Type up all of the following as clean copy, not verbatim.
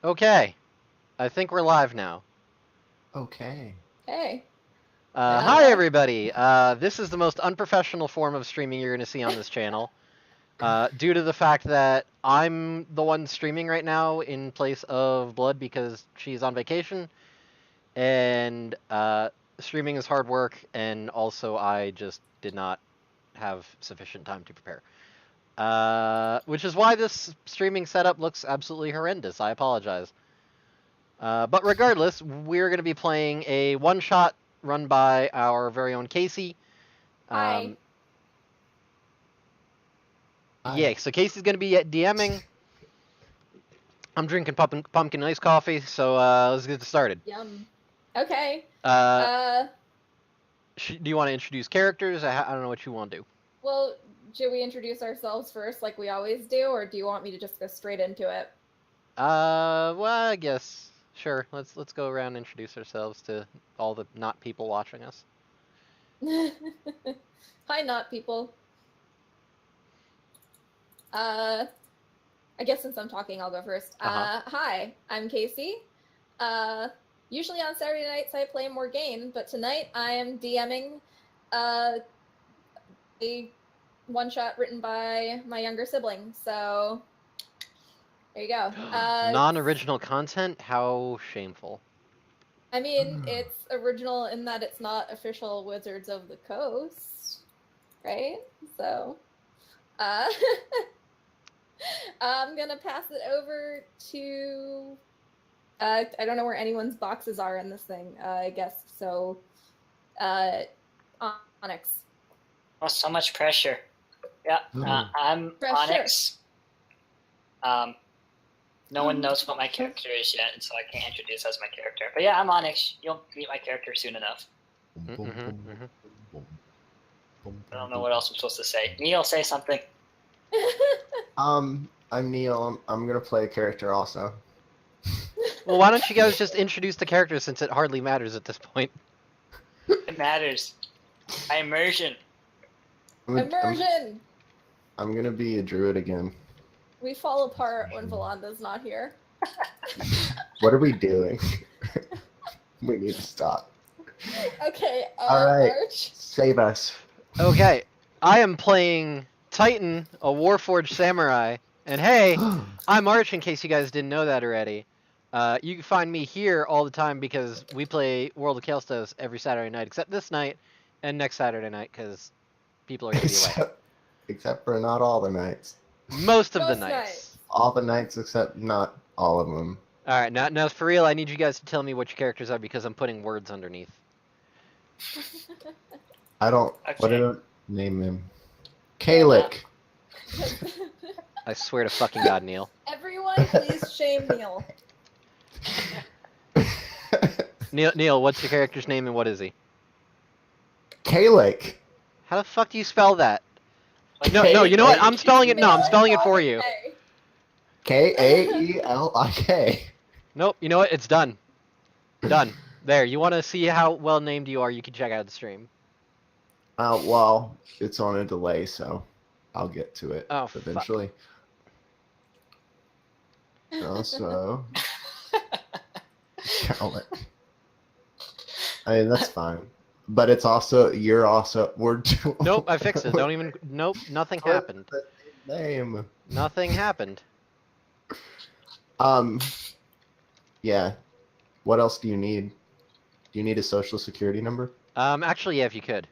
Okay, I think we're live now. Okay. Hey. Hi everybody. This is the most unprofessional form of streaming you're going to see on this channel. Due to the fact that I'm the one streaming right now in place of Blood because she's on vacation, and streaming is hard work, and also I just did not have sufficient time to prepare. Which is why this streaming setup looks absolutely horrendous. I apologize. But regardless, we're going to be playing a one-shot run by our very own Casey. Hi. Yeah, so Casey's going to be DMing. I'm drinking pumpkin iced coffee, so let's get started. Yum. Okay. Do you want to introduce characters? I don't know what you want to do. Well, should we introduce ourselves first like we always do, or do you want me to just go straight into it? Well, I guess sure. Let's go around and introduce ourselves to all the not people watching us. Hi, not people. I guess since I'm talking, I'll go first. Hi, I'm Casey. Usually on Saturday nights I play Morgane, but tonight I am DMing a one-shot written by my younger sibling, so there you go. Non-original content? How shameful. I mean, it's original in that it's not official Wizards of the Coast, right? So, I'm gonna pass it over to, I don't know where anyone's boxes are in this thing, I guess, so, Onyx. Oh, so much pressure. Yeah, I'm Pressure. Onyx. No one knows what my character is yet, and so I can't introduce as my character. But yeah, I'm Onyx. You'll meet my character soon enough. I don't know what else I'm supposed to say. Neil, say something. I'm Neil. I'm gonna play a character also. Well, why don't you guys just introduce the characters since it hardly matters at this point? It matters. My immersion. Immersion! I'm gonna be a druid again. We fall apart when Volanda's not here. What are we doing? We need to stop. Okay, All right. Arch. Save us. Okay, I am playing Titan, a Warforged samurai, and hey, I'm Arch. In case you guys didn't know that already, you can find me here all the time because we play World of Kaelstos every Saturday night, except this night and next Saturday night because people are gonna be away. Except for not all the nights. Most of the nights. All the nights except not all of them. All right, now for real, I need you guys to tell me what your characters are because I'm putting words underneath. I don't. Okay. What did I name him? Kaelik. I swear to fucking God, Neil. Everyone, please shame Neil. Neil, what's your character's name and what is he? Kaelik. How the fuck do you spell that? No, you know what? I'm spelling it. No, I'm spelling it for you. Kaelik. Nope, you know what? It's done. Done. There, you want to see how well named you are, you can check out the stream. Well, it's on a delay, so I'll get to it eventually. Also, Kaelik. I mean, that's fine. But it's also, we're... Nope, I fixed it. Don't even, nope, nothing happened. Name. Nothing happened. Yeah. What else do you need? Do you need a social security number? Actually, yeah, if you could.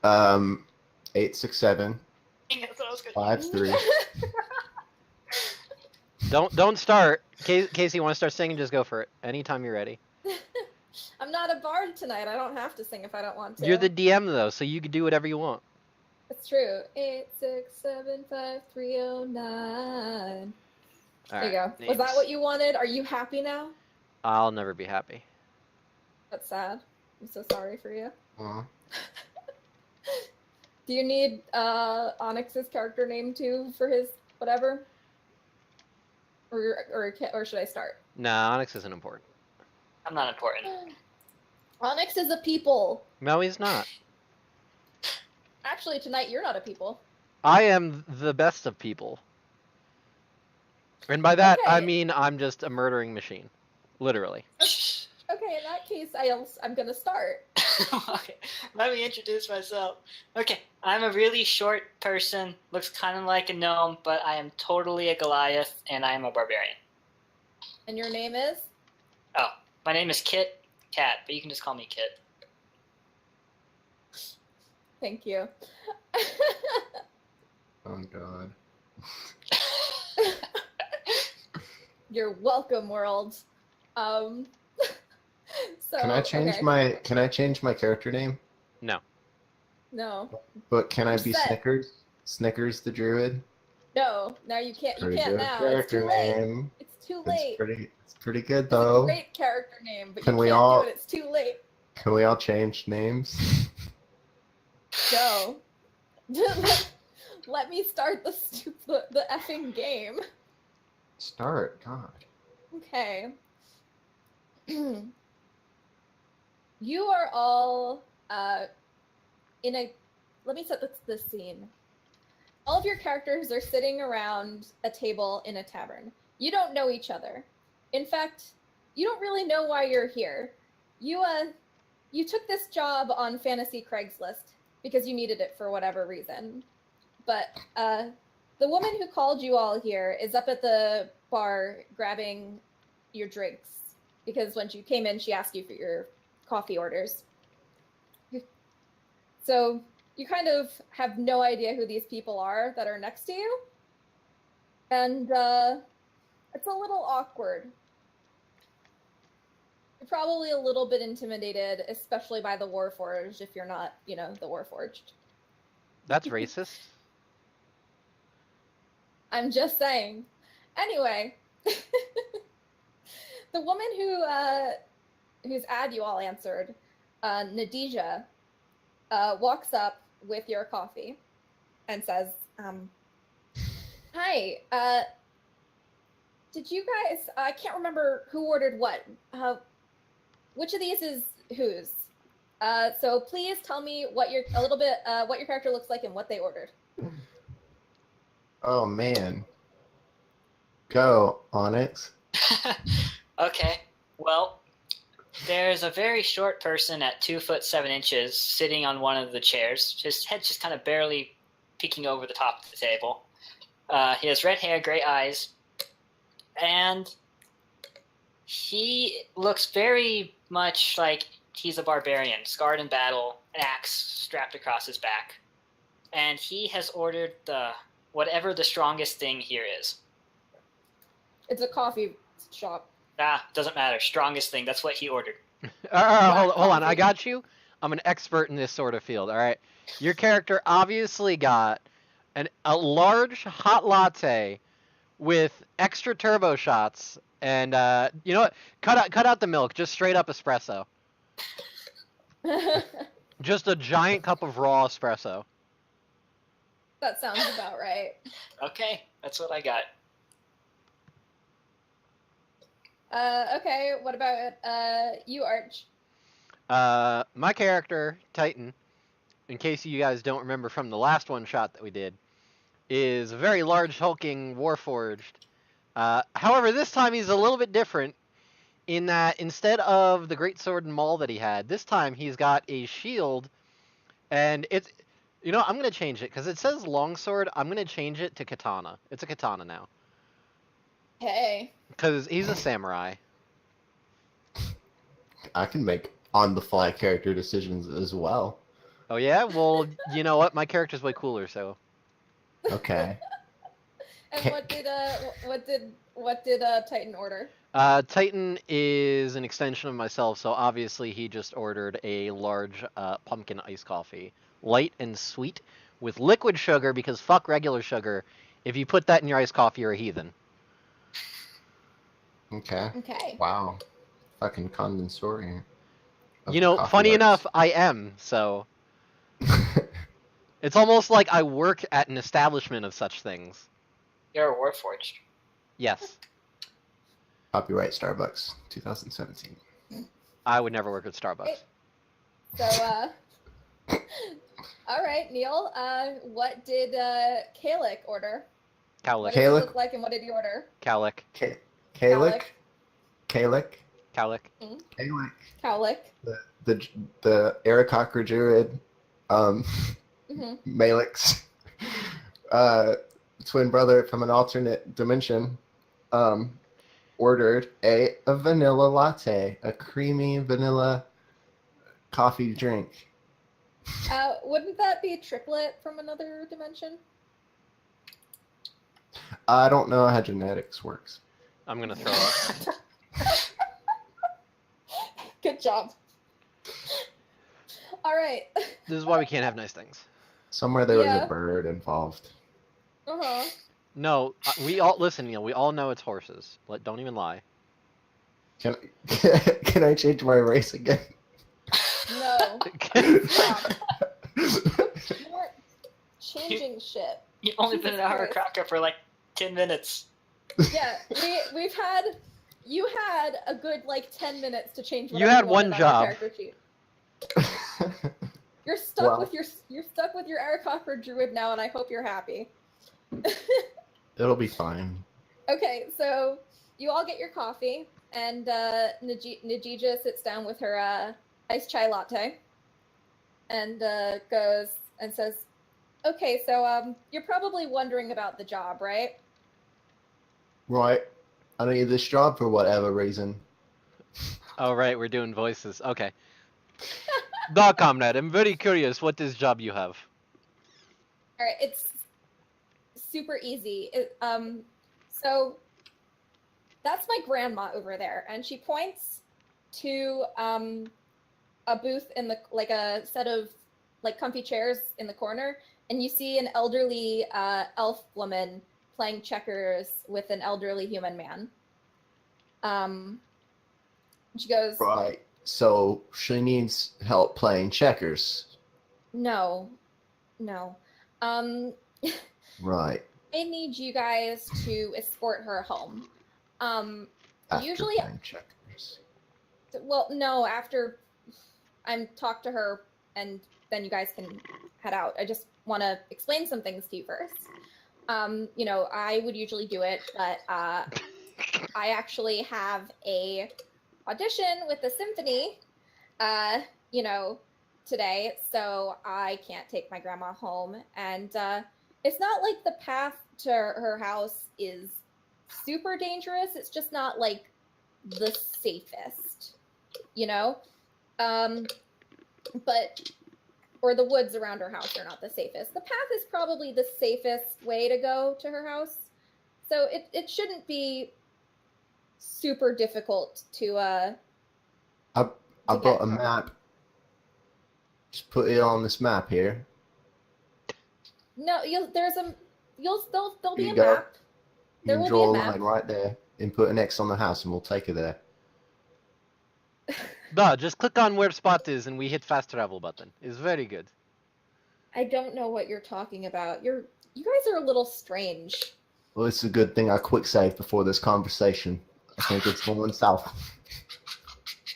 867 53. Don't start. Casey, you want to start singing? Just go for it. Anytime you're ready. I'm not a bard tonight. I don't have to sing if I don't want to. You're the DM though, so you can do whatever you want. It's true. 8675309. There you go. Names. Was that what you wanted? Are you happy now? I'll never be happy. That's sad. I'm so sorry for you. Aw. Do you need Onyx's character name too for his whatever? Or should I start? Nah, Onyx isn't important. I'm not important. Onyx is a people. No, he's not. Actually, tonight you're not a people. I am the best of people. And by that, I Okay. mean I'm just a murdering machine. Literally. Okay, in that case, I'm gonna start. Okay, let me introduce myself. Okay, I'm a really short person, looks kind of like a gnome, but I am totally a Goliath, and I am a barbarian. And your name is? Oh, my name is Kat, but you can just call me Kit. Thank you. Oh god. You're welcome, world. So Can I change okay. my character name? No. No. But can I You're be set. Snickers? Snickers the druid? No. Now you can't. You Pretty can't good now. It's too character late. name. It's too late. It's pretty good It's a though. great character name, but Can you we can't all- do it. It's too late. Can we all change names? No. Let me start the effing game. Start, God. Okay. You are all in a. Let me set this scene. All of your characters are sitting around a table in a tavern. You don't know each other. In fact, you don't really know why you're here. You took this job on Fantasy Craigslist because you needed it for whatever reason. But the woman who called you all here is up at the bar grabbing your drinks because when you came in, she asked you for your coffee orders. So you kind of have no idea who these people are that are next to you. And it's a little awkward. You're probably a little bit intimidated, especially by the Warforged if you're not, the Warforged. That's racist. I'm just saying. Anyway, the woman whose ad you all answered, Nadija, walks up with your coffee and says, "Hi, did you guys? I can't remember who ordered what. Which of these is whose? So please tell me what your character looks like and what they ordered." Oh man. Go, Onyx. Okay, well, there's a very short person at 2'7" sitting on one of the chairs, his head just kind of barely peeking over the top of the table. He has red hair, gray eyes, and he looks very much like he's a barbarian, scarred in battle, an axe strapped across his back. And he has ordered whatever the strongest thing here is. It's a coffee shop. Doesn't matter. Strongest thing. That's what he ordered. Hold on. I coffee. got you. I'm an expert in this sort of field. All right. Your character obviously got a large hot latte with extra turbo shots, and you know what? Cut out the milk. Just straight up espresso. Just a giant cup of raw espresso. That sounds about right. Okay, that's what I got. Okay, what about you, Arch? My character, Titan, in case you guys don't remember from the last one shot that we did, is a very large, hulking Warforged. However, this time he's a little bit different in that instead of the great sword and maul that he had, this time he's got a shield, and it's, I'm going to change it, because it says longsword, I'm going to change it to katana. It's a katana now. Hey. Because he's a samurai. I can make on-the-fly character decisions as well. Oh yeah? Well, you know what? My character's way cooler, so... Okay. And what did Titan order? Titan is an extension of myself, so obviously he just ordered a large pumpkin iced coffee. Light and sweet, with liquid sugar, because fuck regular sugar. If you put that in your iced coffee, you're a heathen. Okay. Okay. Wow. Fucking condensorium. Funny enough, I am, so... It's almost like I work at an establishment of such things. You're a Warforged. Yes. Copyright Starbucks, 2017. I would never work at Starbucks. So, all right, Neil, what did Kaelik order? What Kaelik. does it Kaelik? look like and what did you order? Kaelik. Kaelik? Kaelik? Kaelik. Kaelik. Kaelik. The Aarakocra Druid, Mm-hmm. Malix, twin brother from an alternate dimension, ordered a vanilla latte, a creamy vanilla coffee drink. Wouldn't that be a triplet from another dimension? I don't know how genetics works. I'm gonna throw up. Good job. All right. This is why we can't have nice things. Somewhere there was Yeah. a bird involved. Uh-huh. No, we all listen. We all know it's horses. Don't even lie. Can can I change my race again? No. Stop. You're changing shit. You've only been Jesus an Christ. Aarakocra for like 10 minutes. Yeah, we've had. You had a good like 10 minutes to change. You whatever had wanted one on your job. character sheet. You're stuck Well. you're stuck with your Aarakocra druid now, and I hope you're happy. It'll be fine. Okay, so you all get your coffee, and Najija sits down with her iced chai latte, and goes and says, "Okay, so you're probably wondering about the job, right?" Right. I need this job for whatever reason. Oh right, we're doing voices. Okay. Dog comrade, I'm very curious what this job you have. All right, it's super easy. So that's my grandma over there, and she points to a booth in the a set of comfy chairs in the corner, and you see an elderly elf woman playing checkers with an elderly human man. She goes, Right. So she needs help playing checkers. no. Right. I need you guys to escort her home. After Usually, playing checkers. well, no, after I'm talk to her, and then you guys can head out. I just want to explain some things to you first. I would usually do it, but I actually have a audition with the symphony, today, so I can't take my grandma home. And it's not like the path to her house is super dangerous. It's just not like the safest, or the woods around her house are not the safest. The path is probably the safest way to go to her house. So it shouldn't be super difficult to I to brought get a from. map. Just put it on this map here. No, there'll be Here a you go. map. You There can will draw a be a map. line right there and put an X on the house and we'll take her there. Duh, just click on where spot is and we hit fast travel button. It's very good. I don't know what you're talking about. You guys are a little strange. Well, it's a good thing I quick saved before this conversation. I think it's going south.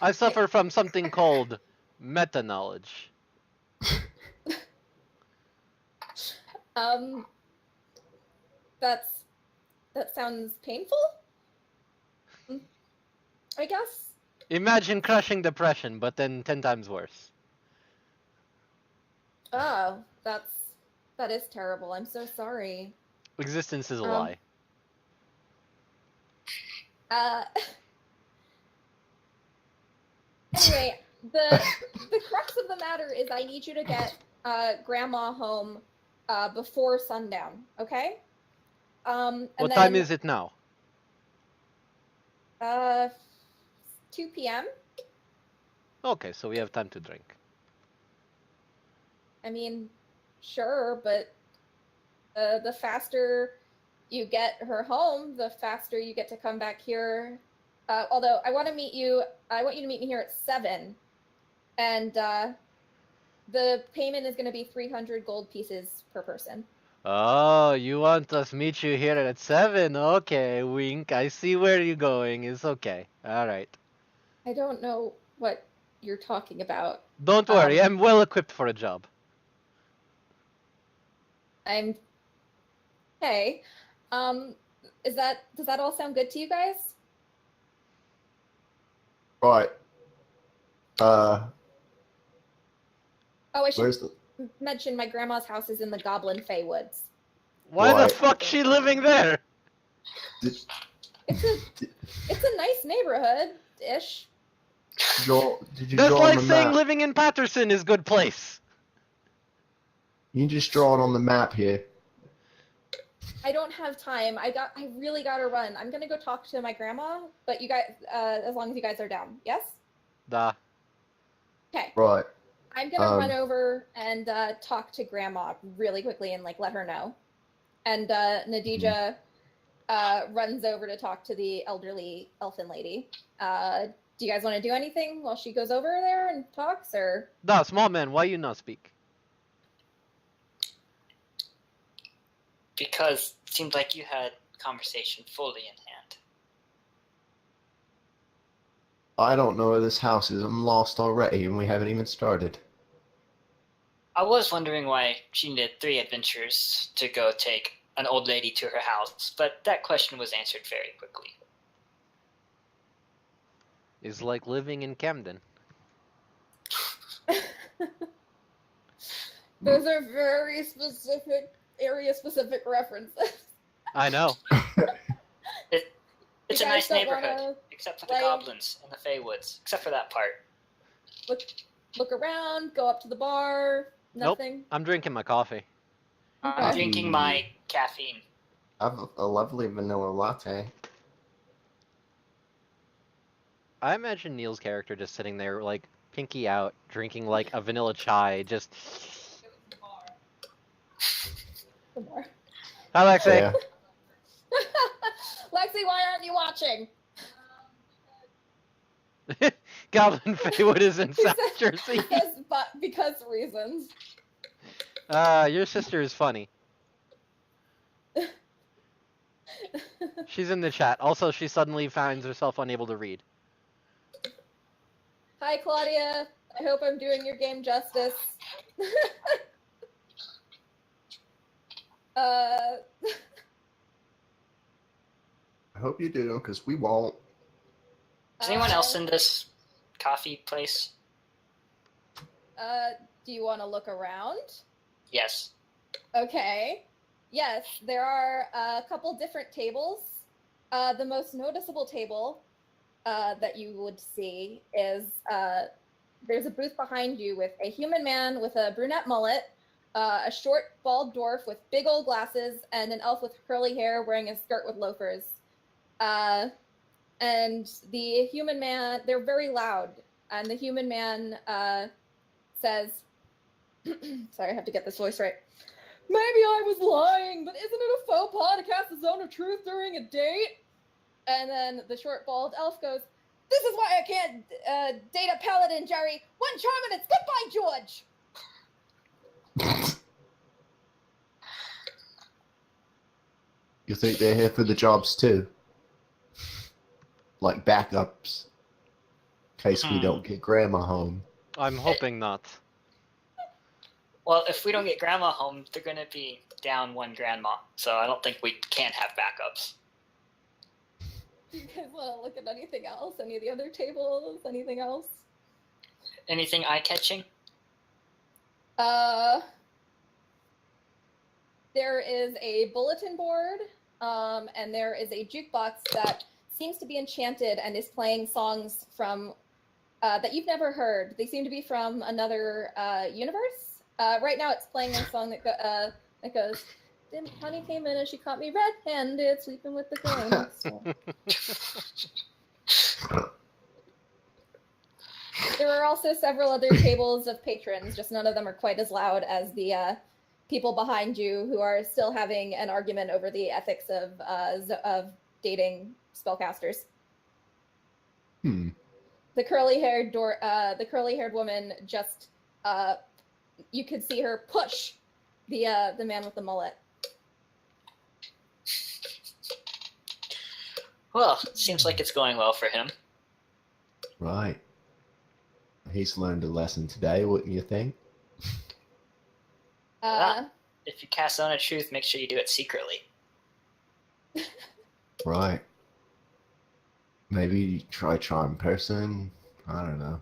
I suffer from something called meta knowledge. That sounds painful. I guess. Imagine crushing depression, but then 10 times worse. Oh, that is terrible. I'm so sorry. Existence is a lie. Anyway, the crux of the matter is I need you to get Grandma home before sundown, okay? What time is it now? 2 p.m. Okay, so we have time to drink. I mean, sure, but the faster you get her home, the faster you get to come back here. Although I want you to meet me here at 7, and the payment is going to be 300 gold pieces per person. Oh, you want us meet you here at 7? Okay, wink. I see where you're going. It's okay. Alright. I don't know what you're talking about. Don't worry, I'm well equipped for a job. I'm... Hey. does that all sound good to you guys? Right. Oh, I should Where's the... mention my grandma's house is in the Goblin Fey Woods. Why the Right. fuck she living there? It's a nice neighborhood-ish. Did you That's draw like on the saying map? living in Patterson is good place. You can just draw it on the map here. I don't have time. I really gotta run. I'm gonna go talk to my grandma, but you guys, as long as you guys are down, yes? Duh. Okay. Right. I'm gonna run over and talk to grandma really quickly and like let her know. And Nadija runs over to talk to the elderly elfin lady. Do you guys want to do anything while she goes over there and talks, or? Duh, small man, why you not speak? Because it seemed like you had conversation fully in hand. I don't know where this house is. I'm lost already, and we haven't even started. I was wondering why she needed 3 adventurers to go take an old lady to her house, but that question was answered very quickly. Is like living in Camden. Those are very specific, area-specific references. I know. It's You a guys nice don't neighborhood, wanna, except for the like- goblins and the Fey Woods, except for that part. Look around, go up to the bar, Nope. nothing. I'm drinking my coffee. I'm Okay. drinking my caffeine. I have a lovely vanilla latte. I imagine Neil's character just sitting there, like, pinky out, drinking, like, a vanilla chai, just... The bar. Hi, Lexi. Yeah. Lexi, why aren't you watching? Goblin Feywood is in South Jersey. Because reasons. Your sister is funny. She's in the chat. Also, she suddenly finds herself unable to read. Hi, Claudia. I hope I'm doing your game justice. I hope you do, because we won't. Is anyone else in this coffee place? Do you want to look around? Yes. Okay. Yes, there are a couple different tables. The most noticeable table that you would see is there's a booth behind you with a human man with a brunette mullet, a short, bald dwarf with big old glasses, and an elf with curly hair wearing a skirt with loafers. And the human man, they're very loud, and the human man says, sorry, I have to get this voice right. Maybe I was lying, but isn't it a faux pas to cast the zone of truth during a date? And then the short, bald elf goes, this is why I can't date a paladin, Jerry. One charm and it's goodbye, George. You think they're here for the jobs too? Like backups. In case we don't get Grandma home. I'm hoping not. Well, if we don't get Grandma home, they're going to be down one grandma, so I don't think we can have backups. Do you guys want to look at anything else? Any of the other tables? Anything else? Anything eye-catching? There is a bulletin board, and there is a jukebox that seems to be enchanted and is playing songs from that you've never heard. They seem to be from another universe. Right now, it's playing a song that goes, "Honey came in and she caught me red-handed, sleeping with the girl next door." There are also several other tables of patrons, just none of them are quite as loud as the people behind you who are still having an argument over the ethics of dating spellcasters. The curly-haired woman just you could see her push the man with the mullet. Well, it seems like it's going well for him. Right. He's learned a lesson today, wouldn't you think? If you cast Zone of Truth, make sure you do it secretly. Right. Maybe try charm person. I don't know.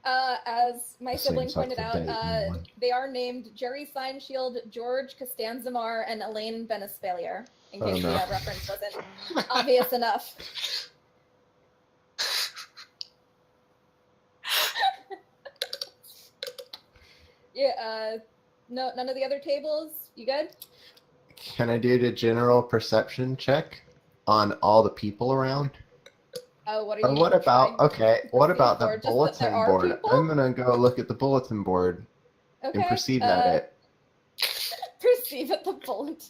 As my sibling Seems like pointed the out, dating one. they are named Jerry Seinshield, George Costanzamar, and Elaine Benespalier, in Oh, case no. the reference wasn't obvious enough. Yeah, no, none of the other tables? You good? Can I do the general perception check on all the people around? Oh, what are Or you what about, trying okay, to what perceive about for? the Just that there bulletin are board? people? I'm gonna go look at the bulletin board and Okay. perceive at it. Perceive at the bullet.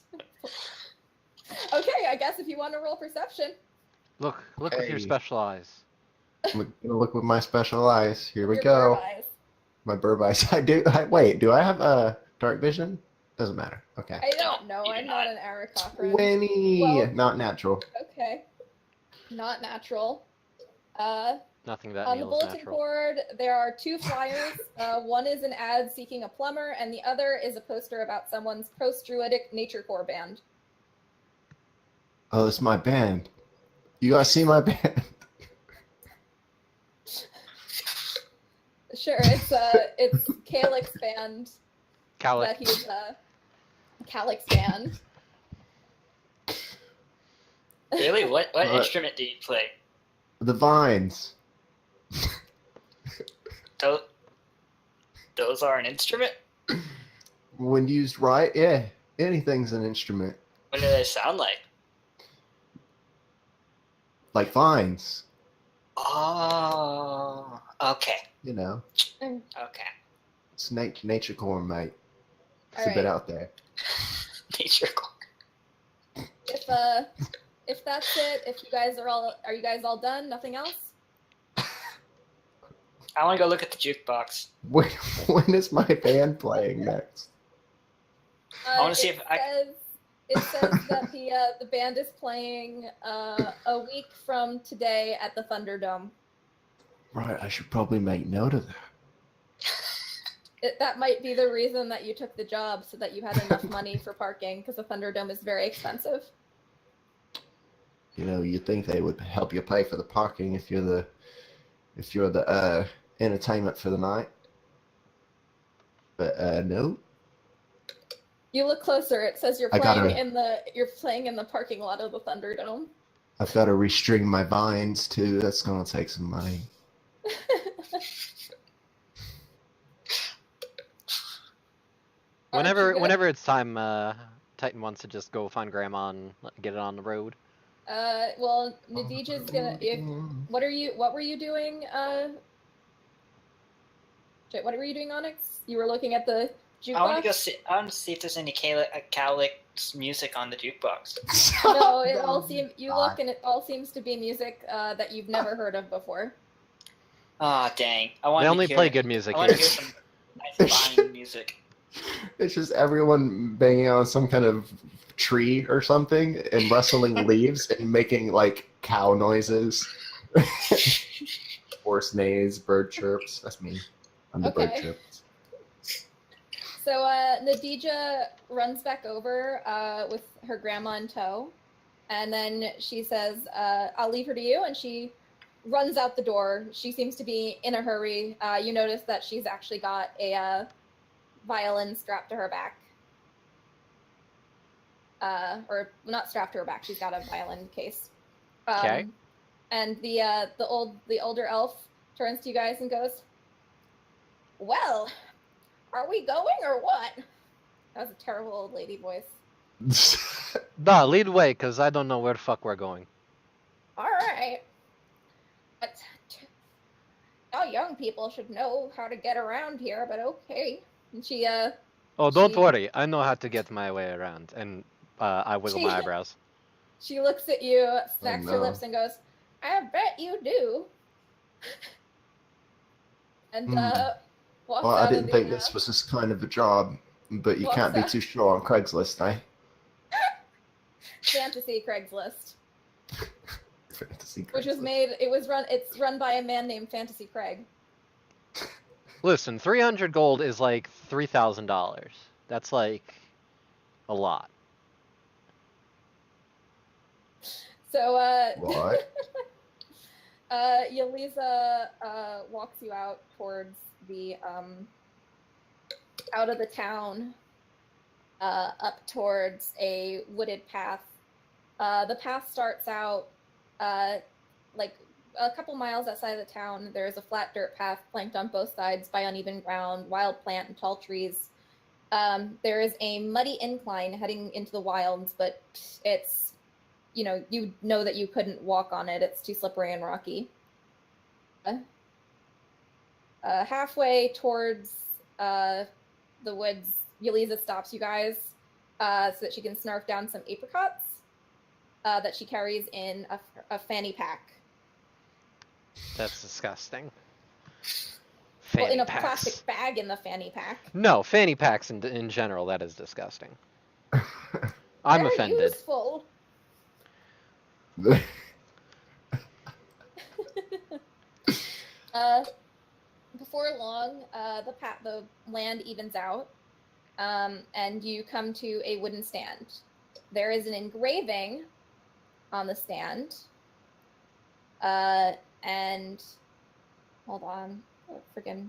Okay, I guess if you want to roll perception. Look with your Hey. special eyes. I'm gonna look with my special eyes. Here we Your go. bird eyes. My burb eyes. Wait, do I have dark vision? Doesn't matter. Okay. I don't know. you do I'm not not. an Aracochrane. 20! Well- Not natural. Okay. Not natural. Nothing that On the Neil's bulletin natural. board, there are two flyers. One is an ad seeking a plumber, and the other is a poster about someone's post-druidic nature corps band. Oh, it's my band. You guys see my band? Sure, it's Kaelik's band Kaelik. that he's Kaelik's band. Really? What What? instrument do you play? The vines. Those are an instrument? When used right, yeah. Anything's an instrument. What do they sound like? Like vines. Oh, okay. You know. Okay. It's nature corn, mate. It's All a bit right. out there. Nature corn. If that's it, if you guys are you guys all done? Nothing else? I want to go look at the jukebox. When is my band playing next? I wanna see if It says that the band is playing a week from today at the Thunderdome. Right, I should probably make note of that. That might be the reason that you took the job, so that you had enough money for parking, because the Thunderdome is very expensive. You know, you'd think they would help you pay for the parking if you're the entertainment for the night. But no. You look closer. It says you're I gotta- playing in the parking lot of the Thunderdome. I've got to restring my vines too. That's gonna take some money. Whenever it's time, Titan wants to just go find Grandma and get it on the road. Well, Nadija's gonna. What were you doing? What were you doing, Onyx? You were looking at the jukebox. I want to go see. I want to see if there's any Kaelik's music on the jukebox. No, it all seems. You look, and it all seems to be music that you've never heard of before. Ah, dang! I want. They only play good music I want to here. hear some nice fine music. It's just everyone banging on some kind of tree or something and rustling leaves and making like cow noises. Horse neighs, bird chirps. That's me. I'm the bird Okay. chirps. So Nadija runs back over with her grandma in tow, and then she says, "I'll leave her to you," and she runs out the door. She seems to be in a hurry. You notice that she's actually got a violin strapped to her back. Or not strapped to her back. She's got a violin case. Okay. And the older elf turns to you guys and goes, "Well, are we going or what?" That was a terrible old lady voice. Nah, lead the way, cause I don't know where the fuck we're going. All right. But y'all young people should know how to get around here, but okay. And she Oh, don't She- worry, I know how to get my way around, and I wiggle my She- eyebrows. she looks at you, smacks her no. lips, and goes, "I bet you do." And walks Well, out I of didn't the, think this was this kind of a job, but you What's can't be that? too sure on Craigslist, eh? fantasy Craigslist, Fantasy which was Craigslist. it's run by a man named Fantasy Craig. Listen, 300 gold is like $3,000. That's like a lot. So, What? Yeliza walks you out towards the out of the town, up towards a wooded path. The path starts out like a couple miles outside of the town. There's a flat dirt path flanked on both sides by uneven ground, wild plant, and tall trees. There is a muddy incline heading into the wilds, but it's, you know that you couldn't walk on it. It's too slippery and rocky. Halfway towards the woods, Yeliza stops you guys so that she can snarf down some apricots that she carries in a fanny pack. That's disgusting. Well, in a Packs. plastic bag in the fanny pack. No, fanny packs in general, that is disgusting. I'm They're offended. Useful. Before long, the land evens out, and you come to a wooden stand. There is an engraving on the stand, and hold on, friggin'.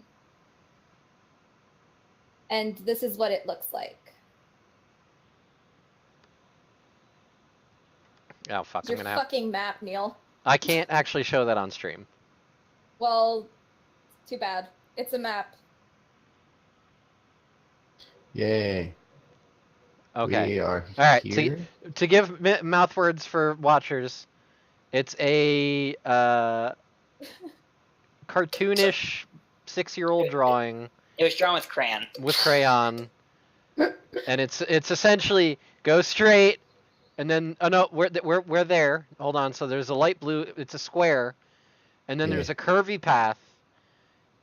And this is what it looks like. Oh fuck! Your I'm gonna have. fucking map, Neil. I can't actually show that on stream. Well, too bad. It's a map. Yay. Okay. We are All right. here. To give mouth words for watchers, it's a cartoonish 6-year-old drawing It was drawn with crayon. with crayon, and it's essentially go straight, and then no, we're there. Hold on. So there's a light blue. It's a square, and then there's a curvy path,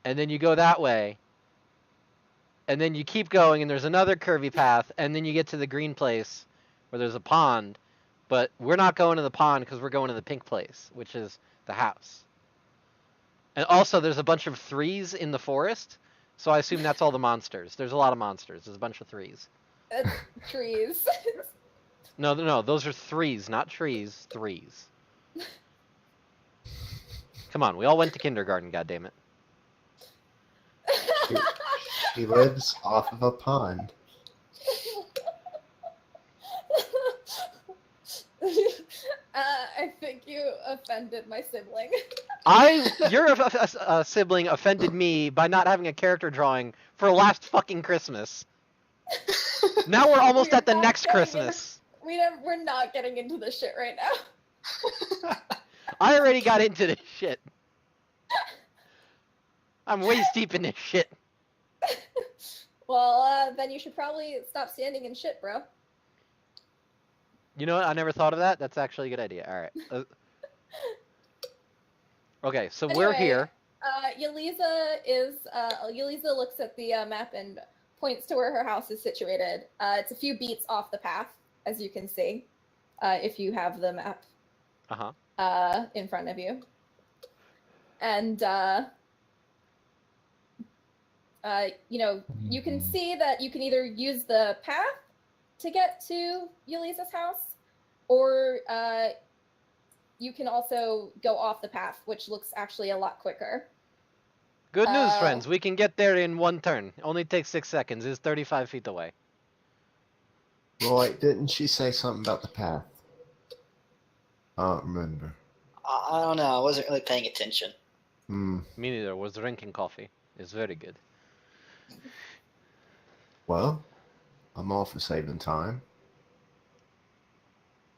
and then you go that way, and then you keep going, and there's another curvy path, and then you get to the green place where there's a pond, but we're not going to the pond because we're going to the pink place, which is the house. And also, there's a bunch of 3s in the forest, so I assume that's all the monsters. There's a lot of monsters. There's a bunch of 3s. Trees. No, those are 3s, not trees. 3s. Come on, we all went to kindergarten, goddammit. She lives off of a pond. I think you offended my sibling. Your sibling offended me by not having a character drawing for last fucking Christmas. Now we're almost We're at the not next getting Christmas. We're not getting into this shit right now. I already got into this shit. I'm waist deep in this shit. Well, then you should probably stop standing in shit, bro. You know what? I never thought of that. That's actually a good idea. All right. Okay, so we're Anyway, here. Yeliza looks at the map and points to where her house is situated. It's a few beats off the path, as you can see, if you have the map in front of you. And you can see that you can either use the path to get to Yeliza's house, or you can also go off the path, which looks actually a lot quicker. Good news, friends. We can get there in one turn. Only takes 6 seconds. It's 35 feet away. Roy, didn't she say something about the path? I don't remember. I don't know. I wasn't really paying attention. Me neither. Was drinking coffee. It's very good. Well, I'm all for saving time.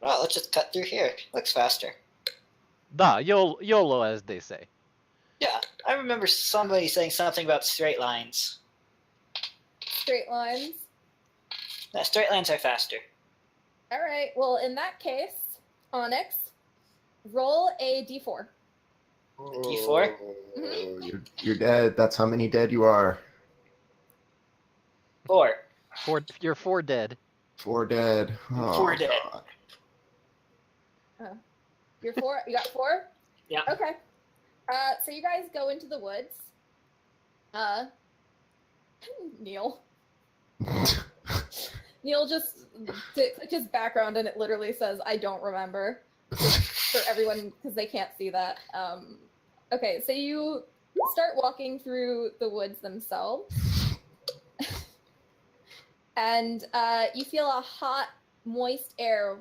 Well, let's just cut through here. Looks faster. Da, YOLO, as they say. Yeah, I remember somebody saying something about straight lines. Straight lines. Yeah, straight lines are faster. All right. Well, in that case, Onyx, roll a d4. D4? Oh, you're dead. That's how many dead you are. 4. You're 4 dead. 4 dead. Oh, 4 dead. God. Oh. You're 4? You got 4? Yeah. Okay. So you guys go into the woods. Neil. Neil just clicked his background and it literally says, I don't remember. for everyone because they can't see that. Okay, so you start walking through the woods themselves, and you feel a hot, moist air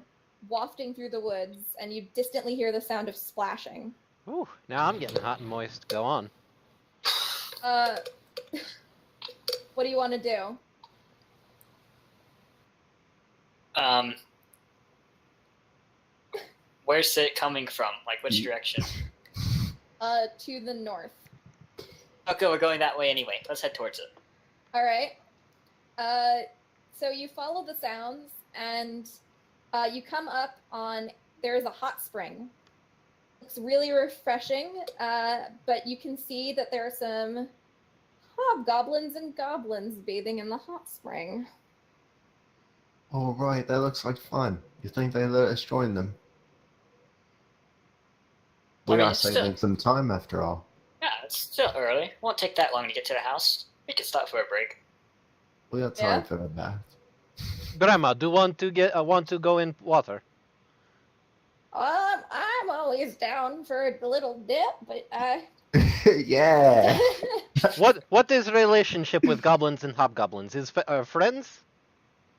wafting through the woods, and you distantly hear the sound of splashing. Ooh, now I'm getting hot and moist. Go on. What do you want to do? Where's it coming from? Like, which direction? To the north. Okay, we're going that way anyway. Let's head towards it. All right. So you follow the sounds, and you come up on. There's a hot spring. It's really refreshing, but you can see that there are some hobgoblins and goblins bathing in the hot spring. All right, that looks like fun. You think they let us join them? We are saving some time after all. Yeah, it's still early. Won't take that long to get to the house. We can stop for a break. We got time for a bath. Grandma, do you want to go in water? I'm always down for a little dip, but Yeah. What is relationship with goblins and hobgoblins? Is friends?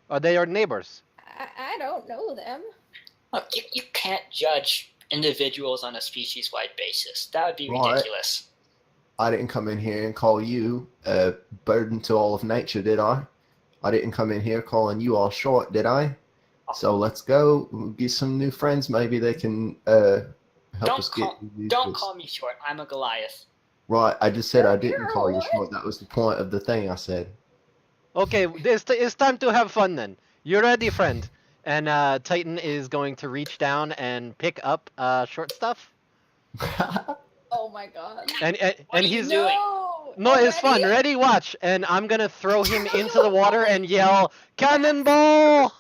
Are they your neighbors? I don't know them. Look, you can't judge individuals on a species-wide basis. That would be ridiculous. I didn't come in here and call you a burden to all of nature, did I? I didn't come in here calling you all short, did I? So let's go get some new friends. Maybe they can help us get used to Don't this. call me short. I'm a Goliath. Right, I just said I didn't call you short. That was the point of the thing I said. Okay, it's time to have fun then. You ready, friend? And Titan is going to reach down and pick up short stuff. Oh my god. And he's doing? No, it's fun. Ready? Watch. And I'm gonna throw him into the water and yell, "Cannonball!"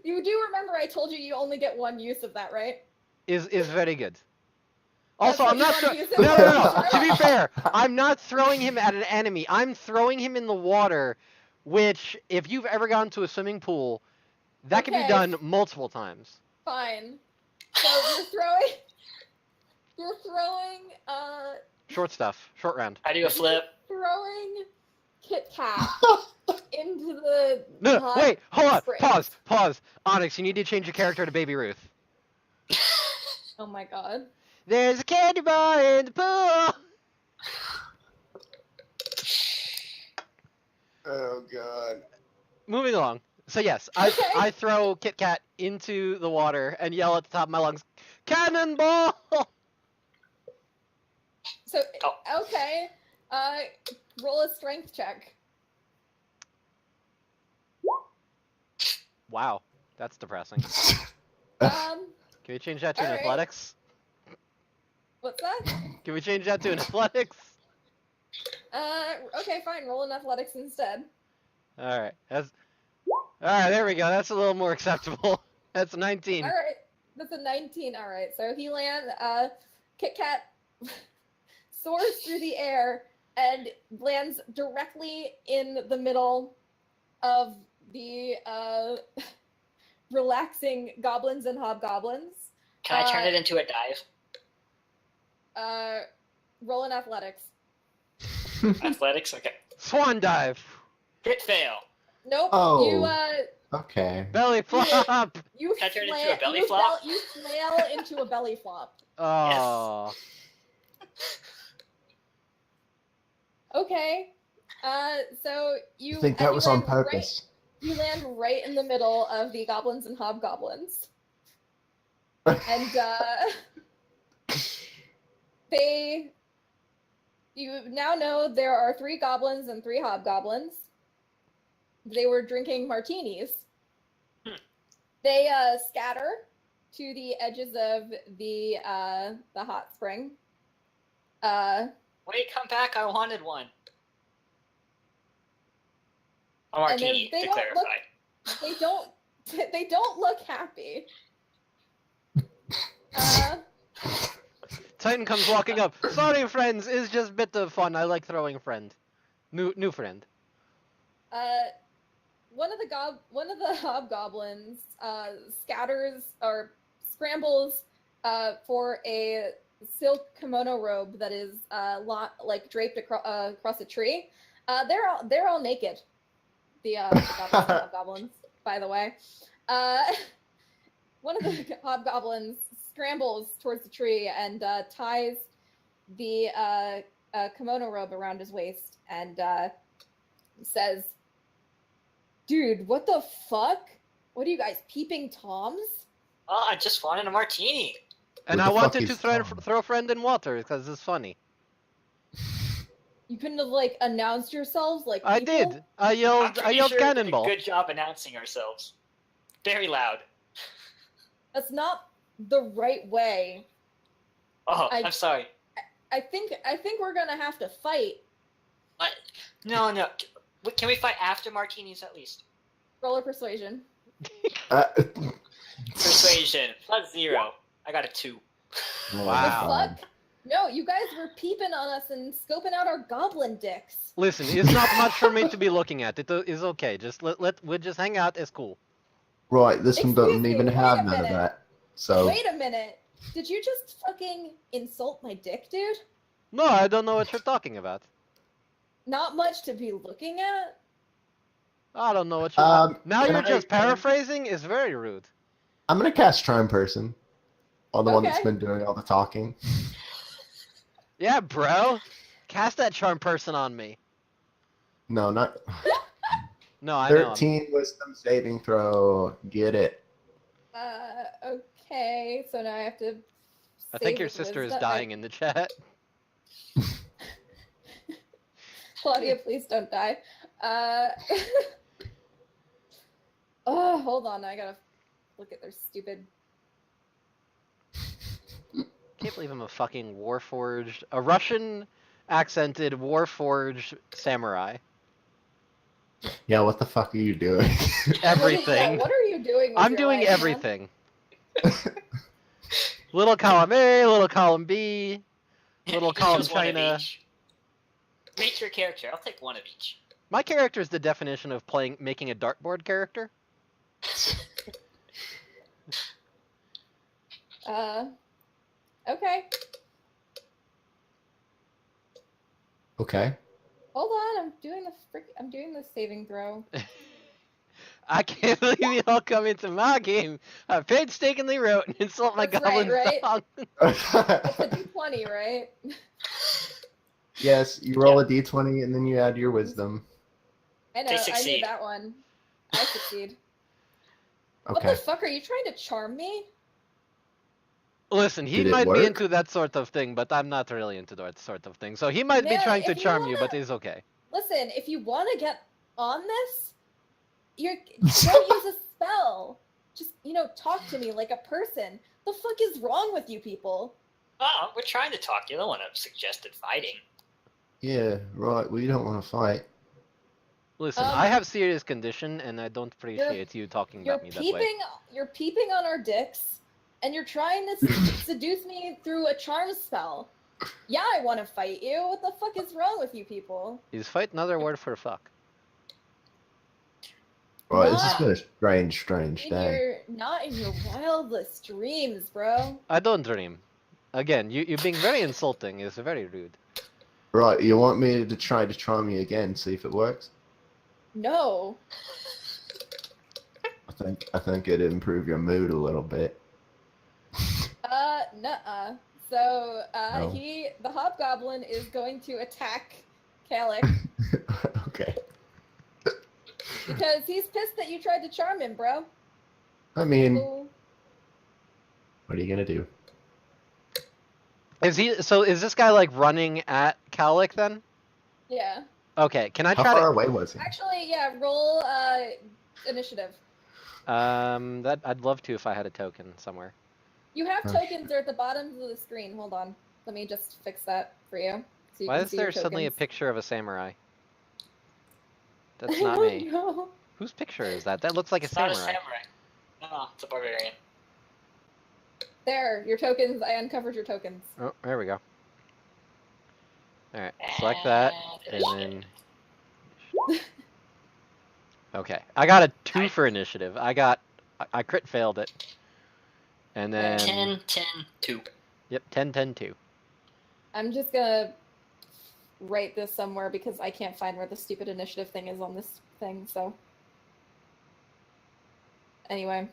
You do remember I told you you only get one use of that, right? Is very good. Also, I'm not. No. To be fair, I'm not throwing him at an enemy. I'm throwing him in the water, which, if you've ever gone to a swimming pool, that can be done multiple times. Fine. So you're throwing Short stuff. Short round. I do a flip. Throwing Kitkat into the No, wait, hold on. spring. Pause. Onyx, you need to change your character to Baby Ruth. Oh my god. There's a candy bar in the pool. Oh god. Moving along. So yes, I throw Kitkat into the water and yell at the top of my lungs, "Cannonball!" So okay. Roll a strength check. Wow, that's depressing. Um, Can we change that to an Alright. athletics? what's that? Can we change that to an athletics? Okay, fine. Roll in athletics instead. All right, there we go. That's a little more acceptable. That's a 19. All right, that's a 19. All right, so he Kitkat soars through the air and lands directly in the middle of the relaxing goblins and hobgoblins. Can I turn it into a dive? Roll in athletics. Athletics? Okay. Swan dive. Crit fail. Nope. Oh. Okay. Belly flop. You Can I turn it into flail- a belly you flop? You flail into a belly flop. Oh. Okay. So you I think that was on land purpose. you land right in the middle of the goblins and hobgoblins. And you now know there are 3 goblins and 3 hobgoblins. They were drinking martinis. They scatter to the edges of the hot spring. Wait, come back. I wanted one. A And then martini, they to don't clarify. They don't look happy. Titan comes walking up. Sorry, friends. It's just a bit of fun. I like throwing friend. New friend. one of the hobgoblins scatters or scrambles for a silk kimono robe that is like draped across a tree. They're all naked. The goblins and hobgoblins, by the way. One of the hobgoblins scrambles towards the tree and ties the kimono robe around his waist and says, "Dude, what the fuck? What are you guys, peeping Toms?" Oh, I just wanted a martini. And What I the fuck wanted to is throw a friend in water because it's funny. You couldn't have like announced yourselves like I people? did. I I'm yelled pretty sure we did a cannonball. good job announcing ourselves. Very loud. That's not the right way. Oh, I- I'm sorry. I think we're gonna have to fight. What? No. Can we fight after martinis at least? Roller persuasion. Persuasion +0. I got a 2. Wow. The fuck? No, you guys were peeping on us and scoping out our goblin dicks. Listen, it's not much for me to be looking at. It is okay. Just we'll just hang out. It's cool. Right, this one Excuse doesn't me, even wait have a none of minute. that. So Wait a minute. Did you just fucking insult my dick, dude? No, I don't know what you're talking about. Not much to be looking at. I don't know what you're. Now can you're I- just paraphrasing. It's very rude. I'm gonna cast Charm Person on the one that's Okay. been doing all the talking. Yeah, bro. Cast that charm person on me. No, not No, I know. 13 wisdom saving throw. Get it. Okay. So now I have to. I think save your with sister is wisdom. dying in the chat. Claudia, please don't die. Oh, hold on. I gotta look at their stupid. Can't believe I'm a fucking a Russian accented warforged samurai. Yeah, what the fuck are you doing? Everything. What are you doing? With I'm your doing life, man? everything. Little column A, little column B, little column Choose one of China. each. Make your character. I'll take one of each. My character is the definition of making a dartboard character. Okay. Okay. Hold on. I'm doing the saving throw. I can't believe you all come into my game. I painstakingly wrote and insult my That's goblin right, song. It's a d20, right? Yes, you roll a d20 and then you add your wisdom. I know. They I succeed. knew that one. I succeed. What Okay. the fuck? Are you trying to charm me? Listen, he Did it might work? be into that sort of thing, but I'm not really into that sort of thing. So he might be Man, trying to if you charm you, wanna- but he's okay. Listen, if you want to get on this, don't use a spell. Just talk to me like a person. The fuck is wrong with you people? Oh, we're trying to talk. You're the one that suggested fighting. Yeah, right. We don't want to fight. Listen, I have serious condition, and I don't appreciate you talking You're about me that way. You're peeping on our dicks, and you're trying to seduce me through a charm spell. Yeah, I want to fight you. What the fuck is wrong with you people? Is fight another word for fuck? Right, this has Not been a strange day. Not in your wildest dreams, bro. I don't dream. Again, you being very insulting is very rude. Right, you want me to try to charm you again, see if it works? No. I think it'd improve your mood a little bit. Nuh-uh. So, No. the hobgoblin is going to attack Kaelik Okay. because he's pissed that you tried to charm him, bro. I mean, So, what are you gonna do? Is this guy like running at Kaelik then? yeah. Okay, can I How try far to away was he? Actually, yeah, roll initiative. that I'd love to if I had a token somewhere. You have Oh, tokens. They're at the bottom of the screen. Hold on. Let me just fix that for you. So you Why can is see there your suddenly a tokens. picture of a samurai? That's I not don't me. know. Whose picture is that? That looks like a It's not a samurai. samurai. No, it's a barbarian. There, your tokens. I uncovered your tokens. Oh, there we go. Alright, select that, and then... Okay, I got a 2 for initiative. I crit failed it. And then 10, 10, 2. Yep, 10, 10, 2. I'm just gonna write this somewhere because I can't find where the stupid initiative thing is on this thing, so. Anyway.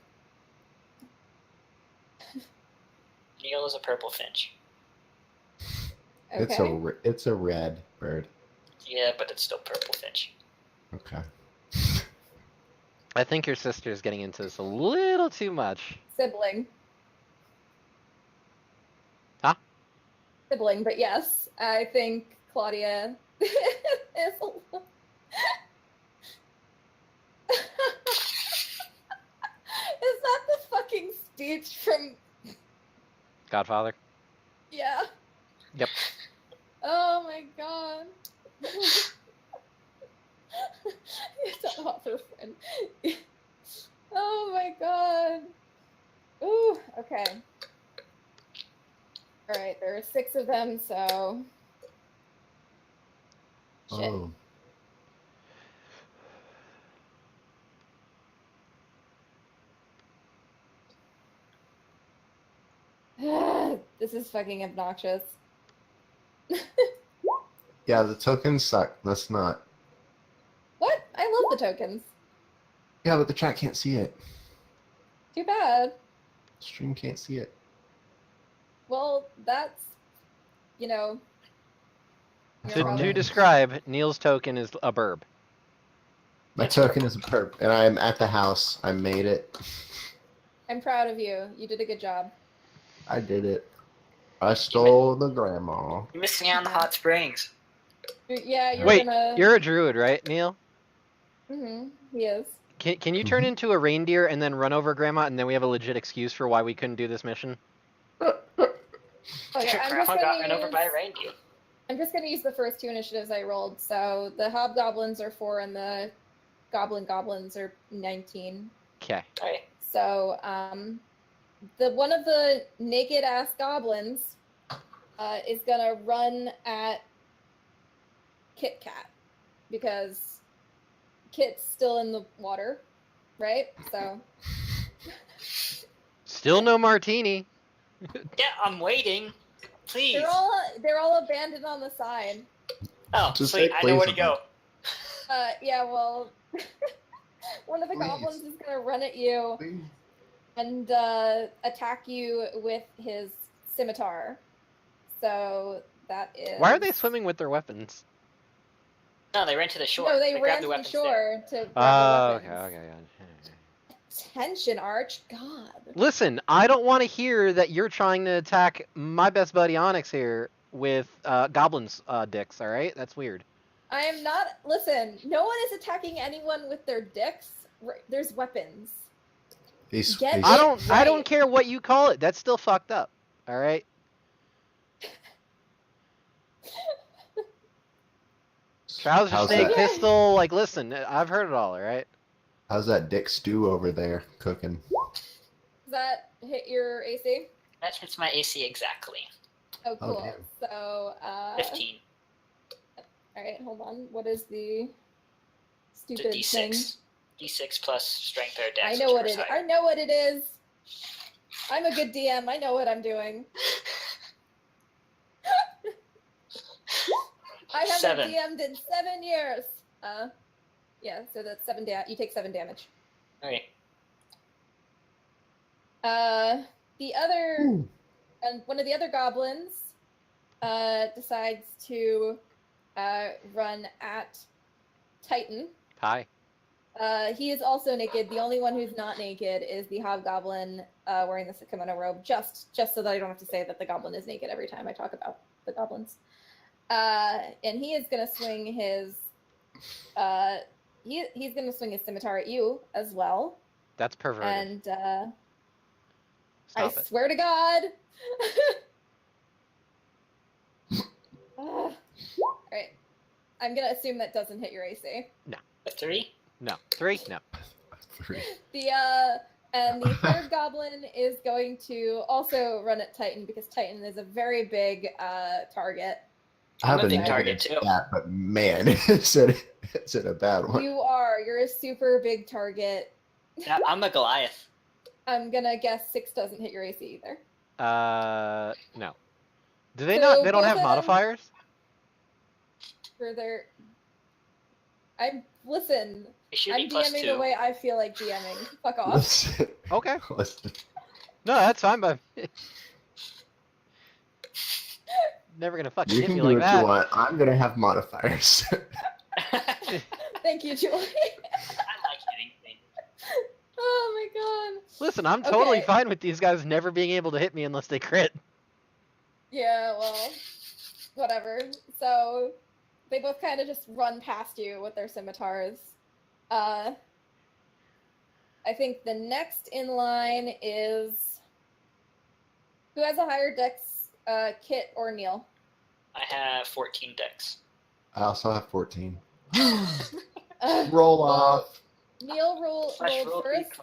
Neil is a purple finch. Okay. It's a red bird. Yeah, but it's still purple finch. Okay. I think your sister's getting into this a little too much. Sibling. Huh? Sibling, but yes, I think Claudia is a little... Is that the fucking speech from... Godfather? Yeah. Yep. Oh my god. It's an author friend. Oh my god. Ooh, okay. Alright, there are 6 of them, so... Shit. Oh. This is fucking obnoxious. Yeah, the tokens suck. That's not. What? I love the tokens. Yeah, but the chat can't see it. Too bad. Stream can't see it. Well, that's, you know... That's your all To right. describe, Neil's token is a burb. My token is a perp, and I'm at the house. I made it. I'm proud of you. You did a good job. I did it. I stole the grandma. You're missing out on the hot springs. Yeah, you're Wait, gonna... you're a druid, right, Neil? Mm-hmm, he is. Can you turn Mhm. into a reindeer and then run over Grandma, and then we have a legit excuse for why we couldn't do this mission? Okay, Your I'm just grandma got gonna run over by a reindeer. I'm just gonna use the first 2 initiatives I rolled. So the hobgoblins are 4 and the goblins are 19. Okay. Alright. So the one of the naked ass goblins is gonna run at Kitkat because Kit's still in the water, right? So Still no martini. Yeah, I'm waiting. Please. they're all abandoned on the side. Oh, Just sweet. say I know where to please. go. Yeah, well, one of the Please. goblins is gonna run at you Please. and attack you with his scimitar. So that is. Why are they swimming with their weapons? No, they ran to the shore. No, they ran grabbed the to the weapons there. shore to grab Oh, the okay, weapons. okay. Attention, Arch. God. Listen, I don't want to hear that you're trying to attack my best buddy Onyx here with goblins' dicks, alright? That's weird. I am not. Listen, no one is attacking anyone with their dicks. There's weapons. Get it I don't right. care what you call it. That's still fucked up. Alright? Trouser How's snake, that? pistol, like listen, I've heard it all, alright? How's that dick stew over there cooking? Does that hit your AC? That hits my AC exactly. Oh, Oh, cool. damn. So, 15. all right, hold on. What is the The stupid thing? D6. D6 plus strength or dex. I know what whichever's it. higher. I know what it is. I'm a good DM. I know what I'm doing. I haven't 7. DM'd in 7 years. Yeah. So that's 7 You take 7 damage. Alright. The other Ooh. and one of the other goblins decides to run at Titan. Hi. He is also naked. The only one who's not naked is the hobgoblin wearing the kimono robe, just so that I don't have to say that the goblin is naked every time I talk about the goblins. And he is gonna swing his he's gonna swing his scimitar at you as well. That's perverted. And I Stop it. swear to God. All right. I'm gonna assume that doesn't hit your AC. A 3? No. 3? No. 3. And the third goblin is going to also run at Titan because Titan is a very big target. I have I'm a a big negative target, too. stat, but man, is it a bad one? You're a super big target. Yeah, I'm a Goliath. I'm gonna guess 6 doesn't hit your AC either. No. Do they So not? They don't both have of them- modifiers? For their, listen. You're shooting I'm plus DMing 2. the way I feel like DMing. Fuck off. Listen, Okay. listen. No, that's fine, but never gonna fucking You hit can me do like what that. you want. I'm gonna have modifiers. Thank you, Julie. I like hitting things. Oh my god. Listen, I'm totally Okay. fine with these guys never being able to hit me unless they crit. Yeah, well, whatever. So they both kind of just run past you with their scimitars. I think the next in line is who has a higher dex, Kit or Neil? I have 14 decks. I also have 14. Well, Roll off. Neil rolled roll first.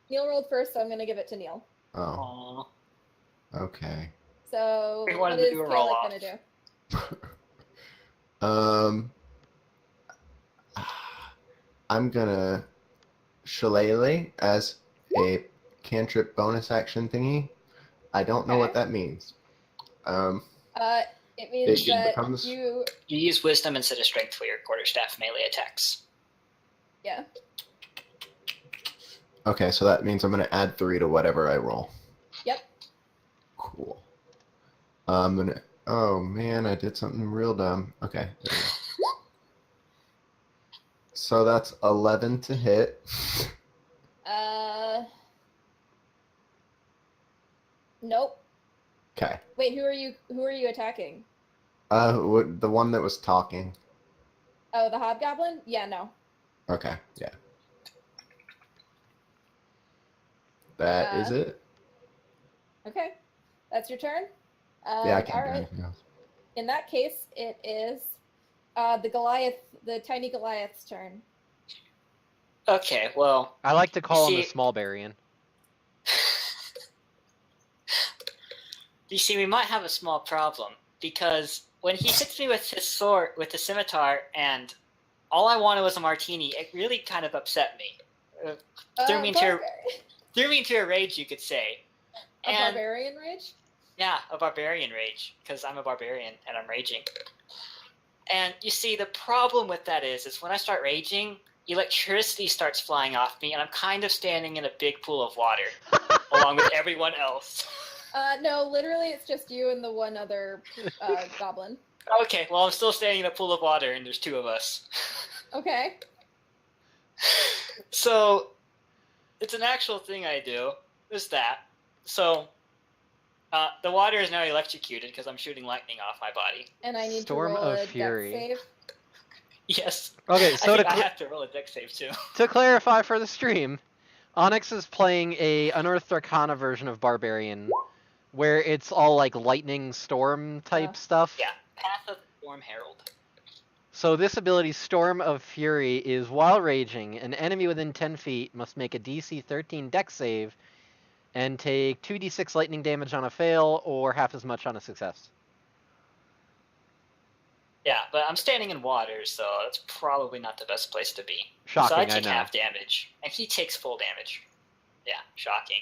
Neil rolled first, so I'm gonna give it to Neil. Oh, Aww. okay. So We what wanted to is do a Kaelik roll-off. gonna do? I'm gonna shillelagh as a cantrip bonus action thingy. I don't know what Okay. that means. It means It that becomes- you, You use wisdom instead of strength for your quarterstaff melee attacks. yeah. Okay, so that means I'm gonna add 3 to whatever I roll. Yep. Cool. I'm gonna. Oh man, I did something real dumb. Okay. There we go. So that's 11 to hit. Nope. Okay. Wait, who are you attacking? The one that was talking. Oh, the hobgoblin? Yeah, no. Okay, yeah. That is it. Okay. That's your turn? Yeah, I can't all do right. anything else. In that case, it is the tiny Goliath's turn. Okay, well, I like to call him a see- small Barian. you see, we might have a small problem because when he hits me with his sword, with the scimitar, and all I wanted was a martini, it really kind of upset me. Threw me into a rage, you could say. A barbarian rage? Yeah, a barbarian rage, because I'm a barbarian and I'm raging. And you see, the problem with that is when I start raging, electricity starts flying off me, and I'm kind of standing in a big pool of water, along with everyone else. No, literally it's just you and the one other goblin. Okay, well, I'm still standing in a pool of water, and there's 2 of us. Okay. So, it's an actual thing I do. There's that. So, the water is now electrocuted because I'm shooting lightning off my body. And I need Storm to roll of a Fury. dex save. Yes. Okay, so I think to I have to roll a dex save, too. To clarify for the stream, Onyx is playing a Unearthed Arcana version of Barbarian, where it's all like lightning storm type stuff. Yeah, Path of the Storm Herald. So this ability, Storm of Fury, is while raging, an enemy within 10 feet must make a DC 13 dex save and take 2d6 lightning damage on a fail or half as much on a success. Yeah, but I'm standing in water, so that's probably not the best place to be. Shocking, so I I take know. half damage, and he takes full damage. Yeah, shocking.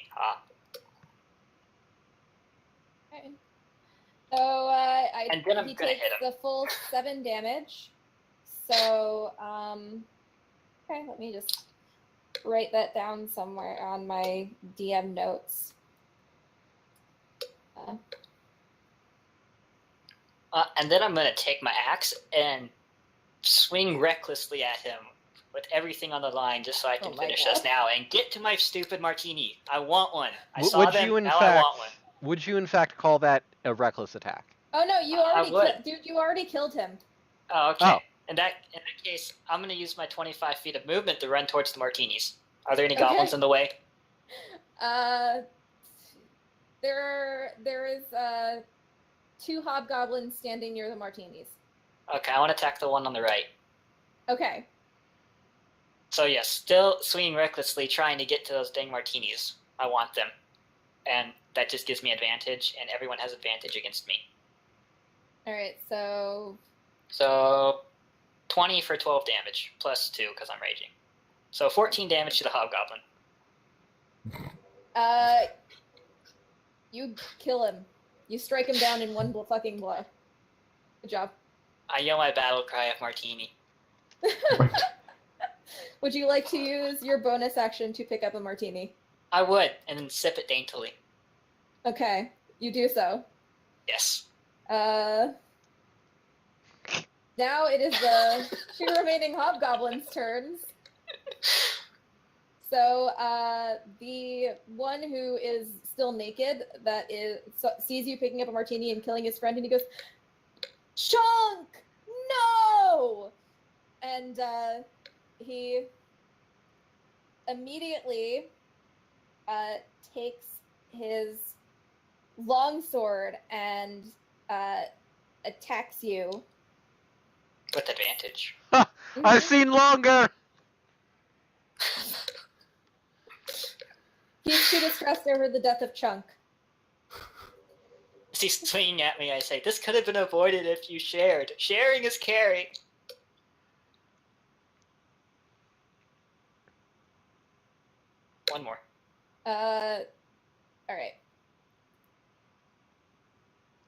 Okay. So And then I'm he gonna takes hit him. the full 7 damage. So okay, let me just write that down somewhere on my DM notes. And then I'm going to take my axe and swing recklessly at him with everything on the line just so I can Oh my finish God. us now and get to my stupid martini. I want one. I W- saw would them, you in now fact- I want one. Would you in fact call that a reckless attack? Oh no, you I already would. dude, you already killed him. Oh, okay. Oh. In that case, I'm going to use my 25 feet of movement to run towards the martinis. Are there any Okay. goblins in the way? There is 2 hobgoblins standing near the martinis. Okay, I want to attack the one on the right. Okay. So yes, still swinging recklessly, trying to get to those dang martinis. I want them. And that just gives me advantage, and everyone has advantage against me. Alright, so... So 20 for 12 damage, plus 2 because I'm raging. So 14 damage to the hobgoblin. You kill him. You strike him down in one fucking blow. Good job. I yell my battle cry of martini. Would you like to use your bonus action to pick up a martini? I would, and then sip it daintily. Okay, you do so. Yes. Now it is the 2 remaining hobgoblins' turns. So, the one who is still naked, sees you picking up a martini and killing his friend, and he goes, "Chunk! No!" And, he immediately, takes his longsword and, attacks you. With advantage. I've seen longer! He's too distressed over the death of Chunk. As he's swinging at me, I say, "This could have been avoided if you shared. Sharing is caring." One more. Alright.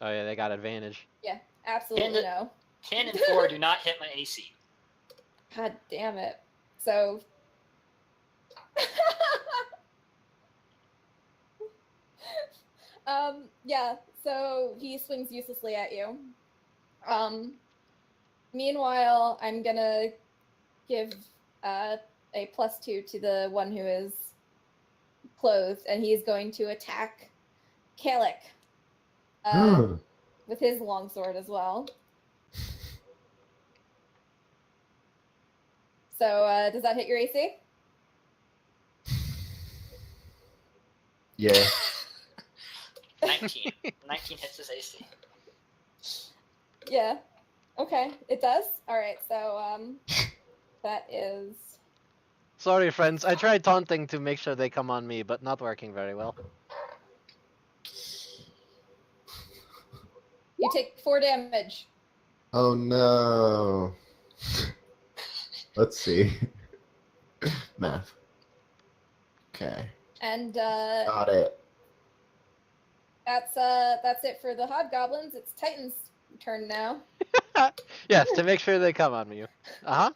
Oh yeah, they got advantage. Yeah, absolutely no. 10 and 4 do not hit my AC. God damn it. So... yeah, so he swings uselessly at you. Meanwhile, I'm gonna give a +2 to the one who is clothed, and he's going to attack Kaelik with his longsword as well. So, does that hit your AC? Yeah. 19. 19 hits his AC. Yeah. Okay, it does? Alright, so, that is... Sorry, friends. I tried taunting to make sure they come on me, but not working very well. You take 4 damage. Oh no. Let's see. Math. Okay. And, Got it. that's it for the hobgoblins. It's Titan's turn now. Yes, to make sure they come on me. Uh-huh.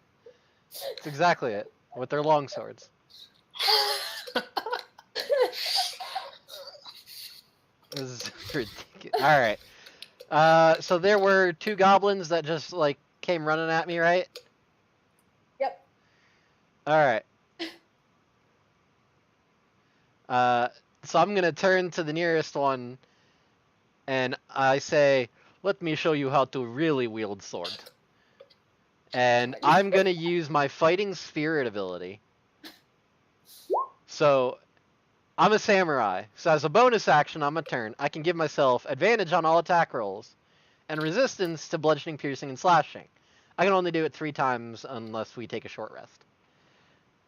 That's exactly it. With their long swords. This is ridiculous. Alright. So there were 2 goblins that just, like, came running at me, right? Yep. Alright. So I'm gonna turn to the nearest one, and I say, "Let me show you how to really wield sword." And I'm gonna use my fighting spirit ability. So, I'm a samurai, so as a bonus action on my turn, I can give myself advantage on all attack rolls, and resistance to bludgeoning, piercing, and slashing. I can only do it 3 times unless we take a short rest.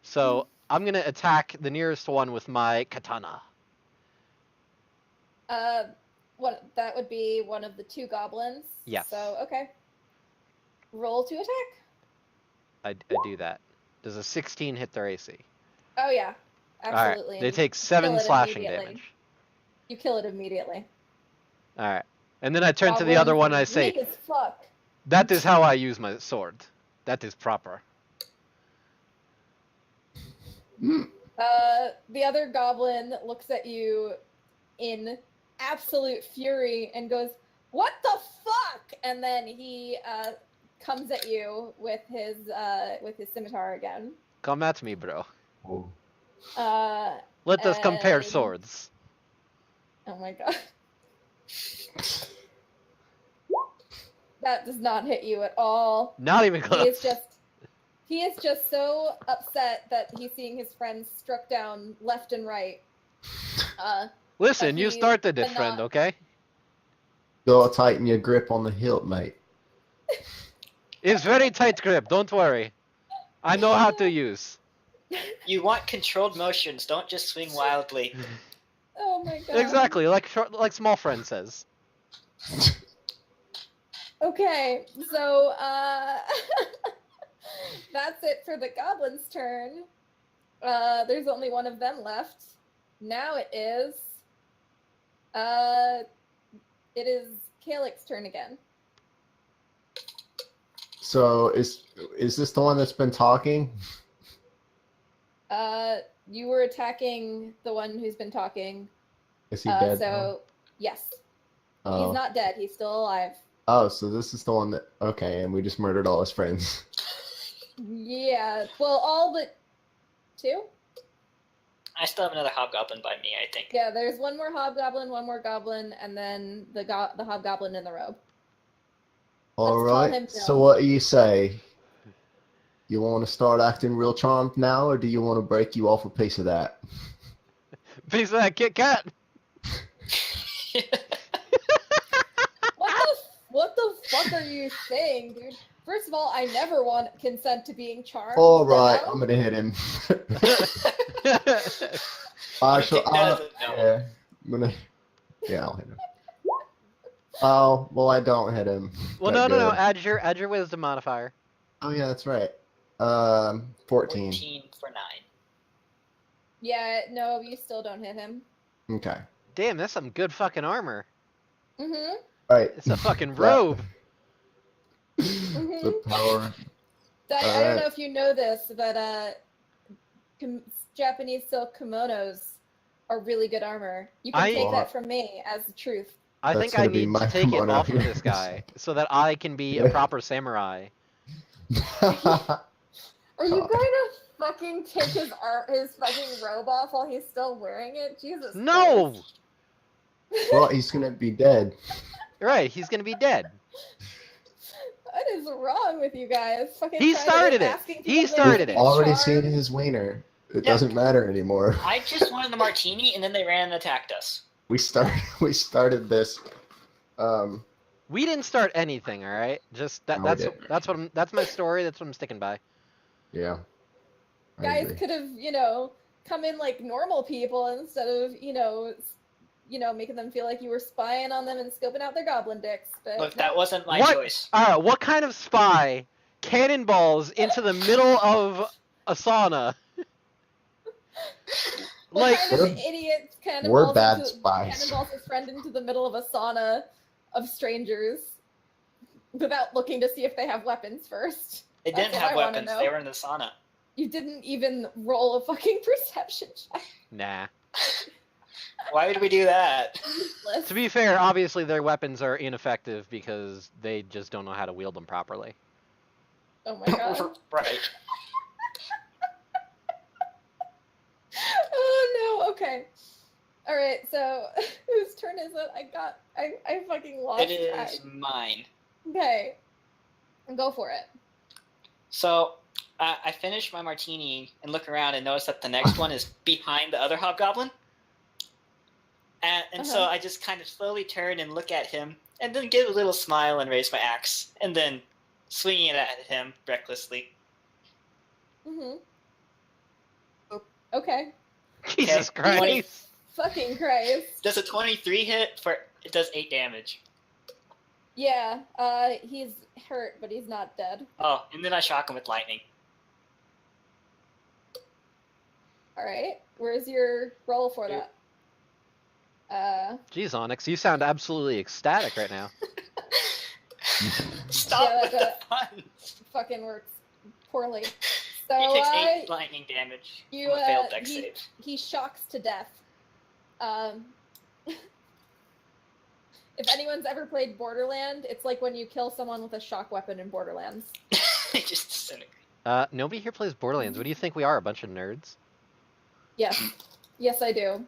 So, I'm gonna attack the nearest one with my katana. That would be one of the 2 goblins. Yes. So, okay. Roll to attack. I do that. Does a 16 hit their AC? Oh, yeah. Absolutely. Alright, they take 7 Kill it slashing immediately. damage. You kill it immediately. Alright. And then I turn to the other one and I say, Weak as fuck. "That is how I use my sword. That is proper." The other goblin looks at you in absolute fury and goes, "What the fuck?" And then he comes at you with his scimitar again. Come at me, bro. Oh. Let us compare And- swords. Oh my god. That does not hit you at all. Not even He close. is just so upset that he's seeing his friends struck down left and right. Listen, but you he started it, cannot- friend, okay? Gotta tighten your grip on the hilt, mate. It's very tight grip, don't worry. I know how to use. You want controlled motions, don't just swing wildly. Oh my god. Exactly, like small friend says. Okay, so that's it for the goblins' turn. There's only one of them left. Now it is Kaelik's turn again. So is this the one that's been talking? You were attacking the one who's been talking. Is he dead? So yes, Oh. he's not dead. He's still alive. Oh, so this is the one that... Okay, and we just murdered all his friends. Yeah, well, all but two. I still have another hobgoblin by me, I think. Yeah, there's one more hobgoblin, one more goblin, and then the hobgoblin in the robe. All Let's call him right. Bill. So what do you say? You want to start acting real charmed now, or do you want to break you off a piece of that? Piece of that Kit Kat. What the fuck are you saying, dude? First of all, I never want consent to being charmed. All right, Hello? I'm gonna hit him. No. Yeah, I'll hit him. Oh, well, I don't hit him. Well, that no. good. Add your wisdom modifier. Oh yeah, that's right. 14. 14 for 9. Yeah, no, you still don't hit him. Okay. Damn, that's some good fucking armor. Mm-hmm. All right. It's a fucking robe. The power. I don't Alright. know if you know this, but Japanese silk kimonos are really good armor. You can take that from me as the truth. I That's think I gonna be need my to take it kimono off of here. this guy so that I can be a proper samurai. Are you God. going to fucking take his fucking robe off while he's still wearing it? Jesus No! Christ. Well, he's gonna be dead. Right, he's gonna be dead. What is wrong with you guys? Fucking He trying to started it. asking people He if they started should it. be Already charmed. seen his wiener. It Yeah. doesn't matter anymore. I just wanted the martini, and then they ran and attacked us. We started this. We didn't start anything, all right? Just that. No, we didn't. That's my story. That's what I'm sticking by. Yeah. I Guys agree. could have, come in like normal people instead of, making them feel like you were spying on them and scoping out their goblin dicks. But Look, that wasn't my What? choice. All right, what kind of spy cannonballs into the middle of a sauna? what Like, kind of We're- idiots we're bad spies. cannonballs his friend into the middle of a sauna of strangers without looking to see if they have weapons first? They That's didn't what have I wanna weapons. know. They were in the sauna. You didn't even roll a fucking perception check. nah. Why would we do that? Useless. To be fair, obviously their weapons are ineffective because they just don't know how to wield them properly. Oh my god. Right. Oh no, okay. Alright, so whose turn is it? I fucking lost It track. is mine. Okay. Go for it. So I finish my martini and look around and notice that the next one is behind the other hobgoblin. And so Uh-huh. I just kind of slowly turn and look at him, and then give a little smile and raise my axe, and then swinging it at him recklessly. Mm-hmm. Okay. Jesus Okay, Christ. 20. Fucking Christ. Does a 23 hit? It does 8 damage. Yeah, he's hurt, but he's not dead. Oh, and then I shock him with lightning. Alright. Where's your roll for that? Jeez, Onyx, you sound absolutely ecstatic right now. Stop Yeah, with the puns. fucking works poorly. So, He takes 8 lightning damage you, from a failed dex save. he shocks to death. If anyone's ever played Borderland, it's like when you kill someone with a shock weapon in Borderlands. He just disintegrates. Nobody here plays Borderlands. What do you think we are, a bunch of nerds? Yes. Yes, I do.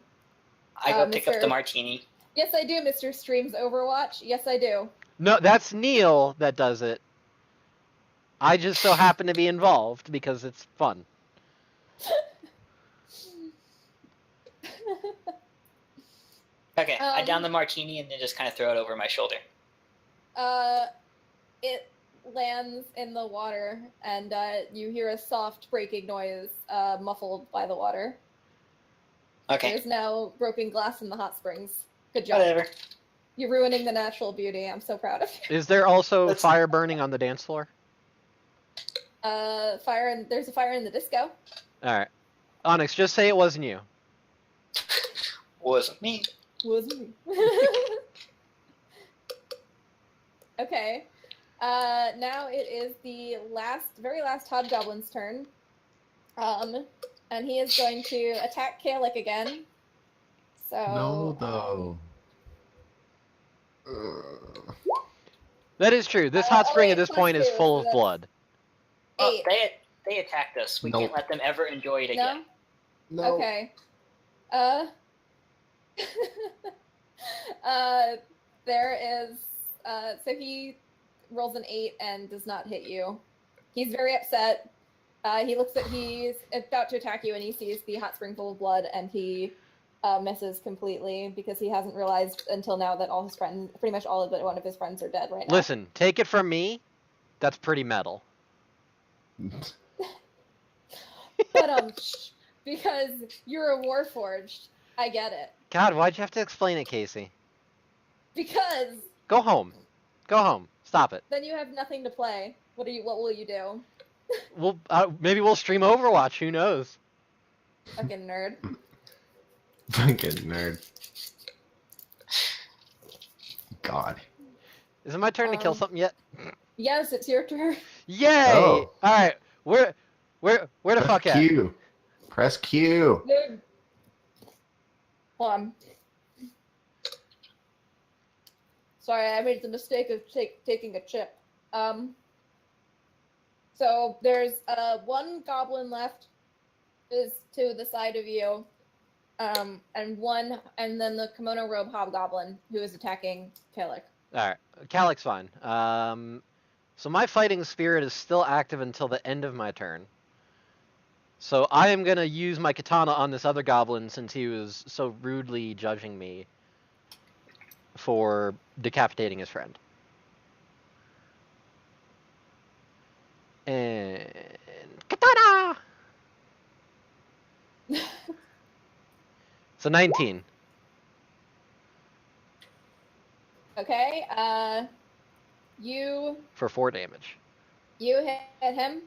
I go pick up Mr. the martini. Yes, I do, Mr. Streams Overwatch. Yes, I do. No, that's Neil that does it. I just so happen to be involved because it's fun. Okay, I down Um, the martini and then just kind of throw it over my shoulder. It lands in the water, and you hear a soft breaking noise, muffled by the water. Okay, There's now broken glass in the hot springs. Good job. whatever. You're ruining the natural beauty. I'm so proud of you. Is there also That's- fire burning on the dance floor? There's a fire in the disco. All right. Onyx, just say it wasn't you. Wasn't me. Wasn't me. Okay. Now it is the very last hobgoblin's turn. And he is going to attack Kaelik again. So. No, though. That is true. This hot spring at this point is full of that's- blood. Oh, 8. they attacked us. We Nope. can't let them ever enjoy it No? again. No. Okay. There is. So he rolls an 8 and does not hit you. He's very upset. He's about to attack you and he sees the hot spring full of blood and he misses completely because he hasn't realized until now that all his friends, pretty much all but one of his friends, are dead right now. Listen, take it from me. That's pretty metal. But because you're a warforged, I get it. God, why'd you have to explain it, Casey? Because Go home. Go home. Stop it. then you have nothing to play. What will you do? Maybe we'll stream Overwatch. Who knows? Fucking nerd. Fucking nerd. God. Is it my turn to kill something yet? Yes, it's your turn. Yay! Oh. All right. Where the fuck Press at? Q. Press Q. Dude. Hold on. Sorry, I made the mistake of taking a chip. So there's one goblin left is to the side of you. And then the kimono robe hobgoblin who is attacking Kaelik. All right. Kaelik's fine. So my fighting spirit is still active until the end of my turn. So I am gonna use my katana on this other goblin since he was so rudely judging me for decapitating his friend. And katana. So 19 Okay, you for 4 damage. hit him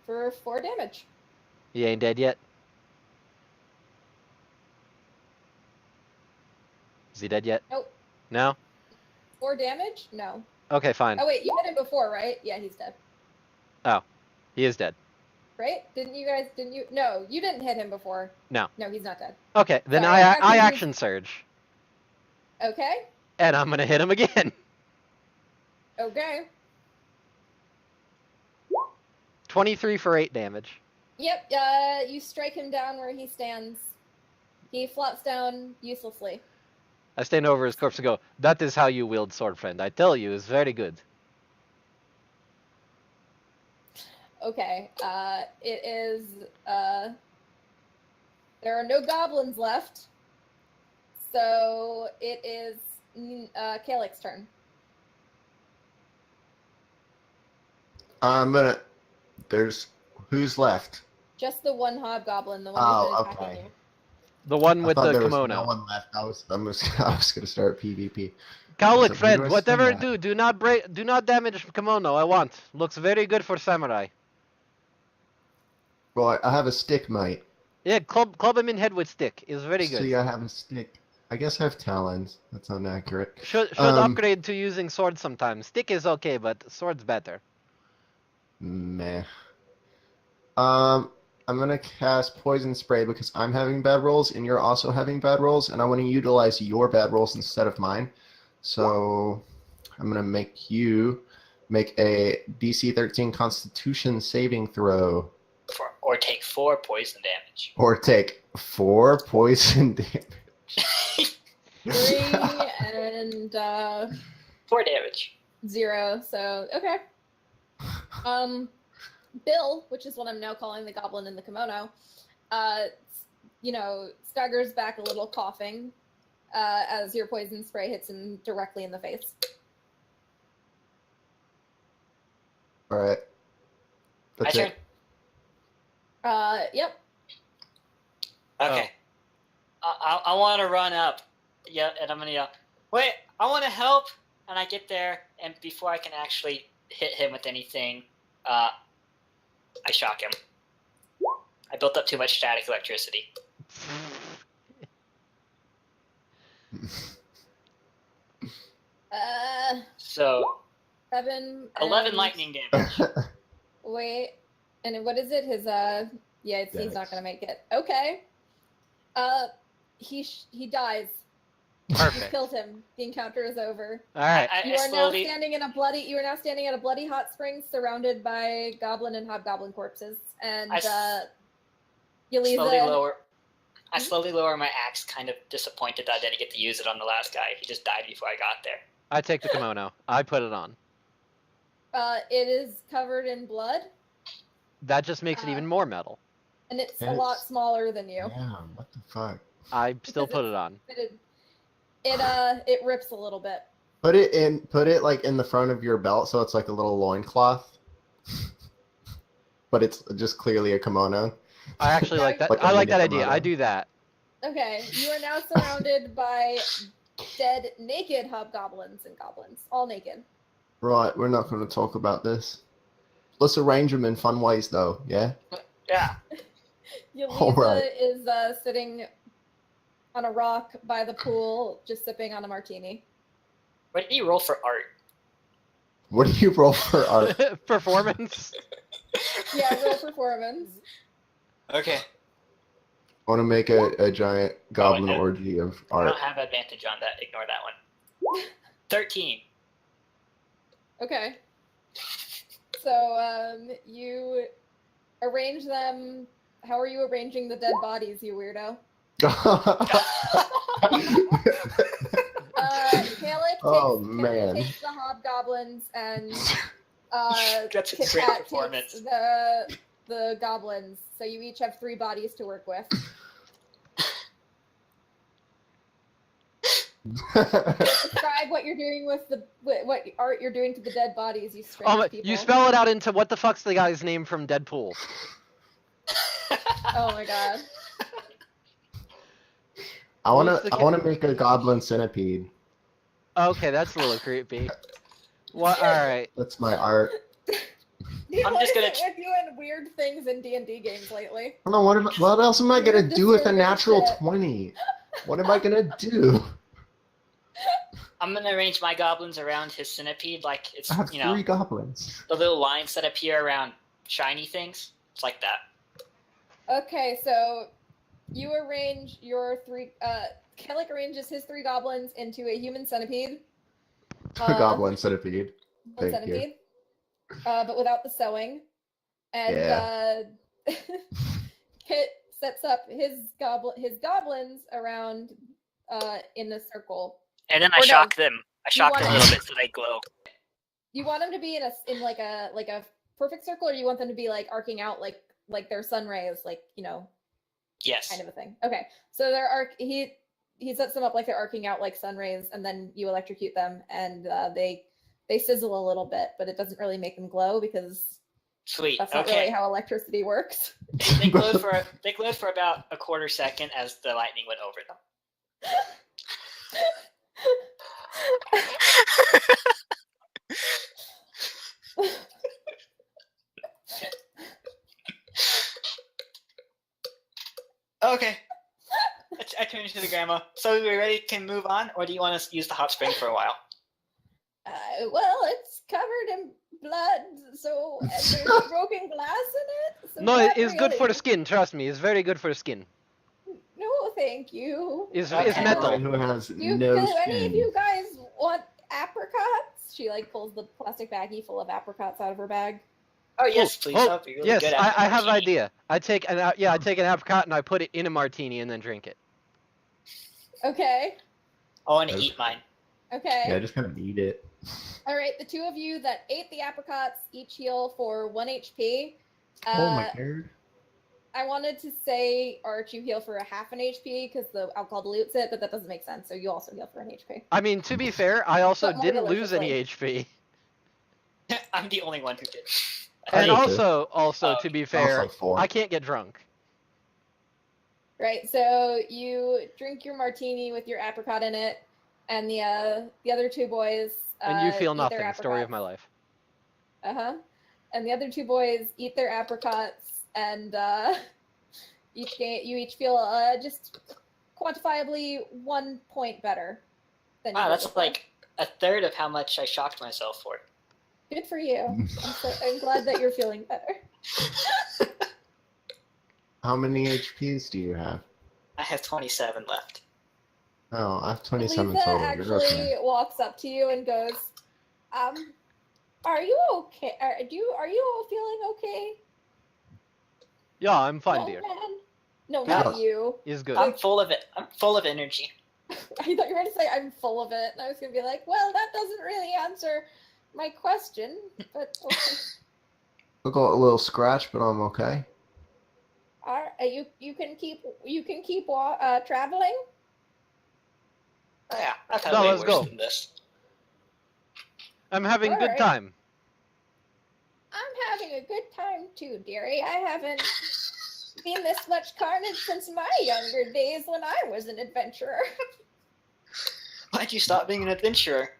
for 4 damage. He ain't dead yet. Is he dead yet? Nope. No? 4 damage? No. Okay, fine. Oh wait, you hit him before, right? Yeah, he's dead. He is dead. Right? Didn't you? No, you didn't hit him before. No. No, he's not dead. Okay, then Sorry, I I action surge. Okay. And I'm gonna hit him again. Okay. 23 for 8 damage. Yep, you strike him down where he stands. He flops down uselessly. I stand over his corpse and go, "That is how you wield sword, friend. I tell you, it's very good." Okay, it is, there are no goblins left. So it is, Kaelik's turn. Who's left? Just the one hobgoblin, the one Oh, who's been attacking okay. you. The one with I thought the there was kimono. no one left. I was gonna start PvP. Kaelik, So friend, who do I whatever swing at? do not damage kimono. I want. Looks very good for samurai. Well, I have a stick, mate. Yeah, club him in head with stick. Is very good. See, I have a stick. I guess I have talons. That's inaccurate. Should Um, upgrade to using sword sometimes. Stick is okay, but sword's better. Meh. I'm gonna cast poison spray because I'm having bad rolls and you're also having bad rolls, and I want to utilize your bad rolls instead of mine. So I'm gonna make you make a DC 13 Constitution saving throw, Or take 4 poison damage. or take 4 poison damage. 3 and 4 damage. 0. So okay. Bill, which is what I'm now calling the goblin in the kimono, staggers back a little, coughing, as your poison spray hits him directly in the face. All right. My That's turn. it. Yep. Okay. I want to run up. Yeah, and I'm gonna yell, Wait, I want to help. And I get there, and before I can actually hit him with anything, I shock him. I built up too much static electricity. So 7. 11 and- lightning damage. Wait, and what is it? His he's not gonna make it. Okay. He dies. You Perfect. killed him. The encounter is over. All right. You are now standing in a bloody hot spring, surrounded by goblin and hobgoblin corpses, and Yaliza. I slowly lower my axe, kind of disappointed that I didn't get to use it on the last guy. He just died before I got there. I take the kimono. I put it on. It is covered in blood. That just makes it even more metal. And it's a lot smaller than you. Yeah, what the fuck? I still put it on. It rips a little bit. Put it like in the front of your belt so it's like a little loincloth. But it's just clearly a kimono. I actually like that. Like I like that a idea. kimono. I do that. Okay, you are now surrounded by dead, naked hobgoblins and goblins. All naked. Right, we're not going to talk about this. Let's arrange them in fun ways, though, yeah? Yeah. Yaliza Alright. is sitting on a rock by the pool, just sipping on a martini. What did you roll for art? What do you roll for art? Performance. Yeah, roll performance. Okay. I want to make a giant goblin no. orgy of I art. don't have advantage on that. Ignore that one. 13. Okay. So, you arrange them. How are you arranging the dead bodies, you weirdo? Kaelik takes the hobgoblins and That's a great Kitkat performance. takes the goblins. So you each have 3 bodies to work with. Describe what you're doing with what art you're doing to the dead bodies, you strange people. You spell it out into what the fuck's the guy's name from Deadpool? Oh my god. I wanna make a goblin centipede. Okay, that's a little creepy. What? All right. That's my art. I'm just gonna with you and weird things in D&D games lately. I don't know, what else am I gonna do with a disturbing natural shit. 20? What am I gonna do? I'm gonna arrange my goblins around his centipede like it's, I have 3 goblins. the little lines that appear around shiny things. It's like that. Okay, so you arrange your 3. Kaelik arranges his 3 goblins into a human centipede. A goblin centipede. One Thank you. centipede. But without the sewing. And Kit sets up his goblins around in a circle. And then I Or no, shock them. I shock them a want- little bit so they glow. You want them to be in like a perfect circle, or you want them to be like arcing out like their sun rays, like, you know, Yes. kind of a thing. Okay, so he sets them up like they're arcing out like sun rays, and then you electrocute them, and they sizzle a little bit, but it doesn't really make them glow because Sweet. that's not Okay. really how electricity works. They glowed for about a quarter second as the lightning went over them. Okay. I turned to the grandma. So we ready to move on, or do you want us to use the hot spring for a while? Well, it's covered in blood, so there's broken glass in it. So No, not it's good for the really. skin. Trust me, it's very good for the skin. No, thank you. It's Okay. metal. Who has Do no any of skin. you guys want apricots? She like pulls the plastic baggie full of apricots out of her bag. Oh yes, please. Oh, That'd be really yes, good. I after have an martini. idea. I take an apricot and I put it in a martini and then drink it. Okay. I want to Okay. eat mine. Okay. Yeah, just kind of eat it. All right. The 2 of you that ate the apricots each heal for 1 HP. Oh my god. I wanted to say, Arch, you heal for a half an HP because the alcohol dilutes it, but that doesn't make sense. So you also heal for an HP. I mean, to be fair, I also But more didn't lose any deliciously. HP. I'm the only one who did. And I need also, to be fair, Also 4. I can't get drunk. Right. So you drink your martini with your apricot in it. and the other two boys. And you feel eat their nothing. Story of my apricots. life. And the other two boys eat their apricots, and you each feel just quantifiably 1 point better than you Wow, did that's before. like a third of how much I shocked myself for. Good for you. I'm glad that you're feeling better. How many HPs do you have? I have 27 left. Oh, I have 27 Lisa total. actually You're okay. walks up to you and goes, are you okay? Are you all feeling okay? Yeah, I'm fine, Young dear. man? No, Yeah. not you. Is good. I'm full of it. I'm full of energy. I thought you were going to say I'm full of it, and I was going to be like, well, that doesn't really answer my question, but okay. I got a little scratch, but I'm okay. You can keep traveling. Oh, yeah, I've had No, way let's worse go. than this. I'm having good Alright. time. I'm having a good time too, dearie. I haven't seen this much carnage since my younger days when I was an adventurer. Why'd you stop being an adventurer?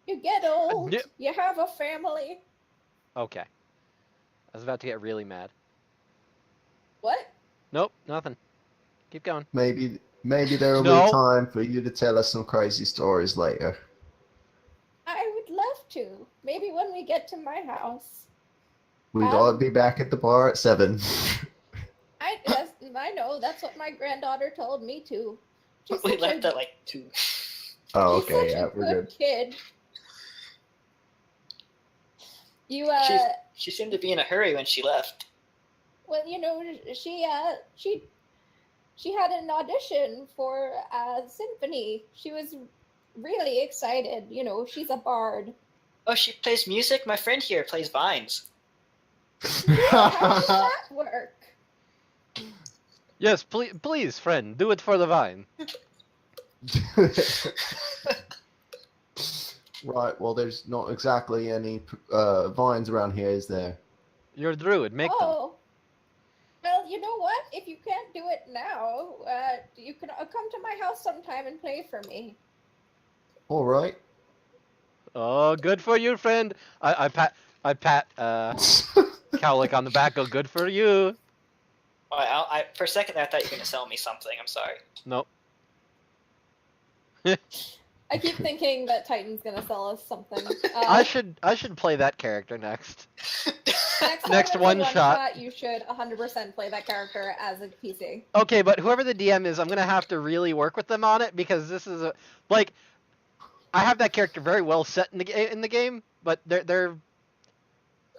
You get old. Yeah. You have a family. Okay. I was about to get really mad. What? Nope, nothing. Keep going. Maybe there'll No. be time for you to tell us some crazy stories later. I would love to. Maybe when we get to my house. We gotta be back at the bar at 7. I know. That's what my granddaughter told me too. She's We such left a, at like 2. Oh, she's okay, such yeah, a we're good good. kid. You She seemed to be in a hurry when she left. well, you know, she had an audition for a symphony. She was really excited. You know, she's a bard. Oh, she plays music? My friend here plays vines. How does that work? Yes, please, friend, do it for the vine. Right, well, there's not exactly any vines around here, is there? You're a druid, make them. Oh. Well, you know what? If you can't do it now, you can come to my house sometime and play for me. All right. Oh, good for you, friend. I pat Kaelik on the back. Go, good for you. I for a second I thought you were gonna sell me something. I'm sorry. Nope. I keep thinking that Titan's gonna sell us something. I should play that character next. Next Next time one there's a shot. You should 100% play that character as a PC. Okay, but whoever the DM is, I'm gonna have to really work with them on it because this is I have that character very well set in the game, but they're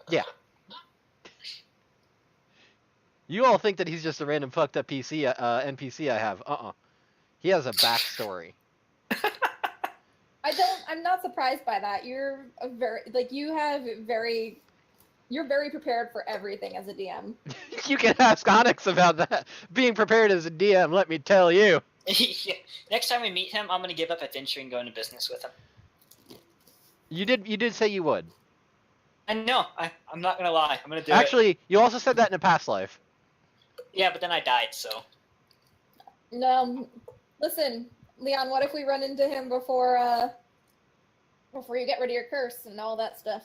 yeah. You all think that he's just a random fucked up NPC I have. He has a backstory. I'm not surprised by that. You're you're very prepared for everything as a DM. You can ask Onyx about that. Being prepared as a DM, let me tell you. Yeah. Next time we meet him, I'm gonna give up adventuring and go into business with him. You did say you would. I know. I'm not gonna lie. I'm gonna do it. Actually, you also said that in a past life. Yeah, but then I died, so. Listen, Leon, what if we run into him before you get rid of your curse and all that stuff?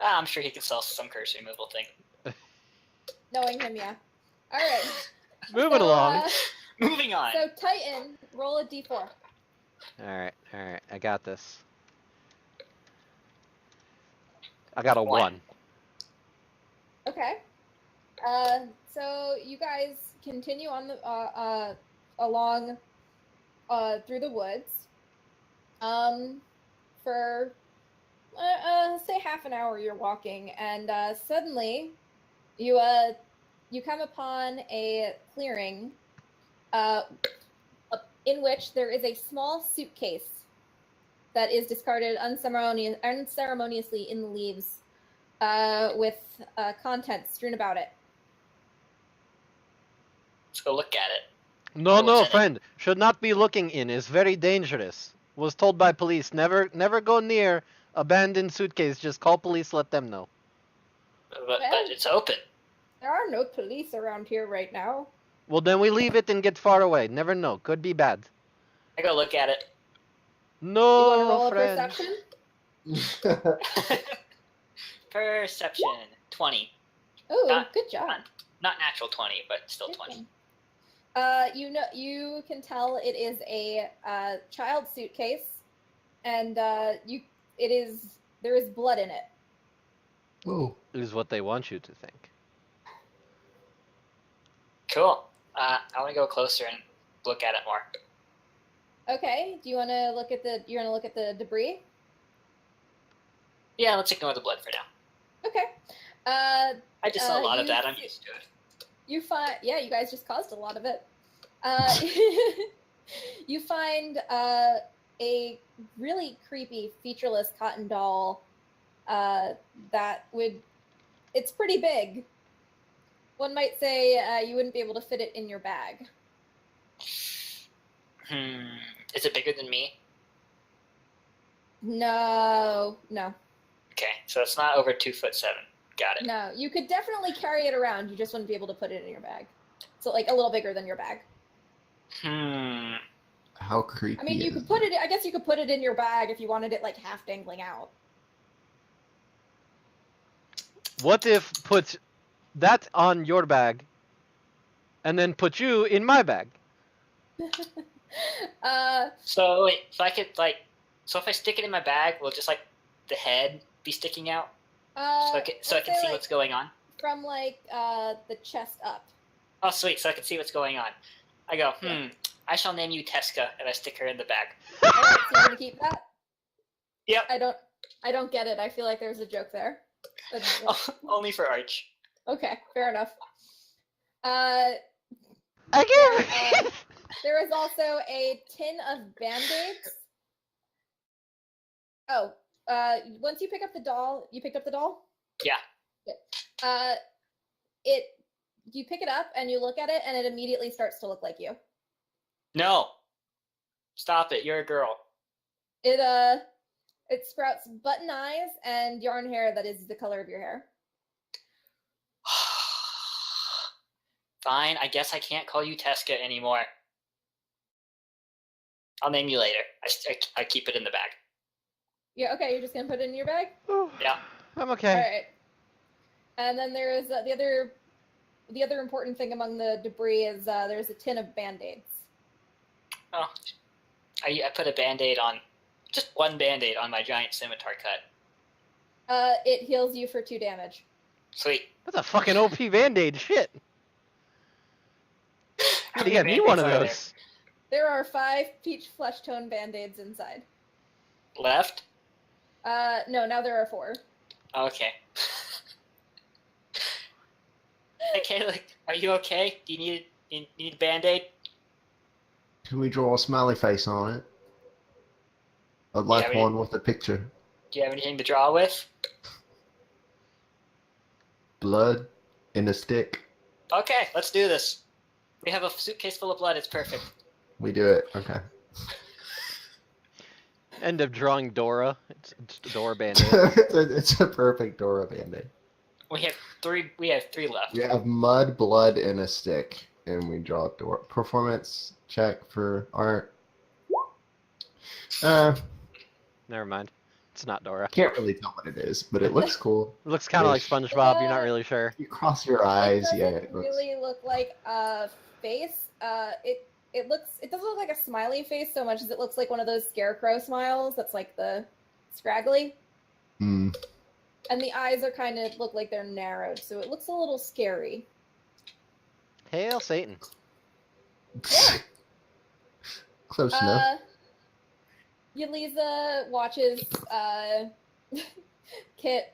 I'm sure he can sell some curse removal thing. Knowing him, yeah. All right. Moving along. Moving on. So Titan, roll a d4. All right. I got this. I got a 1. Okay. So you guys continue on the along through the woods. For say half an hour you're walking, and suddenly you come upon a clearing in which there is a small suitcase that is discarded unceremoniously in the leaves, with contents strewn about it. Let's go look at it. No, What's in it? friend. Should not be looking in. It's very dangerous. Was told by police. Never go near abandoned suitcase. Just call police. Let them know. But it's open. There are no police around here right now. Well, then we leave it and get far away. Never know. Could be bad. I go look at it. You want to No, roll friend. a perception? Perception 20. Oh, Not- good job. Not natural 20, but still Good 20. job. You can tell it is a child suitcase, and there is blood in it. Oh, Is what they want you to think. Cool. I want to go closer and look at it more. Okay. Do you want to look at the debris? Yeah, let's ignore the blood for now. Okay. I just saw a lot of you- that. I'm used to it. You find, yeah, you guys just caused a lot of it. You find a really creepy, featureless cotton doll it's pretty big. One might say you wouldn't be able to fit it in your bag. Is it bigger than me? No. Okay, so it's not over 2'7". Got it. No, you could definitely carry it around. You just wouldn't be able to put it in your bag. So, like, a little bigger than your bag. how creepy! I mean, you is could put it. I guess you could put it in your bag if you wanted it like half dangling out. What if puts that on your bag, and then put you in my bag? So wait, so I could so if I stick it in my bag, will just the head be sticking out? So I can let's say, see what's going on. from the chest up. Oh, sweet. So I can see what's going on. I go, I shall name you Teska, and I stick her in the bag. All right, so you're gonna keep that? Yep. I don't get it. I feel like there's a joke there. Only for Arch. Okay, fair enough. I can't. There is also a tin of Band-Aids. Oh, once you pick up the doll, you picked up the doll? Yeah. Good. You pick it up and you look at it and it immediately starts to look like you. No. Stop it. You're a girl. It sprouts button eyes and yarn hair that is the color of your hair. Fine. I guess I can't call you Teska anymore. I'll name you later. I keep it in the bag. Yeah, okay, you're just gonna put it in your bag? Yeah. I'm okay. Alright. And then there is the other important thing among the debris is there's a tin of Band-Aids. Oh. I put a Band-Aid on, just one Band-Aid on my giant scimitar cut. It heals you for 2 damage. Sweet. That's a fucking OP Band-Aid. Shit. Gotta get me one of those. There are 5 peach flesh tone Band-Aids inside. Left? No, now there are 4. Okay. Hey, Kaelik, are you okay? Do you need a Band-Aid? Can we draw a smiley face on it? I'd like Yeah, one with a picture. Do you have anything to draw with? Blood in a stick. Okay, let's do this. We have a suitcase full of blood. It's perfect. We do it. Okay. End of drawing Dora. It's Dora Band-Aid. It's a perfect Dora Band-Aid. We have 3. We have 3 left. We have mud, blood, and a stick, and we draw Dora. Performance check for art. Never mind. It's not Dora. Can't really tell what it is, but it looks cool. It looks kind of like Ish. SpongeBob. You're not really sure. You cross your eyes, It yeah. doesn't It looks... really look like a face. It doesn't look like a smiley face so much as it looks like one of those scarecrow smiles that's like the scraggly. Mm. And the eyes are kind of look like they're narrowed, so it looks a little scary. Hail Satan. Close enough. Yeliza watches Kit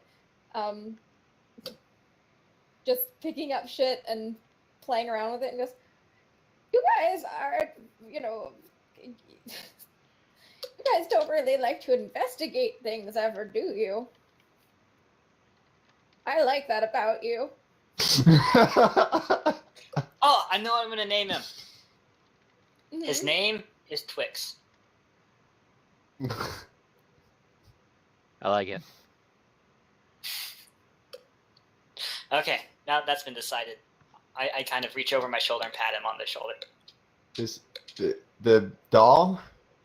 just picking up shit and playing around with it and goes, "You guys are, you guys don't really like to investigate things ever, do you? I like that about you." Oh, I know what I'm going to name him. His Mhm. name is Twix. I like it. Okay, now that's been decided. I kind of reach over my shoulder and pat him on the shoulder. The doll?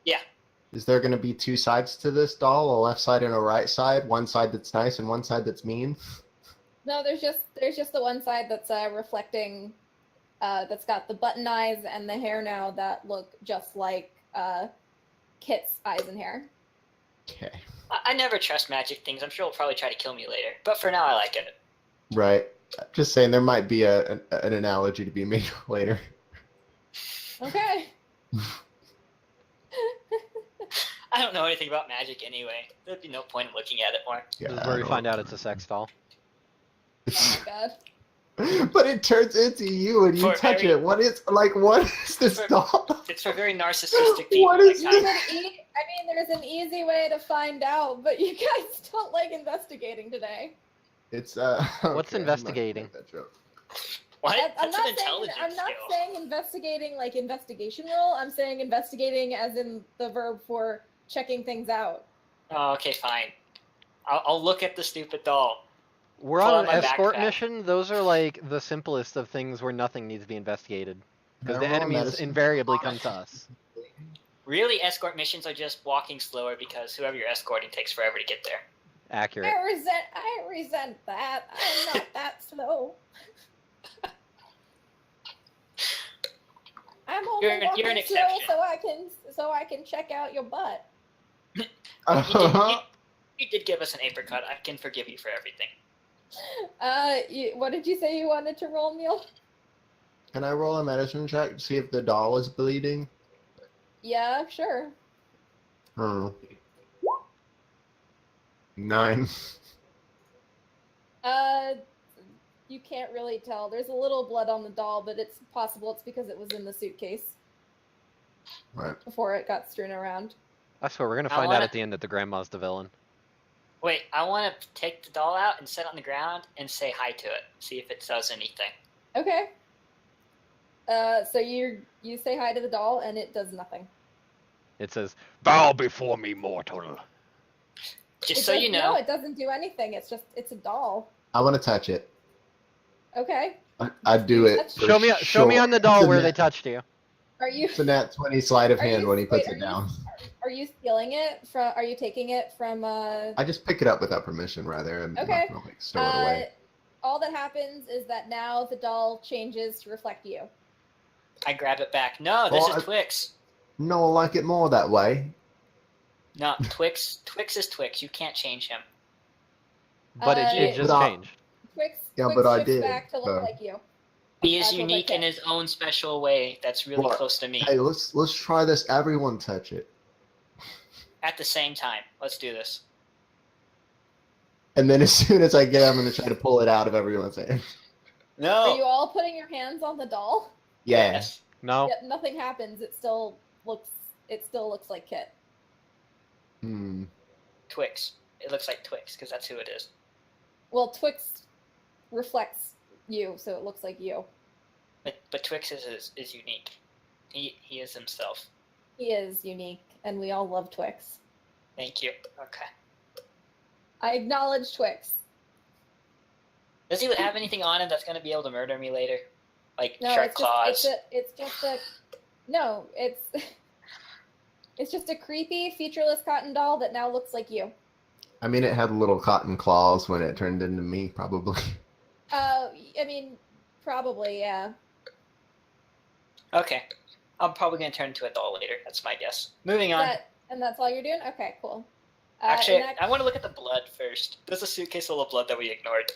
Yeah. Is there going to be two sides to this doll? A left side and a right side? One side that's nice and one side that's mean? No, there's just the one side that's reflecting, that's got the button eyes and the hair now that look just like Kit's eyes and hair. Okay. I never trust magic things. I'm sure it'll probably try to kill me later. But for now, I like it. Right. Just saying, there might be an analogy to be made later. Okay. I don't know anything about magic anyway. There'd be no point in looking at it more. This is where we find out it's a sex doll. Oh my god. But it turns into you and you touch it. What is this doll? It's for very narcissistic people. What is like this? I mean, there's an easy way to find out, but you guys don't like investigating today. It's What's okay, investigating? I'm not gonna make that joke. What? I'm That's an not intelligence saying, I'm not skill. saying investigating like investigation role. I'm saying investigating as in the verb for checking things out. Oh, okay, fine. I'll look at the stupid doll. We're Pull on out an my escort backpack. mission. Those are like the simplest of things where nothing needs to be investigated. Because the Can I roll enemies medicine? invariably come to us. Really, escort missions are just walking slower because whoever you're escorting takes forever to get there. Accurate. I resent that. I'm not that slow. I'm only You're an walking slow exception. so I can check out your butt. You did give us an apricot. I can forgive you for everything. What did you say you wanted to roll, Neil? Can I roll a medicine check to see if the doll is bleeding? Yeah, sure. Oh. 9. You can't really tell. There's a little blood on the doll, but it's possible it's because it was in the suitcase Right. before it got strewn around. I swear, we're gonna I find out wanna- at the end that the grandma's the villain. Wait, I want to take the doll out and set it on the ground and say hi to it. See if it does anything. Okay. So you say hi to the doll, and it does nothing. It says, "Bow before me, mortal." Just It so does- you No, know, it doesn't do anything. It's a doll. I want to touch it. Okay. I do it. for Show me on the doll It's a where nat- they touched you. Are you It's a nat 20 sleight of Are hand you- when he puts wait, it down. are you stealing it from? Are you taking it from? I just pick it up without permission, rather. I'm Okay. not gonna store it away. All that happens is that now the doll changes to reflect you. I grab it back. No, this Well, is Twix. No, I like it more that way. No, Twix. Twix is Twix. You can't change him. But it just But I- changed. Twix, Yeah, Twix but I shifts did, back to look so- like you. He is That's what unique they in say. his own special way. That's really What? close to me. Hey, let's try this. Everyone touch it. At the same time, let's do this. And then as soon as I get it, I'm gonna try to pull it out of everyone's hand. No. Are you all putting your hands on the doll? Yeah. Yes. No. Yep, nothing happens. It still looks like Kit. Hmm. Twix. It looks like Twix because that's who it is. Well, Twix reflects you, so it looks like you. But Twix is unique. He is himself. He is unique, and we all love Twix. Thank you. Okay. I acknowledge Twix. Does he have anything on him that's going to be able to murder me later? Like No, sharp claws? it's just a creepy, featureless cotton doll that now looks like you. I mean, it had little cotton claws when it turned into me, probably. I mean, probably, yeah. Okay. I'm probably going to turn into a doll later. That's my guess. Moving on. And that's all you're doing? Okay, cool. Actually, in that- I want to look at the blood first. There's a suitcase full of blood that we ignored.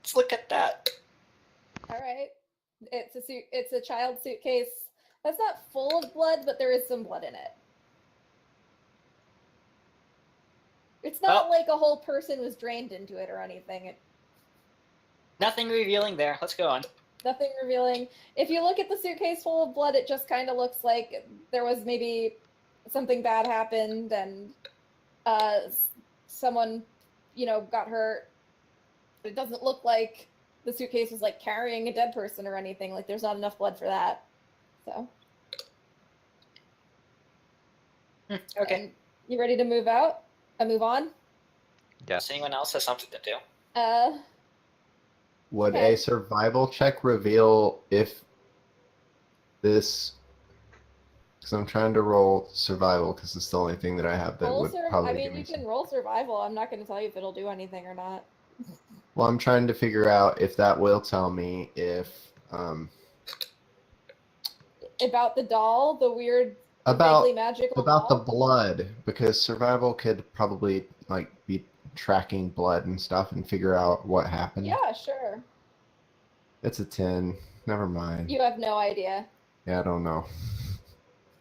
Let's look at that. All right. It's a child suitcase. That's not full of blood, but there is some blood in it. It's not like a whole person was drained into it or anything. Nothing revealing there. Let's go on. Nothing revealing. If you look at the suitcase full of blood, it just kind of looks like there was maybe something bad happened and someone, got hurt. It doesn't look like the suitcase was like carrying a dead person or anything. Like there's not enough blood for that. So. Okay. And you ready to move out? Move on? Yes. Does anyone else have something to do? Would Okay. a survival check reveal if this? Because I'm trying to roll survival because it's the only thing that I have that would probably give me you some. can roll survival. I'm not going to tell you if it'll do anything or not. Well, I'm trying to figure out if that will tell me if About the doll, the weird, about vaguely magical about the doll. blood, because survival could probably like be tracking blood and stuff and figure out what happened. Yeah, sure. It's a 10. Never mind. You have no idea. Yeah, I don't know.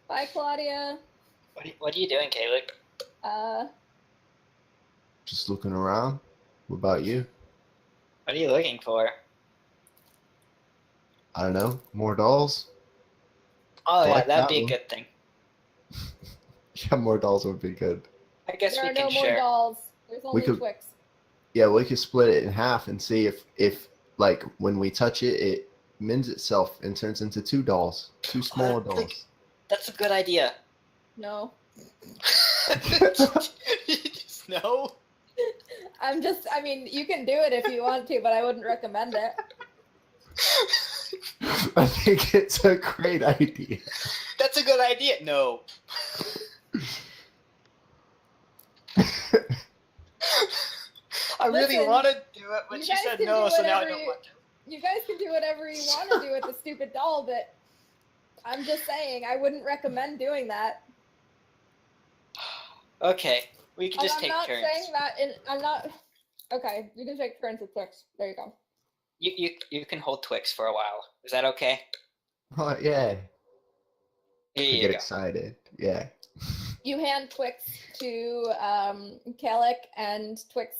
Bye, Claudia. What are you doing, Kaelik? Just looking around. What about you? What are you looking for? I don't know. More dolls? Oh, yeah, like that'd that be a one. good thing. Yeah, more dolls would be good. I guess there we are can no more share. dolls. There's only could- Twix. Yeah, we could split it in half and see if like when we touch it, it mends itself and turns into 2 dolls, 2 smaller dolls. That's a good idea. No. No? I mean, you can do it if you want to, but I wouldn't recommend it. I think it's a great idea. That's a good idea. No. I really Listen, want to do it, but you she guys said can no, do so now I whatever don't you- want to. You guys can do whatever you want to do with the stupid doll, but I'm just saying, I wouldn't recommend doing that. Okay, we can just I'm take not turns. saying that, I'm not. Okay, you can take turns with Twix. There you go. You can hold Twix for a while. Is that okay? Oh, yeah. Here I you get go. excited. Yeah. You hand Twix to Kaelik, and Twix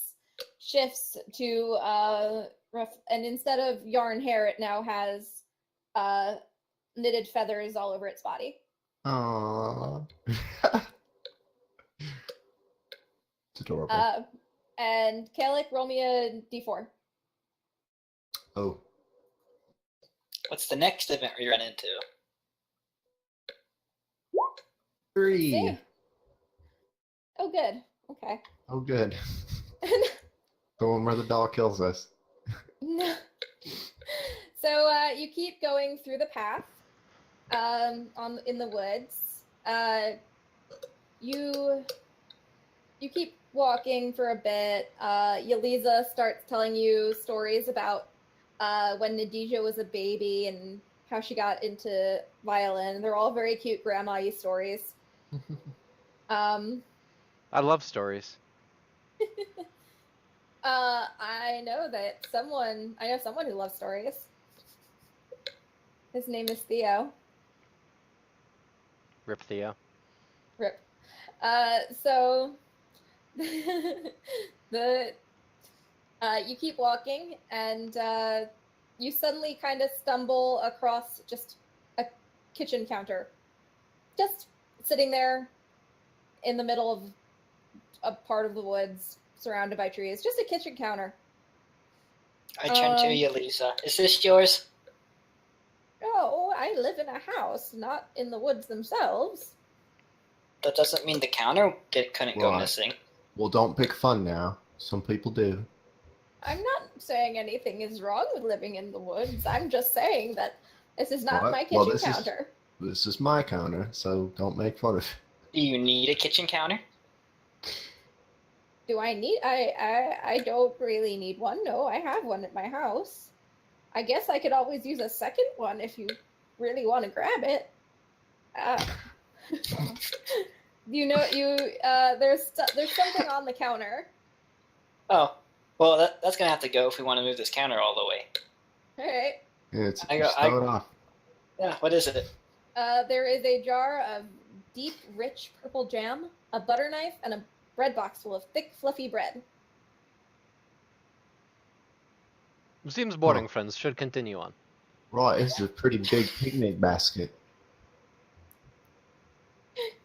shifts to and instead of yarn hair, it now has knitted feathers all over its body. Aww. It's adorable. And Kaelik, roll me a d4. Oh. What's the next event we run into? 3. See? Oh, good. Okay. Oh, good. The one where the doll kills us. No. So you keep going through the path in the woods. You keep walking for a bit. Yaliza starts telling you stories about when Nadija was a baby and how she got into violin. They're all very cute grandma-y stories. I love stories. I know someone who loves stories. His name is Theo. Rip Theo. Rip. So you keep walking, and you suddenly kind of stumble across just a kitchen counter, just sitting there in the middle of a part of the woods, surrounded by trees. Just a kitchen counter. I turn to you, Lisa. Is this yours? Oh, I live in a house, not in the woods themselves. That doesn't mean the counter couldn't go Right. missing. Well, don't pick fun now. Some people do. I'm not saying anything is wrong with living in the woods. I'm just saying that this is not What? my Well, kitchen this is- counter. This is my counter, so don't make fun of it. Do you need a kitchen counter? Do I need? I don't really need one. No, I have one at my house. I guess I could always use a second one if you really want to grab it. There's something on the counter. Oh, well, that's gonna have to go if we want to move this counter all the way. All right. It's I go- start off. Yeah, what is it? There is a jar of deep, rich purple jam, a butter knife, and a bread box full of thick, fluffy bread. Seems boring, friends. Should continue on. Right, this is a pretty big picnic basket.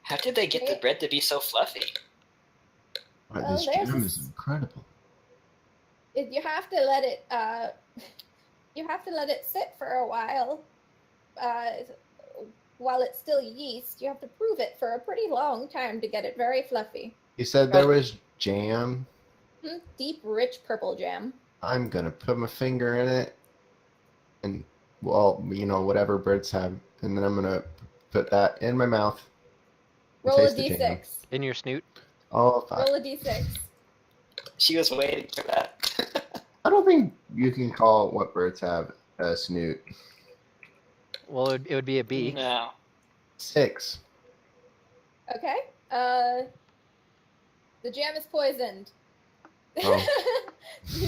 How did they get the bread to be so fluffy? Right, Well, this there's jam this- is incredible. You have to let it. You have to let it sit for a while. While it's still yeast, you have to prove it for a pretty long time to get it very fluffy. You said there was jam. Deep, rich purple jam. I'm gonna put my finger in it, and well, whatever birds have, and then I'm gonna put that in my mouth. And Roll a taste the jam. d6. In your snoot. Oh, fuck. Roll a d6. She was waiting for that. I don't think you can call what birds have a snoot. Well, it would be a B. No. 6. Okay. The jam is poisoned. Oh. you,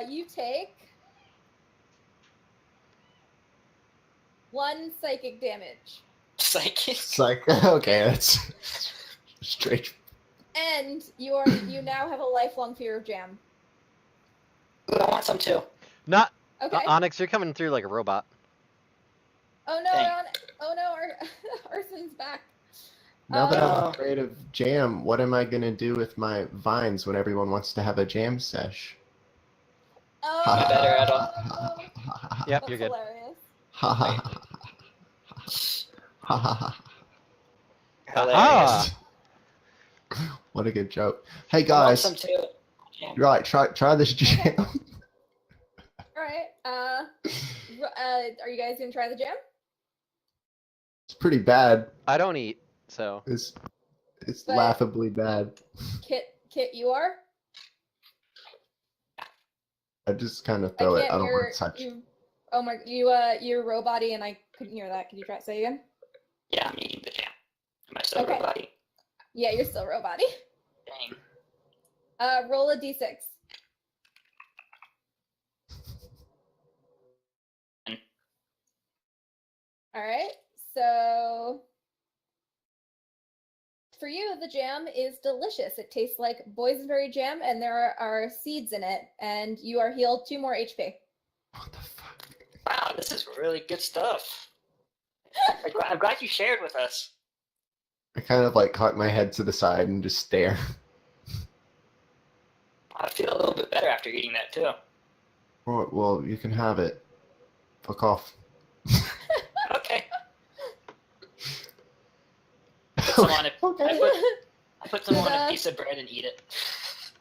you take 1 psychic damage. Psychic. It's like, okay, that's straight. And you now have a lifelong fear of jam. Ooh, I want some too. Not Okay. Onyx. You're coming through like a robot. Oh no, Dang. Arson's back. Now that Uh, I'm afraid of jam, what am I gonna do with my vines when everyone wants to have a jam sesh? Oh, You better at all. Yep, That's you're good. hilarious. Ha ha ha ha. Hilarious. What a good joke. Hey I want guys, some too. Yeah. right, try this jam. Alright, are you guys gonna try the jam? It's pretty bad. I don't eat, so. It's But- laughably bad. Kit, you are? I just kind of throw it. I don't want to touch. You're robot-y and I couldn't hear that. Could you try to say again? Yeah, I'm eating the jam. Am I still Okay. robot-y? Yeah, you're still robot-y. Dang. Roll a d6. Alright, so for you, the jam is delicious. It tastes like boysenberry jam, and there are seeds in it, and you are healed 2 more HP. What the fuck? Wow, this is really good stuff. I'm glad you shared with us. I kind of like cock my head to the side and just stare. I feel a little bit better after eating that too. Oh, well, you can have it. Fuck off. Okay. Put some on it. Okay. I put some on a piece of bread and eat it.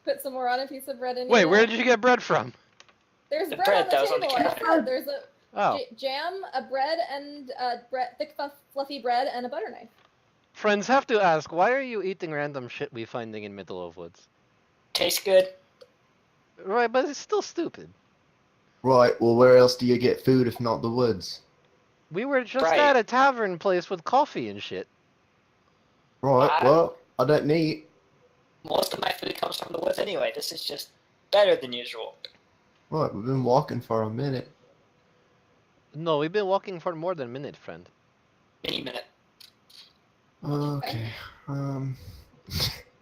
Put some more on a piece of bread and Wait, eat where it. did you get bread from? There's The bread, bread on that the was on the table. I counter. said there's a Oh, jam, a bread, and thick, fluffy bread, and a butter knife. friends have to ask, why are you eating random shit we finding in middle of woods? Tastes good. Right, but it's still stupid. Right, well, where else do you get food if not the woods? We were just Right. at a tavern place with coffee and shit. Right, well, I don't need. Most of my food comes from the woods anyway. This is just better than usual. Right, we've been walking for a minute. No, we've been walking for more than a minute, friend. Any minute. Okay,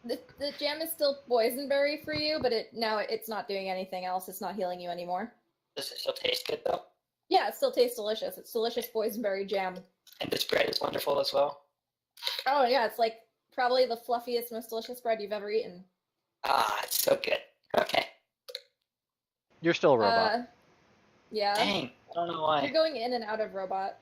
The jam is still boysenberry for you, but it's not doing anything else. It's not healing you anymore. Does it still taste good though? Yeah, it still tastes delicious. It's delicious boysenberry jam. And this bread is wonderful as well. Oh yeah, it's like probably the fluffiest, most delicious bread you've ever eaten. Ah, it's so good. Okay. You're still a robot. Yeah. Dang. I don't know You're why. going in and out of robot.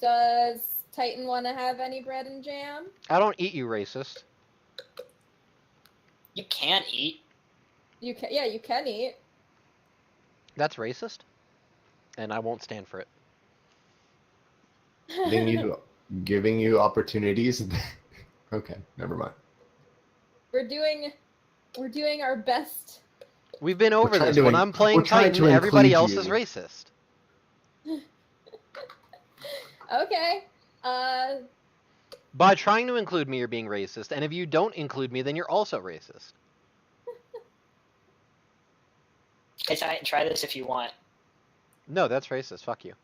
Does Titan want to have any bread and jam? I don't eat, you racist. You can't eat. You can. Yeah, you can eat. That's racist, and I won't stand for it. giving you opportunities. Okay, never mind. We're doing our best. We've been over trying this. to When in- I'm playing we're trying Titan, to everybody include else you. is racist. Okay. By trying to include me, you're being racist, and if you don't include me, then you're also racist. Hey, try this if you want. No, that's racist. Fuck you.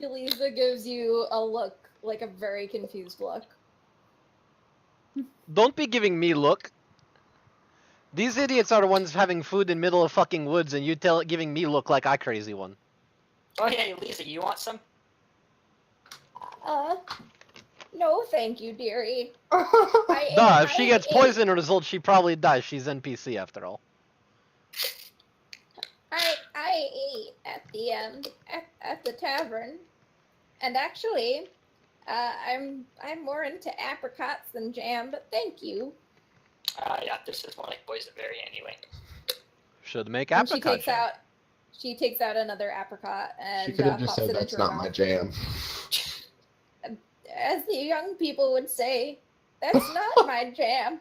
Elisa gives you a look, like a very confused look. Don't be giving me look. These idiots are the ones having food in middle of fucking woods, and you giving me look like I crazy one. Oh yeah, Lisa, you want some? No, thank you, dearie. Duh, if she gets ate- poison result, she probably dies. She's NPC after all. I ate at the tavern, and actually, I'm more into apricots than jam, but thank you. Yeah, this is more like boysenberry anyway. Should make And apricot jam. she takes out another apricot and She could have just pops said it that's into her not my mouth. jam. As the young people would say, that's not my jam.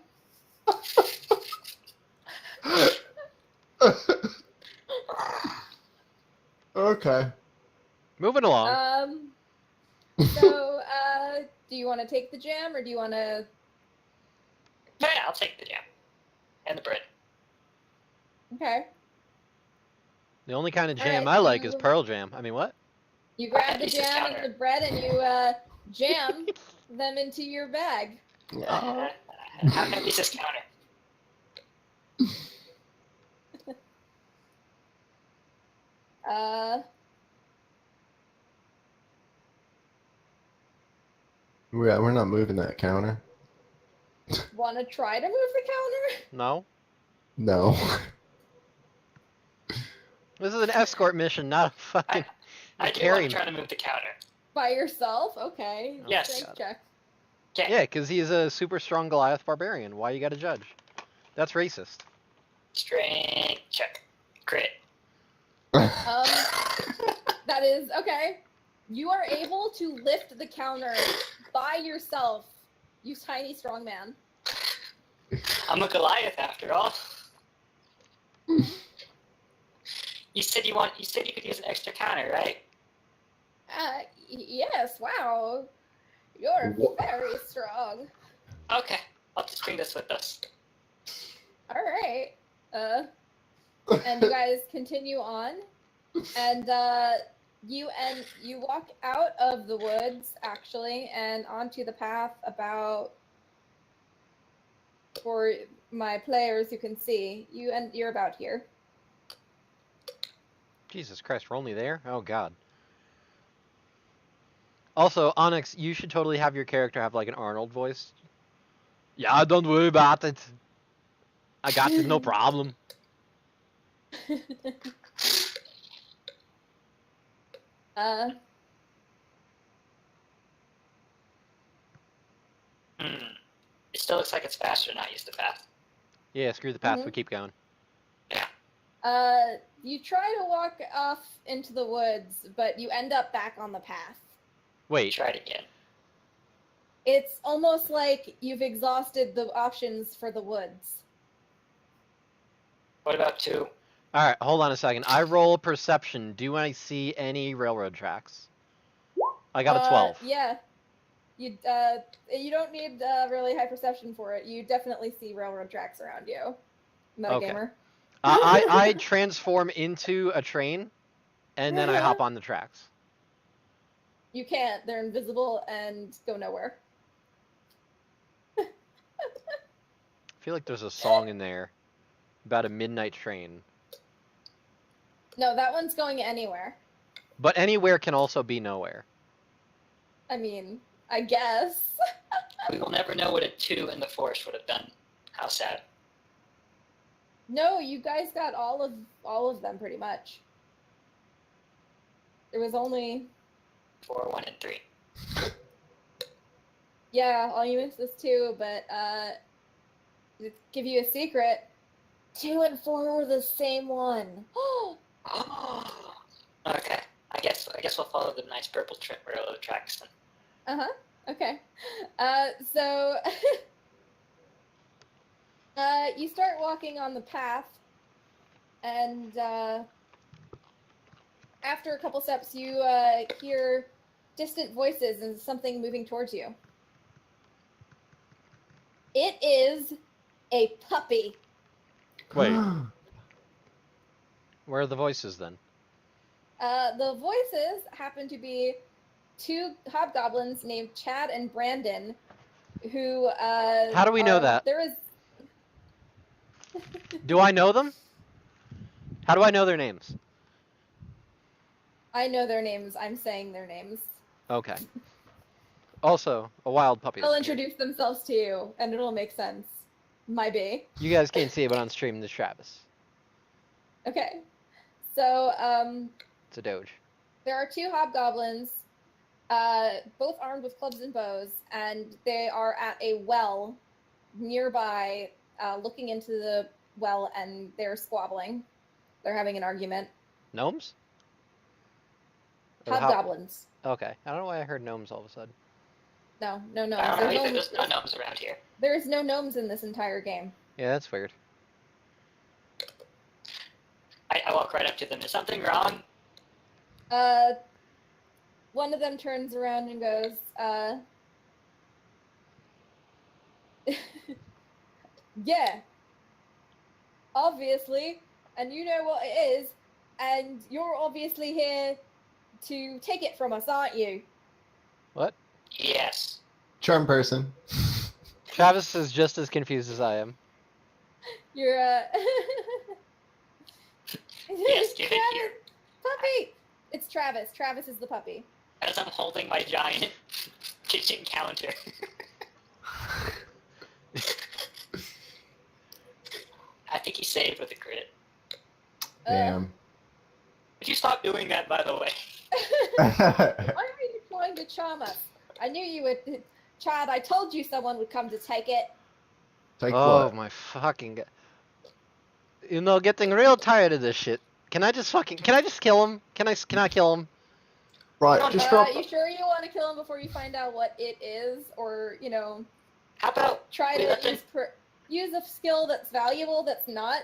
Okay. Moving along. So, do you want to take the jam, or do you want to... Yeah, I'll take the jam. And the bread. Okay. The only kind of All jam right, I like is you- pearl jam. I mean, what? You grab the Use this jam counter. and the bread, and you jam them into your bag. Oh. How heavy is this counter? We're not moving that counter. Want to try to move the counter? No. No. This is an escort mission, not a fucking. I do want carrying. to try to move the counter. By yourself? Okay. Oh, Yes. Strength check. Okay. Yeah, because he's a super strong Goliath barbarian. Why you gotta judge? That's racist. Strength check. Crit. That is okay. You are able to lift the counter by yourself, you tiny strong man. I'm a Goliath after all. You said you could use an extra counter, right? Yes. Wow. You're Wha- very strong. Okay. I'll just bring this with us. All right. And you guys continue on, and you walk out of the woods actually, and onto the path about. For my players who can see, you're about here. Jesus Christ, we're only there? Oh god. Also, Onyx, you should totally have your character have like an Arnold voice. Yeah, don't worry about it. I got this, no problem. It still looks like it's faster to not use the path. Yeah, screw the path, Mhm. we keep going. You try to walk off into the woods, but you end up back on the path. Wait, Try it again. It's almost like you've exhausted the options for the woods. What about 2? alright, hold on a second. I roll perception. Do I see any railroad tracks? I got a 12. Yeah. You don't need really high perception for it. You definitely see railroad tracks around you. Metagamer. I transform into a train, and then I hop on the tracks. You can't. They're invisible and go nowhere. I feel like there's a song in there about a midnight train. No, that one's going anywhere. But anywhere can also be nowhere. I mean, I guess. We will never know what a 2 in the forest would have done. How sad. No, you guys got all of them pretty much. There was only 4, 1, and 3. yeah, all you missed was 2, but to give you a secret, 2 and 4 were the same one. Okay. I guess we'll follow the nice purple railroad tracks then. Okay. So you start walking on the path, and after a couple steps, you hear distant voices and something moving towards you. It is a puppy. Wait, where are the voices then? The voices happen to be 2 hobgoblins named Chad and Brandon, who How do we know that? There is. Do I know them? How do I know their names? I know their names. I'm saying their names. Okay. Also, a wild puppy. They'll disappeared. introduce themselves to you, and it'll make sense. Might You guys can't see it, but on stream, there's Travis. Okay. So, It's a doge. there are 2 hobgoblins both armed with clubs and bows, and they are at a well nearby, looking into the well, and they're squabbling. They're having an argument. Gnomes? Or Hobgoblins. Okay. I don't know why I heard gnomes all of a sudden. No I gnomes. don't know either. There's no gnomes around here. There's no gnomes in this entire game. Yeah, that's weird. I walk right up to them. Is something wrong? One of them turns around and goes, yeah, obviously, and you know what it is, and you're obviously here to take it from us, aren't you? What? Yes. Charm person. Travis is just as confused as I am. You're, Yes, give it here. Puppy! It's Travis. Travis is the puppy. As I'm holding my giant kitchen counter. I think he saved with a crit. Damn. Would you stop doing that, by the way? Why are you trying to charm us? I knew you would. Chad, I told you someone would come to take it. Take Oh what? my fucking god. You know, getting real tired of this shit. Can I just kill him? Can I kill him? Right, just drop. You sure you want to kill him before you find out what it is? Or, How about try we to let them- use a skill that's valuable that's not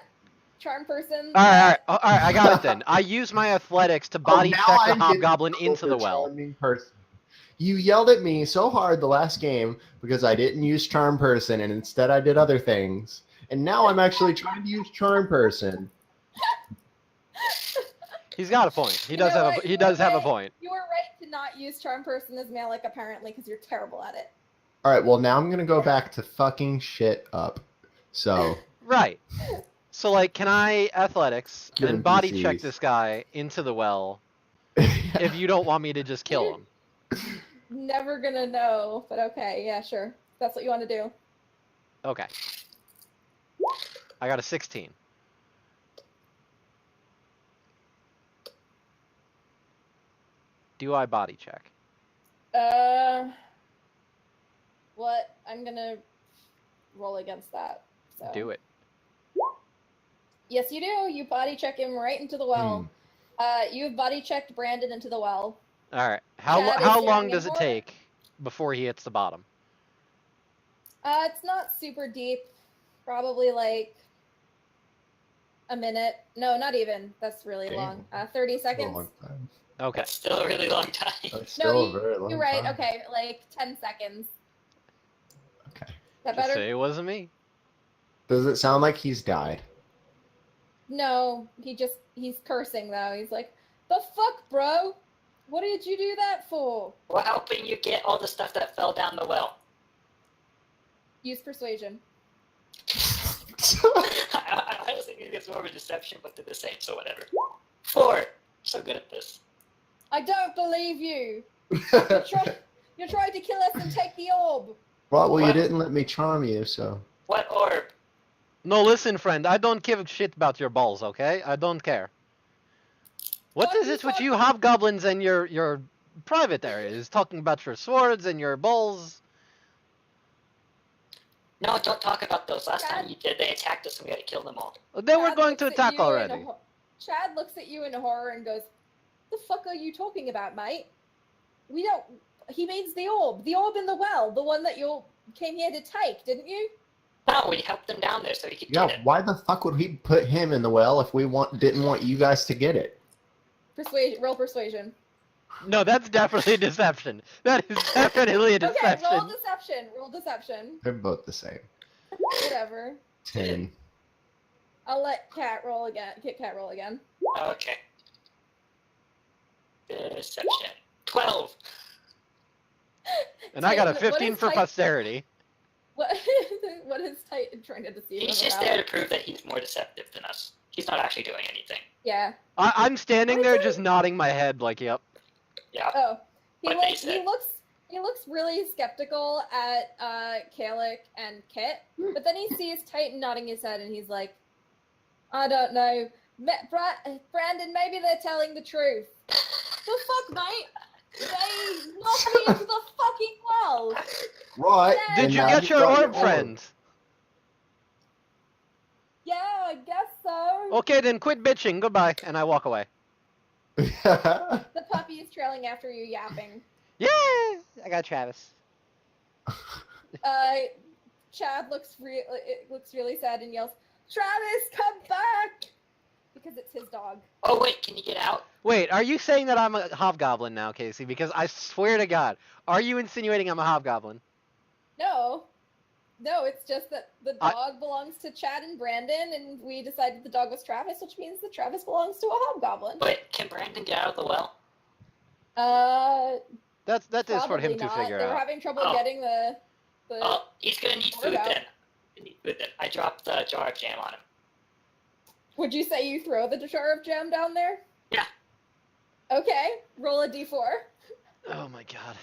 charm person? Alright, I got it then. I use my athletics to body now check the I'm getting hobgoblin called into the a well. charming person. You yelled at me so hard the last game because I didn't use charm person and instead I did other things. And now I'm actually trying to use charm person. He's got a point. He does know have what? he does have a Right. point. You were right to not use charm person as Malik, apparently, because you're terrible at it. All right, well now I'm gonna go back to fucking shit up. So Right. So like, can I athletics Kill and body NPCs. check this guy into the well if you don't want me to just kill him? Never gonna know, but okay, yeah, sure. That's what you want to do. Okay. I got a 16. Do I body check? What? I'm gonna roll against that. So. Do it. Yes, you do. You body check him right into the well. You've body checked Brandon into the well. All right. Chad is How long staring does it inward. take before he hits the bottom? It's not super deep. Probably like a minute. No, not even. That's really Damn. long. 30 a seconds. long time. Okay. That's still a really long time. That's No, still a very long You're right. time. Okay, like 10 seconds. Okay. Is that Just better? say it wasn't me. Does it sound like he's died? No, he's cursing though. He's like, the fuck, bro? What did you do that for? We're helping you get all the stuff that fell down the well. Use persuasion. I was thinking it's more of a deception, but they're the same, so whatever. 4. So good at this. I don't believe you. You're trying to kill us and take the orb. Right, well, you What? didn't let me charm you, so. What orb? No, listen, friend. I don't give a shit about your balls, okay? I don't care. What What is you it with talk- you hobgoblins and your private areas? Talking about your swords and your balls. No, don't talk about those. Last time you did, they attacked us and we had to kill them all. They were Chad going to looks at attack you in already. Chad looks at you in horror and goes, "The fuck are you talking about, mate? We don't." He means the orb in the well, the one that you came here to take, didn't you? No, we helped them down there so he could Yeah, get it. why the fuck would we put him in the well if we didn't want you guys to get it? Roll persuasion. No, that's definitely a deception. That is definitely a Okay, deception. roll deception. They're both the same. Whatever. 10. I'll let Cat roll again. Cat roll again. Okay. Deception. 12. And I got a What 15 is for type- posterity. What is Titan trying to deceive He's us just about? there to prove that he's more deceptive than us. He's not actually doing anything. Yeah. I'm standing What there is it? just nodding my head like, yep. Yeah. Oh, he What they looks. said. He looks really skeptical at Kaelik and Kit, but then he sees Titan nodding his head, and he's like, "I don't know, Brandon. Maybe they're telling the truth." The fuck, mate? They knocked me into the fucking well! Right. Yeah. Did and you now get you've your got orb, friend? Yeah, I guess so. Okay, then quit bitching. Goodbye. And I walk away. orb. The puppy is trailing after you, yapping. Yeah! I got Travis. Chad looks really sad and yells, "Travis, come back!" Because it's his dog. Oh wait, can you get out? Wait, are you saying that I'm a hobgoblin now, Casey? Because I swear to God, are you insinuating I'm a hobgoblin? No, it's just that the dog belongs to Chad and Brandon, and we decided the dog was Travis, which means that Travis belongs to a hobgoblin. Wait, can Brandon get out of the well? That is for him Probably to not. figure They were out. having trouble Oh. getting the. Oh, he's gonna need What food about- then. He need food then. I dropped the jar of jam on him. Would you say you throw the jar of jam down there? Yeah. Okay, roll a d4. Oh my God.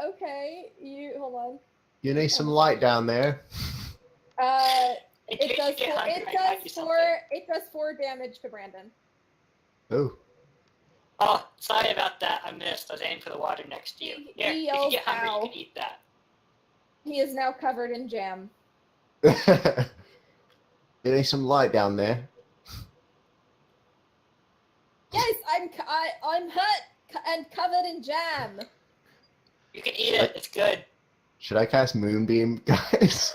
Okay, you hold on. You need some light down there. In case you get hungry, I might do something. It does 4 damage to Brandon. Oh. Oh, sorry about that. I missed. I was aiming for the water next to you. He Here, if you yells, get hungry, "Ow." you can eat that. He is now covered in jam. You need some light down there. Yes, I'm hurt and covered in jam. You can eat it. It's good. Should I cast Moonbeam, guys?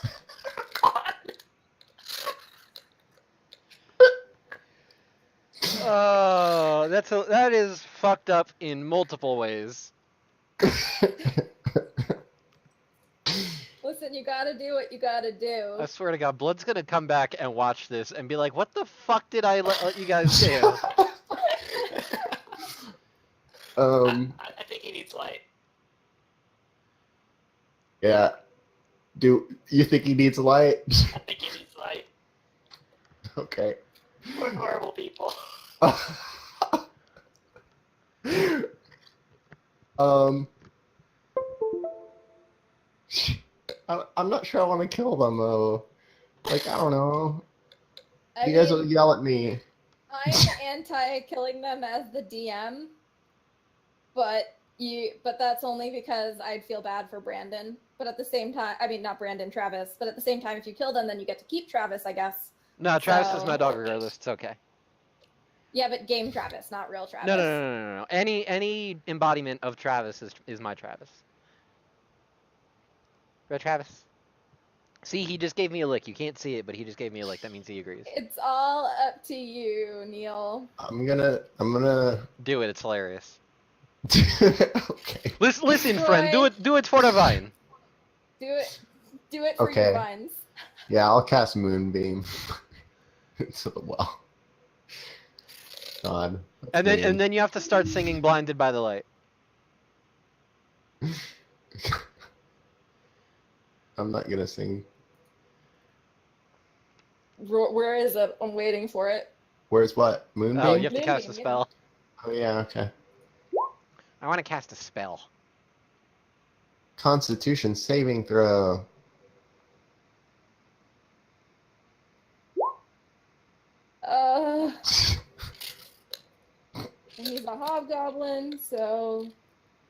Oh, that is fucked up in multiple ways. Listen, you gotta do what you gotta do. I swear to God, Blood's gonna come back and watch this and be like, "What the fuck did I let you guys do?" I think he needs light. Yeah. Do you think he needs light? I think he needs light. Okay. We're horrible people. I'm not sure I want to kill them though. Like, I don't know. I You guys mean, will yell at me. I'm anti-killing them as the DM, but that's only because I'd feel bad for Brandon. But at the same time, I mean, not Brandon, Travis. But at the same time, if you kill them, then you get to keep Travis, I guess. No, Travis is So- my dog regardless. It's okay. Yeah, but game Travis, not real Travis. No. Any embodiment of Travis is my Travis. Right, Travis? See, he just gave me a lick. You can't see it, but he just gave me a lick. That means he agrees. It's all up to you, Neil. I'm gonna. Do it. It's hilarious. Okay. Listen, friend. Troy. Do it for the vine. Do it for Okay. your vines. Yeah, I'll cast Moonbeam into the well. God. And then you have to start singing "Blinded by the Light." I'm not gonna sing. Where is it? I'm waiting for it. Where's what? Moonbeam? Oh, you have to cast a Moonbeam, spell. Oh, yeah, okay. I want to cast a spell. Constitution saving throw. He's a hobgoblin, so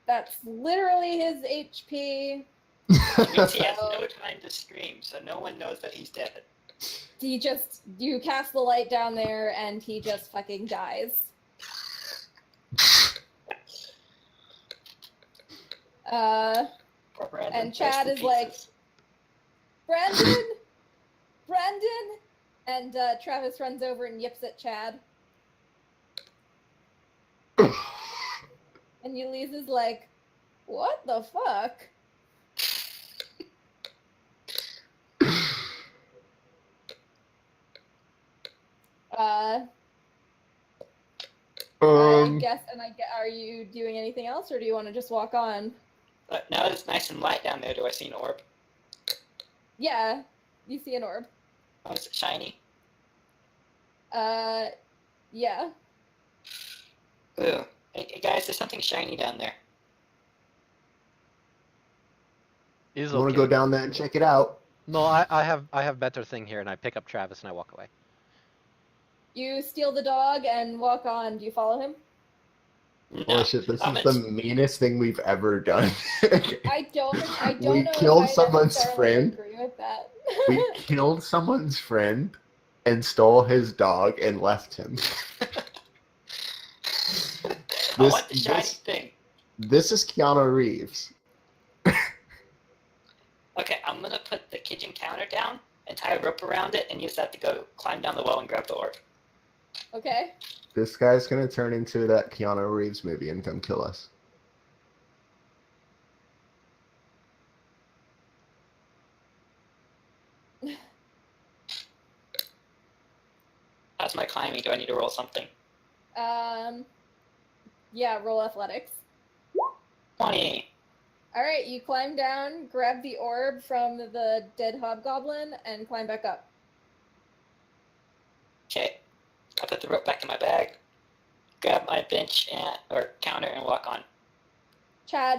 that's literally his HP. Which means he has no time to scream, so no one knows that he's dead. You cast the light down there, and he just fucking dies. Poor Brandon. And Chad Rest is in like, pieces. Brandon, and Travis runs over and yips at Chad. And Ulysses is like, what the fuck? Are you doing anything else, or do you want to just walk on? But now that it's nice and light down there, do I see an orb? Yeah, you see an orb. Oh, is it shiny? Yeah. Ooh. Hey guys, there's something shiny down there. Is You want to okay. go down there and check it out? No, I have better thing here, and I pick up Travis and I walk away. You steal the dog and walk on. Do you follow him? No. Holy shit, this I'm is gonna- the meanest thing we've ever done. I don't We know killed if I someone's necessarily friend. agree with that. We killed someone's friend and stole his dog and left him. I want the shiny thing. This is Keanu Reeves. Okay, I'm gonna put the kitchen counter down and tie a rope around it and use that to go climb down the well and grab the orb. Okay. This guy's gonna turn into that Keanu Reeves movie and come kill us. How's my climbing? Do I need to roll something? Yeah, roll athletics. 20. All right, you climb down, grab the orb from the dead hobgoblin, and climb back up. Okay. I put the rope back in my bag, grab my bench or counter, and walk on. Chad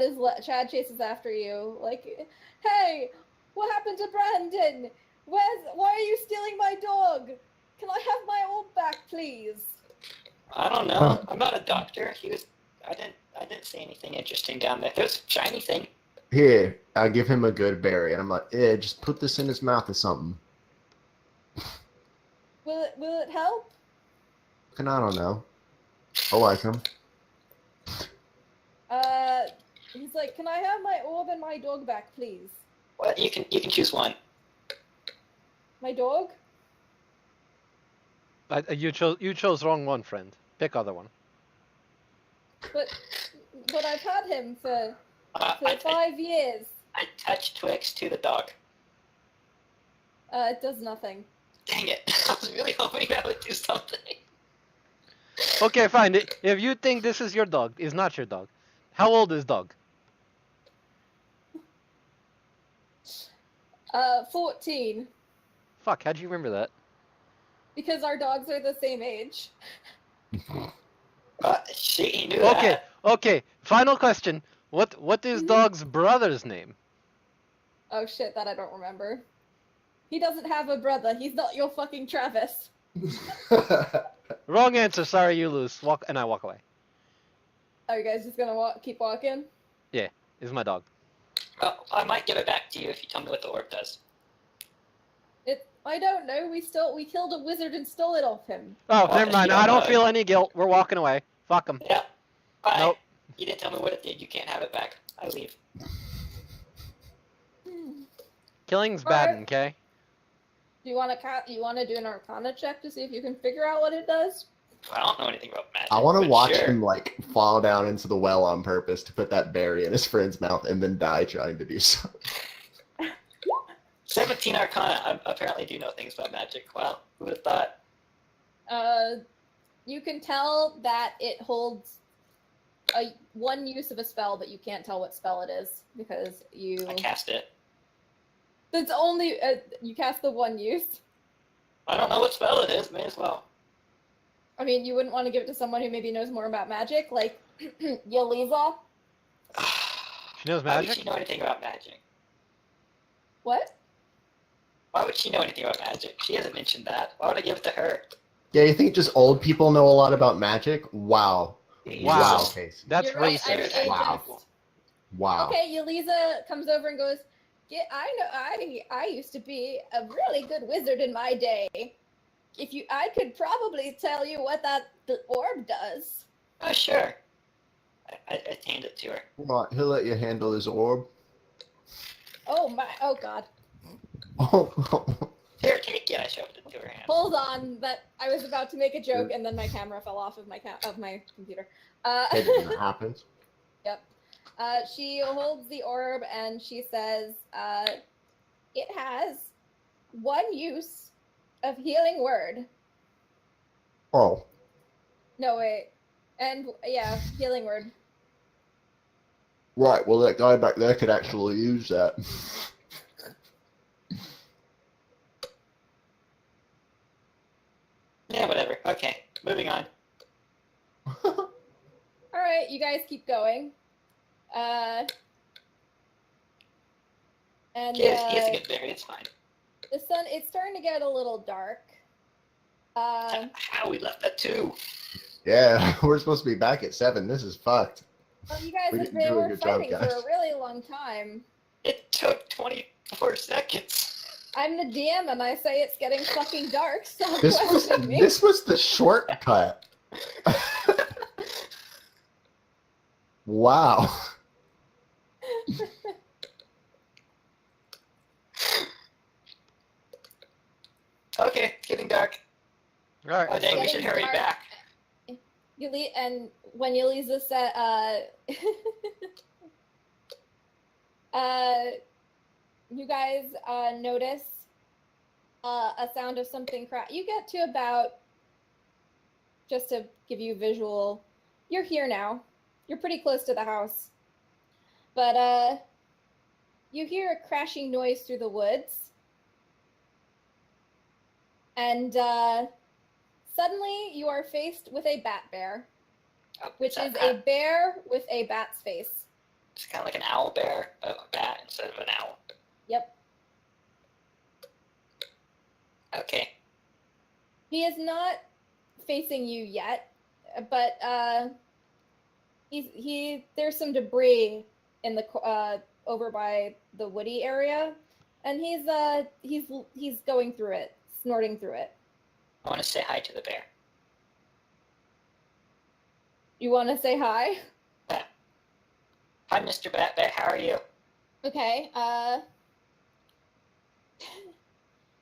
chases after you, like, "Hey, what happened to Brandon? Why are you stealing my dog? Can I have my orb back, please?" I don't know. I'm not a doctor. I didn't see anything interesting down there. There was a shiny thing. Here, I give him a good berry, and I'm like, just put this in his mouth or something. Will it help? And I don't know. I like him. He's like, "Can I have my orb and my dog back, please?" Well, you can choose one. My dog? You chose wrong one, friend. Pick other one. But I've had him for I 5 years. touched Twix to the dog. It does nothing. Dang it! I was really hoping that would do something. Okay, fine. If you think this is your dog, is not your dog. How old is dog? 14. Fuck, how'd you remember that? Because our dogs are the same age. She knew Okay, that. okay. Final question. What is dog's brother's name? Oh shit, that I don't remember. He doesn't have a brother. He's not your fucking Travis. Wrong answer. Sorry, you lose. And I walk away. Are you guys just gonna keep walking? Yeah, is my dog. Well, I might give it back to you if you tell me what the orb does. I don't know. We killed a wizard and stole it off him. Oh, Oh, never mind. yeah, I don't no. feel any guilt. We're walking away. Fuck them. Yeah. Bye. Nope. You didn't tell me what it did. You can't have it back. I leave. Killing's Alright. bad, okay? Do you want to do an Arcana check to see if you can figure out what it does? I don't know anything about magic. I want to but watch sure. him like fall down into the well on purpose to put that berry in his friend's mouth and then die trying to do so. 17 Arcana. I apparently do know things about magic. Wow, who would have thought? You can tell that it holds one use of a spell, but you can't tell what spell it is because I cast it. It's only you cast the one use. I don't know what spell it is. May as well. I mean, you wouldn't want to give it to someone who maybe knows more about magic, like Yaliza. She knows Why would magic? she know anything about magic? What? Why would she know anything about magic? She hasn't mentioned that. Why would I give it to her? Yeah, you think just old people know a lot about magic? Wow. Wow. Casey. That's You're right, I'm racist. ageist. Wow. Wow. Okay, Yaliza comes over and goes, "Yeah, I know. I used to be a really good wizard in my day. I could probably tell you what the orb does." Oh, sure. I hand it to her. Right, he'll let you handle his orb. Oh god. Here, take it. I shoved it to her hand. Hold on, that I was about to make a joke and then my camera fell off of my computer. It happens. Yep. She holds the orb and she says, "It has one use of healing word." Oh, No, wait. And, yeah, healing word. right. Well, that guy back there could actually use that. Yeah, whatever. Okay, moving on. Alright, you guys keep going. And He has a good berry. It's fine. the sun, it's starting to get a little dark. How we left at 2? Yeah, we're supposed to be back at 7. This is fucked. Well, you guys We they didn't do a were good job, fighting for guys. a really long time. It took 24 seconds. I'm the DM and I say it's getting fucking dark, so This was the shortcut. Wow. Okay, it's getting dark. All right. Oh, dang, we getting should hurry dark. back. And when Yulisa said, you guys notice a sound of something crack. You get to about, just to give you a visual, you're here now. You're pretty close to the house. But you hear a crashing noise through the woods. And suddenly you are faced with a bat bear, Oh, which that is a bear with a bat's face. It's kind of like an owl bear, but a bat instead of an owl. Yep. Okay. He is not facing you yet, but there's some debris in the over by the woody area, and he's going through it, snorting through it. I want to say hi to the bear. You want to say hi? Hi, Mr. Bat Bear. How are you? Okay.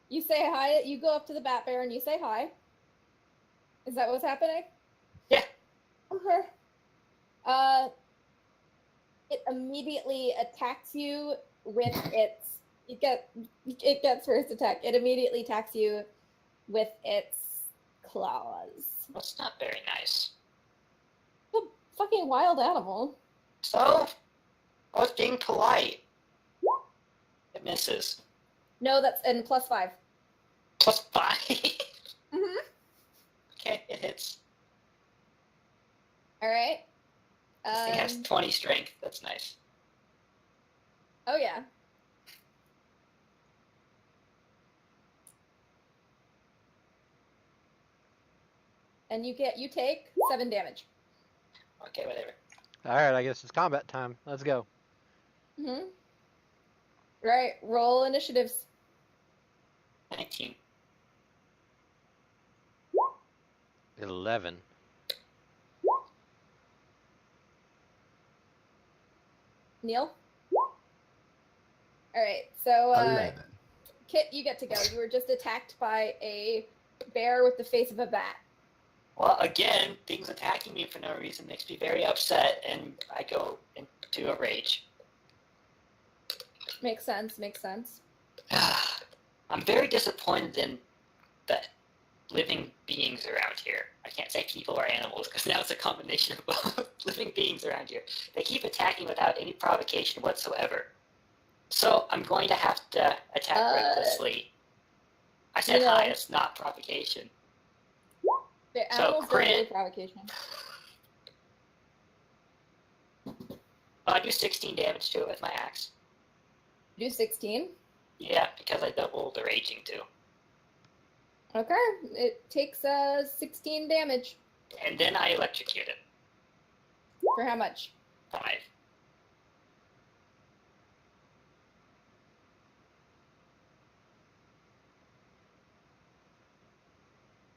You say hi. You go up to the bat bear and you say hi. Is that what's happening? Yeah. Okay. It immediately attacks you with its. It gets first attack. It immediately attacks you with its claws. That's not very nice. A fucking wild animal. So, I was being polite. It misses. No, that's and +5. +5. Mm-hmm. Okay, it hits. All right. This thing has 20 strength. That's nice. Oh yeah. And you take 7 damage. Okay, whatever. All right. I guess it's combat time. Let's go. Mm-hmm. Right. Roll initiatives. 19. 11. Neil. All right. So 11. Kit, you get to go. You were just attacked by a bear with the face of a bat. Well, again, things attacking me for no reason makes me very upset, and I go into a rage. Makes sense. Makes sense. I'm very disappointed in the living beings around here. I can't say people or animals because now it's a combination of both living beings around here. They keep attacking without any provocation whatsoever. So I'm going to have to attack recklessly. I said hi, it's not provocation. The So, animals don't crit. do provocation. I do 16 damage to it with my axe. Do 16. Yeah, because I doubled the raging too. Okay. It takes 16 damage. And then I electrocute it. For how much? 5.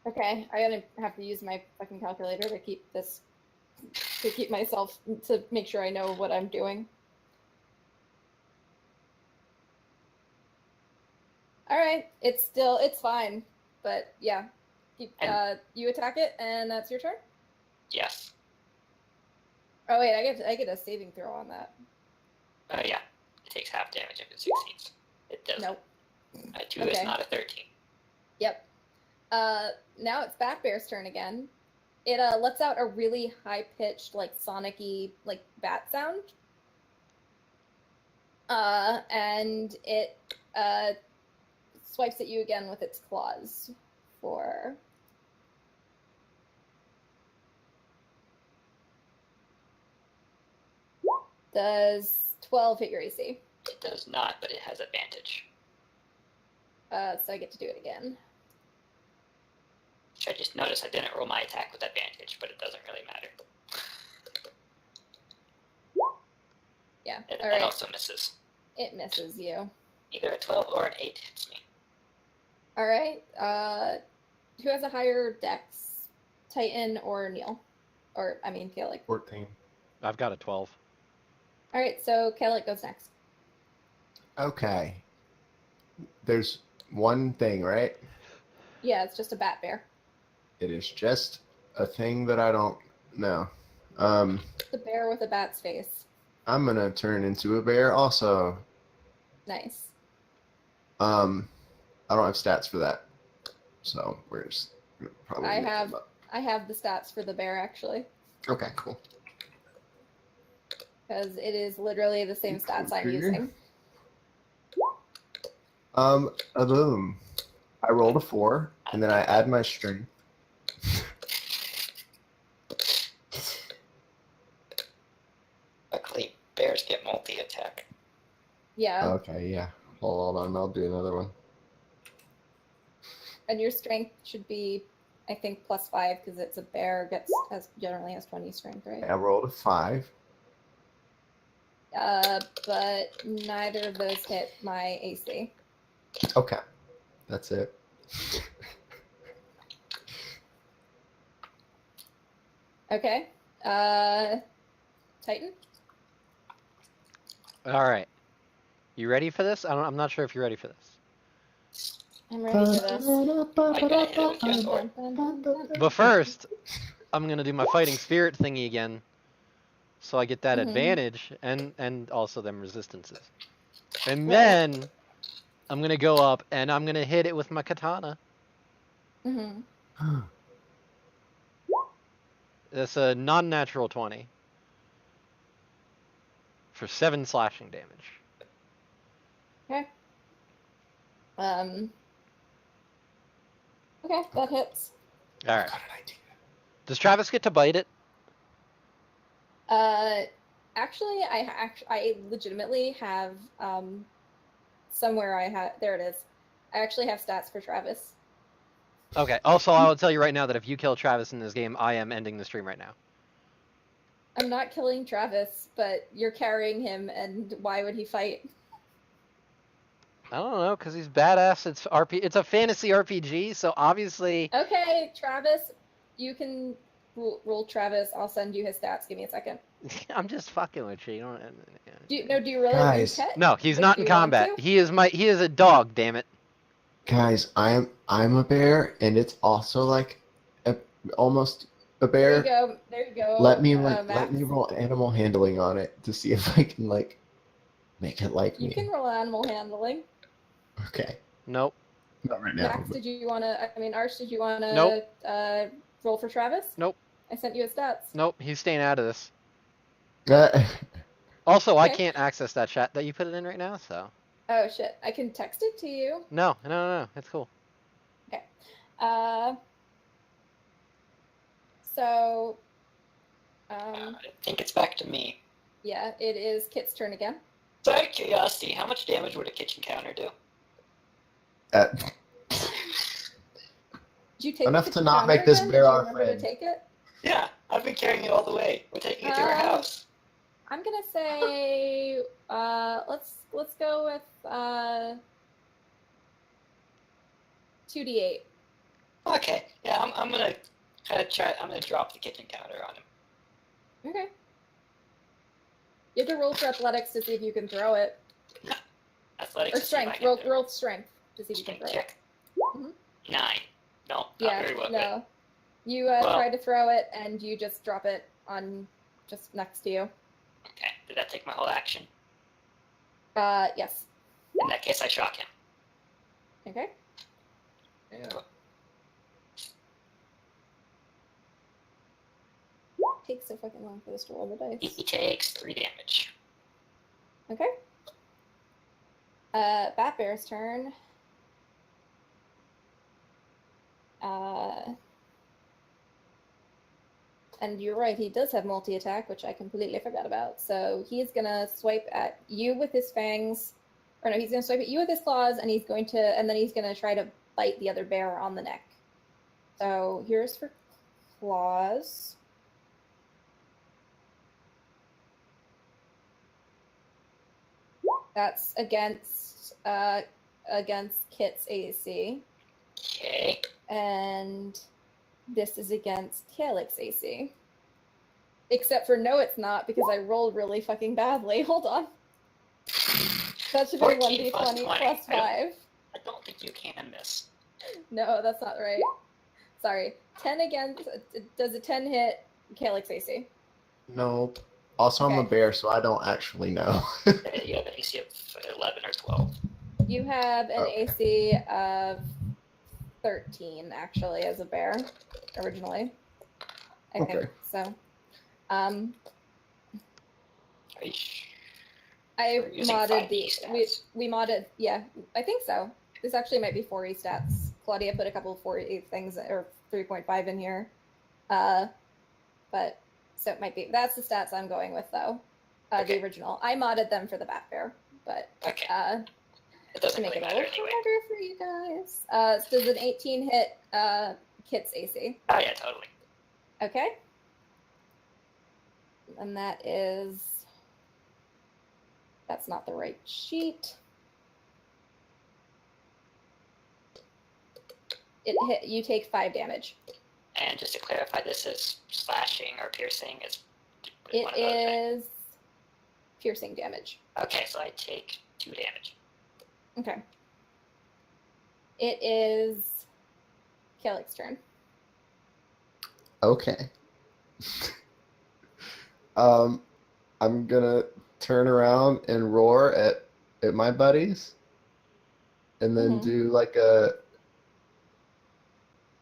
Okay, I gotta have to use my fucking calculator to keep this, to keep myself, to make sure I know what I'm doing. Alright, it's fine, but yeah. You attack it, and that's your turn? Yes. Oh wait, I get a saving throw on that. Oh yeah. It takes half damage if it succeeds. It doesn't. Nope. A 2 is not a 13. Yep. Now it's Bat Bear's turn again. It lets out a really high-pitched, like sonic-y, like bat sound. And it swipes at you again with its claws for does 12 hit your AC? It does not, but it has advantage. So I get to do it again. just noticed I didn't roll my attack with advantage, but it doesn't really matter. Yeah. It, All it right. also misses. It misses you. Either a 12 or an 8 hits me. All right. Who has a higher dex, Titan or Neil? Or I mean, Kaelik. 14. I've got a 12. All right. So Kaelik goes next. Okay. There's one thing, right? Yeah, it's just a bat bear. It is just a thing that I don't know. The bear with a bat's face. I'm gonna turn into a bear also. Nice. I don't have stats for that, so we're just probably. I make have them up. I have the stats for the bear actually, Okay, cool. because it is literally the same stats I'm using. A boom. I rolled a 4, and then I add my strength. Luckily, bears get multi-attack. Yeah, Okay, yeah. Hold on, I'll do another one. and your strength should be, I think, +5 because it's a bear. Generally has 20 strength, right? I rolled a 5. But neither of those hit my AC. Okay, that's it. Okay. Titan. All right. You ready for this? I'm not sure if you're ready for this. I'm ready for this. Dun, dun, dun, dun. But first, I'm gonna do my fighting spirit thingy again, so I get that Mhm. advantage and also them resistances. And Right. then I'm gonna go up and I'm gonna hit it with my katana. Mhm. That's a non-natural 20 for 7 slashing damage. Okay. Okay, that hits. All right. Does Travis get to bite it? Actually, I legitimately have somewhere I have there it is. I actually have stats for Travis. Okay. Also, I will tell you right now that if you kill Travis in this game, I am ending the stream right now. I'm not killing Travis, but you're carrying him, and why would he fight? I don't know, cause he's badass. It's a fantasy RPG, so obviously. Okay, Travis, you can roll Travis. I'll send you his stats. Give me a second. I'm just fucking with you. You don't. Do you really Guys. want to? No, he's Like, not do in you want combat. to? He is a dog. Damn it. Guys, I'm a bear, and it's also like almost a There you bear. go. There you go. Let me Max. roll animal handling on it to see if I can like make it like You me. can roll animal handling. Okay, Nope. not right now. Max, did you want to? I mean, Arch, did you want to Nope. roll for Travis? Nope. I sent you his stats. Nope. He's staying out of this. But Also, I Okay. can't access that chat that you put it in right now. So. Oh shit! I can text it to you. No. It's cool. So, I think it's back to me. yeah, it is Kit's turn again. So out of curiosity, how much damage would a kitchen counter do? Did you take Enough the to not counter make this again? bear Did you our remember friend. to take it? Yeah, I've been carrying it all the way. We're taking it to our house. I'm gonna say, let's go with 2d8. Okay, yeah, I'm gonna kind of try. I'm gonna drop the kitchen counter on him. Okay. You have to roll for athletics to see if you can throw it, Athletics. or to see if I strength. can Roll strength to see if you can Strength throw it. check. Mhm. 9. No, not Yeah, very well. no. You Well- try to throw it, and you just drop it on just next to you. Okay, did that take my whole action? Yes. In that case, I shock him. Okay. yeah. Takes so fucking long for this to roll the dice. He takes 3 damage. Okay. Bat Bear's turn. And you're right, he does have multi-attack, which I completely forgot about. So he's gonna swipe at you with his fangs, or no, he's gonna swipe at you with his claws, and then he's gonna try to bite the other bear on the neck. So here's for claws. That's against Kit's AC. Okay. And this is against Kaelik's AC. Except for no, it's not, because I rolled really fucking badly. Hold on. That should be 14 plus 1d20 20. plus 5. I don't think you can miss. No, that's not right. Sorry. 10 against... Does a 10 hit Kaelik's AC? Nope. Also, I'm a Okay. bear, so I don't actually know. You have an AC of 11 or 12. You have an Okay. AC of 13, actually, as a bear, originally. I think Okay. so. Are you sure? I We're using modded 5e stats. we modded, yeah, I think so. This actually might be 4e stats. Claudia put a couple of 4e things, or 3.5 in here. But, so it might be, that's the stats I'm going with, though. Okay. The original. I modded them for the Bat Bear, but, Okay. It to doesn't make really it a matter little anyway. harder for you guys. Does an 18 hit, Kit's AC? Oh, yeah, totally. Okay. And that is... That's not the right sheet. It hit, you take 5 damage. And just to clarify, this is slashing or piercing. It's It one of those, right? is piercing damage. Okay, so I take 2 damage. Okay. It is Kaelik's turn. Okay. I'm gonna turn around and roar at my buddies, and then do like a.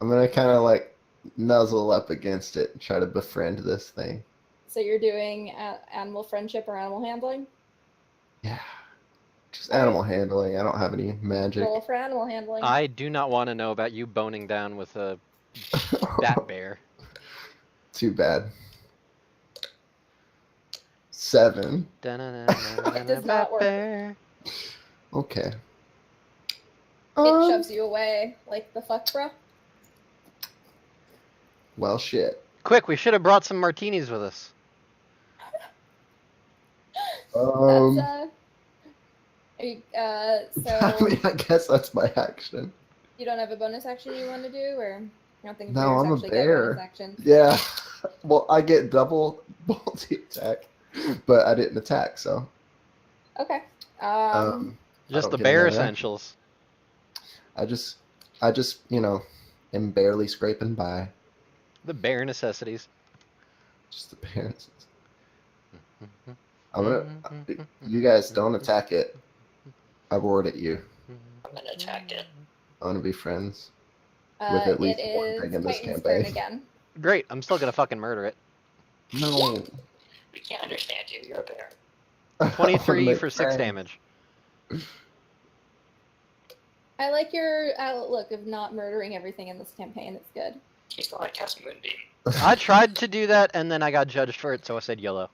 I'm gonna kind of like nuzzle up against it and try to befriend this thing. So you're doing animal friendship or animal handling? Yeah. Just All right. animal handling. I don't have any magic. Roll for animal handling. I do not want to know about you boning down with a bat bear. Too bad. 7. It does not work. Okay. It shoves you away. Like the fuck, bro? Well, shit. Quick, we should have brought some martinis with us. That's, so I mean, I guess that's my action. you don't have a bonus action you want to do, or you don't think No, bears I'm a actually bear. get bonus action? Yeah. Well, I get double multi attack, but I didn't attack, so. Okay. I Just don't the get bare another action. essentials. I just, am barely scraping by. The bare necessities. Just the parents. You guys don't attack it. I roared at you. I'm gonna attack it. I want to be friends. With at least it one is thing in this Titan's campaign. turn again. Great, I'm still gonna fucking murder it. No. We can't understand you. You're a bear. 23 for 6 damage. I like your outlook of not murdering everything in this campaign. It's good. He's going to cast Moonbeam. I tried to do that and then I got judged for it, so I said YOLO.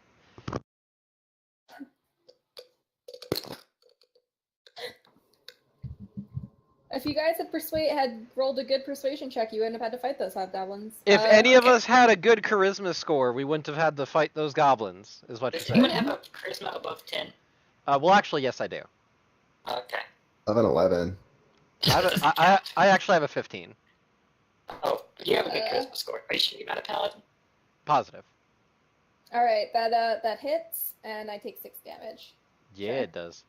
If you guys had rolled a good persuasion check, you wouldn't have had to fight those hobgoblins. If any of okay. us had a good charisma score, we wouldn't have had to fight those goblins, is what you're Does anyone saying. have a charisma above 10? Well, actually, yes, I do. Okay. I have an 11. I actually have a 15. Oh, you have a good charisma score. Are you sure you're not a paladin? Positive. All right, that hits, and I take 6 damage. Yeah, Sure. it does.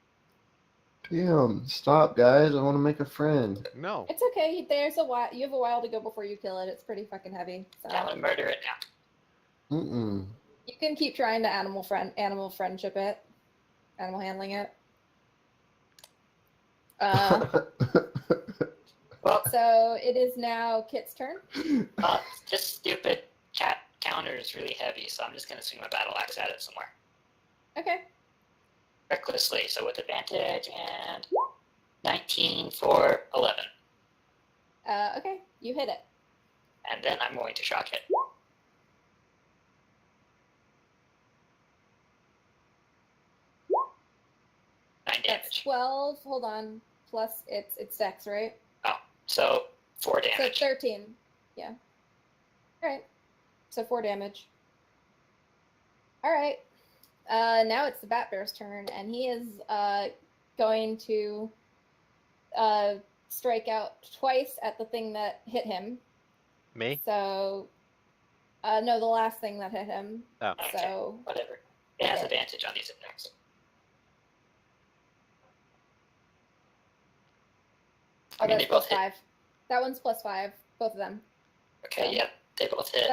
Damn, stop, guys. I want to make a friend. No. It's okay. There's a while. You have a while to go before you kill it. It's pretty fucking heavy. So I'm gonna murder it now. Mm-mm. you can keep trying to animal friendship it, animal handling it. Well, So it is now Kit's turn. this stupid cat counter is really heavy, so I'm just gonna swing my battle axe at it somewhere. Okay. Recklessly, so with advantage, and 19 for 11. Okay, you hit it. And then I'm going to shock it. 9 That's damage. 12. Hold on. Plus it's dex, right? Oh, so 4 So damage. 13. Yeah. Alright. So 4 damage. Alright. Now it's the Bat Bear's turn, and he is going to strike out twice at the thing that hit him. Me? So, no, the last thing that hit him. Oh. Okay, So, whatever. It has advantage on these attacks. oh, mean, that's they both plus 5. That one's plus 5, both of them. Okay, yeah, they both hit.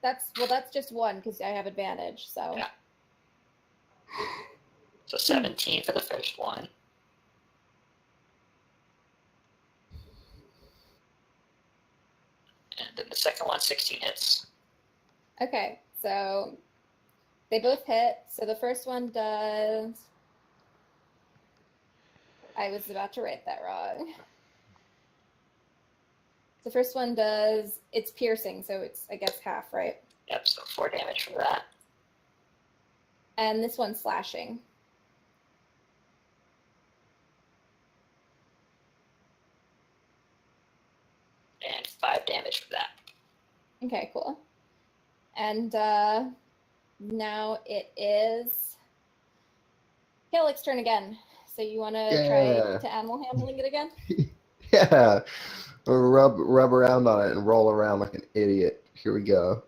That's just one because I have advantage. So. Yeah. So 17 for the first one. And then the second one, 16 hits. Okay, so they both hit. So the first one does. I was about to write that wrong. The first one does. It's piercing, so it's, I guess, half, right? Yep, so 4 damage from that. And this one's slashing. And 5 damage from that. Okay, cool. And now it is Kaelik's turn again. So you want to try to animal handling it again? Yeah. Rub around on it and roll around like an idiot. Here we go.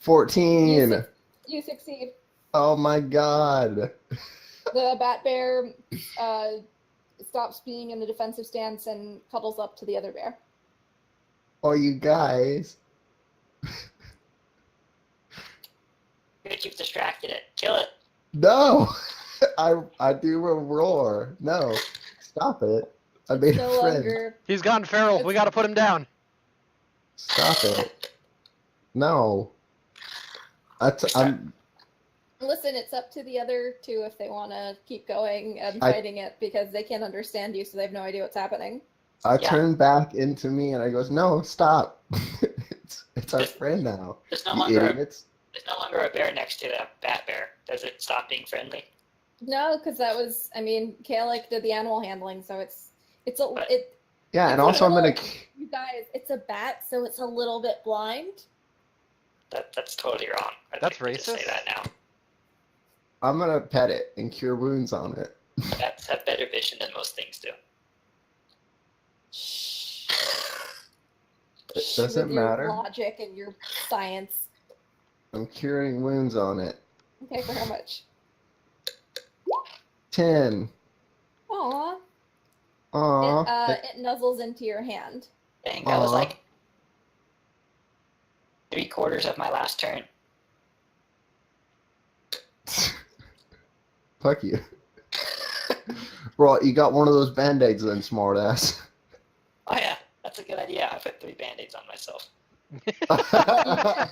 14. You succeed. Oh my god. The bat bear stops being in the defensive stance and cuddles up to the other bear. Oh, you guys. You've distracted it. Kill it. No. I do a roar. No. Stop it. I made No a friend. longer. He's gone feral. We gotta put him down. Stop it. No. I'm. Listen, it's up to the other two if they want to keep going and fighting it because they can't understand you, so they have no idea what's happening. I turn back into me and I goes, no, stop. it's our friend now. There's no You longer idiots. There's no longer a bear next to the bat bear. Does it stop being friendly? No, because that was, I mean, Kaelik did the animal handling, so it's Yeah, and also I'm gonna. You guys, it's a bat, so it's a little bit blind. That's totally wrong. That's think we just racist? Say that now. I'm gonna pet it and cure wounds on it. Bats have better vision than most things do. It doesn't With your matter. logic and your science. I'm curing wounds on it. Okay, for how much? 10. Aww. Aww. It nuzzles into your hand. Dang, that was Aw. like 3/4 of my last turn. Fuck you. Bro, you got one of those band-aids then, smartass. Oh yeah, that's a good idea. I put 3 band-aids on myself.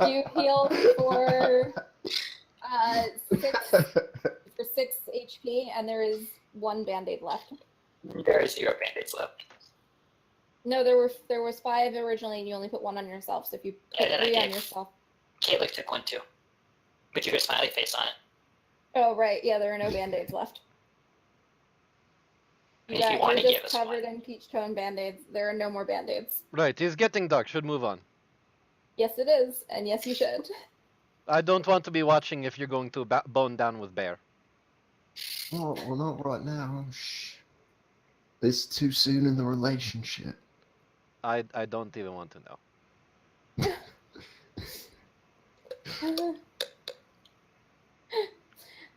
You heal for 6 HP, and there is 1 band-aid left. There is 0 band-aids left. No, there was 5 originally, and you only put 1 on yourself. So if you put then I 3 on gave- yourself. Kaelik took 1 too. With your smiley face on it. Oh right, yeah, there are no band-aids left. I mean, if you want to You're give just us covered one. in peach tone band-aids. There are no more band-aids. Right, he's getting dark. Should move on. Yes, it is, and yes, you should. I don't want to be watching if you're going to bone down with bear. Oh, well, not right now. Shh. It's too soon in the relationship. I don't even want to know.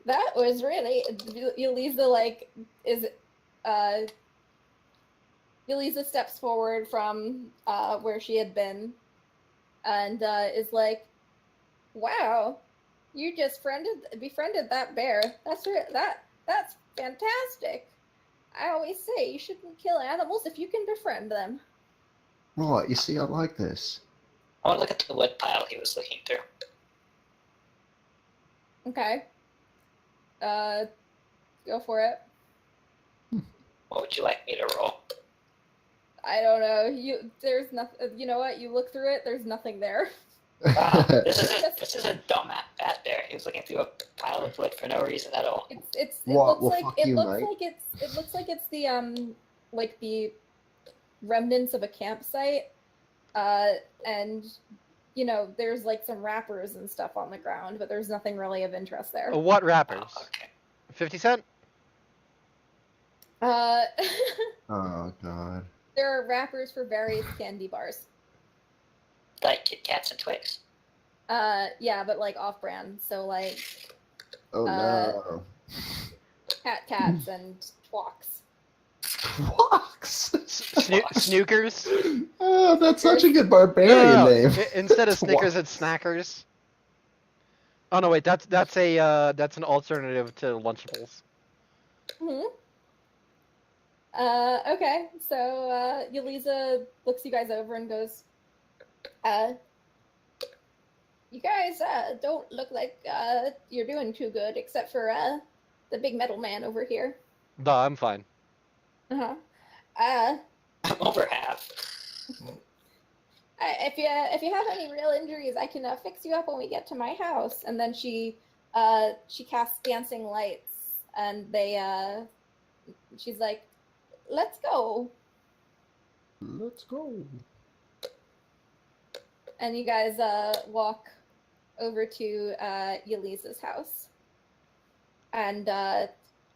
That was really Yelisa Yelisa steps forward from where she had been and is like, "Wow, you just befriended that bear. That's fantastic. I always say you shouldn't kill animals if you can befriend them." Right, you see, I like this. I want to look at the wood pile he was looking through. Okay. Go for it. What would you like me to roll? I don't know. There's nothing. You know what? You look through it. There's nothing there. Wow, this is a dumb bat bear. He was looking through a pile of wood for no reason at all. It What? looks Well, like fuck it you, looks mate. like it's the like the remnants of a campsite, and there's like some wrappers and stuff on the ground, but there's nothing really of interest there. What wrappers? Oh, okay. 50 Cent? Uh, Oh god. there are wrappers for various candy bars. Like Kit Kats and Twix. Yeah, but like off-brand, so like Oh no. Cats and Twocks. Fox. Snookers? Oh, that's such a good barbarian name. Instead of Snickers, Twocks. it's Snackers. Oh no, wait, that's an alternative to Lunchables. Okay, so Yeliza looks you guys over and goes, you guys don't look like you're doing too good, except for the big metal man over here. Duh, I'm fine. Uh-huh. I'm over half. If you have any real injuries, I can fix you up when we get to my house. And then she casts dancing lights, and she's like, let's go. Let's go. And you guys walk over to Yeliza's house. And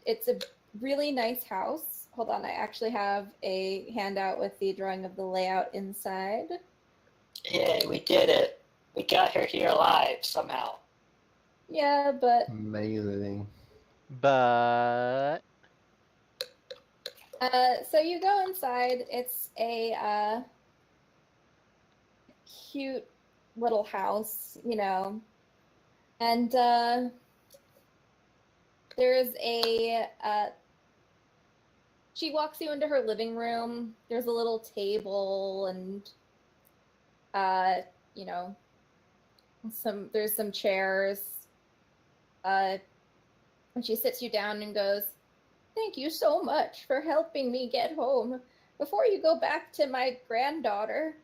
it's a really nice house. Hold on, I actually have a handout with the drawing of the layout inside. Yay, we did it. We got her here alive somehow. Yeah, but Amazing. But so you go inside. It's a cute little house, and there's a she walks you into her living room. There's a little table and there's some chairs. And she sits you down and goes, "Thank you so much for helping me get home. Before you go back to my granddaughter,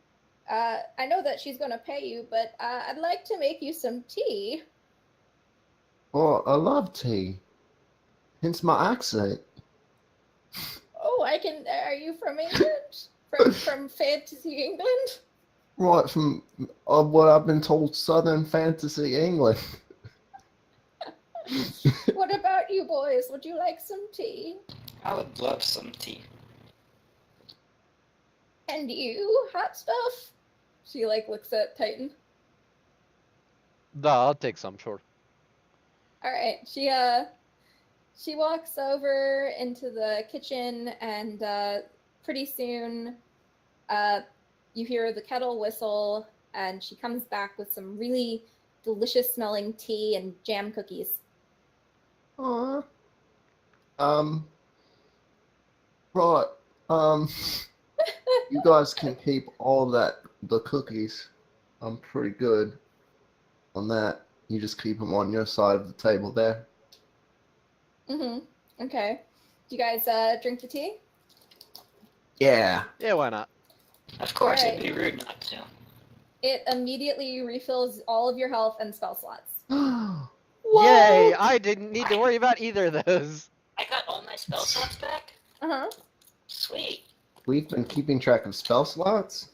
I know that she's going to pay you, but I'd like to make you some tea." Oh, I love tea. Hence my accent. Oh, are you from England? From Fantasy England? Right, from what I've been told, Southern Fantasy England. What about you boys? Would you like some tea? I would love some tea. And you, hot stuff? She looks at Titan. duh, I'll take some, sure. All right, she walks over into the kitchen, and pretty soon, you hear the kettle whistle, and she comes back with some really delicious smelling tea and jam cookies. Aw. Right. You guys can keep all the cookies. I'm pretty good on that. You just keep them on your side of the table there. Mm-hmm. Okay. Do you guys drink the tea? Yeah. Yeah, why not? Of course, Alright. it'd be rude not to. It immediately refills all of your health and spell slots. Yay! I didn't need to worry about either of those. I got all my spell slots back? Uh-huh. Sweet. We've been keeping track of spell slots?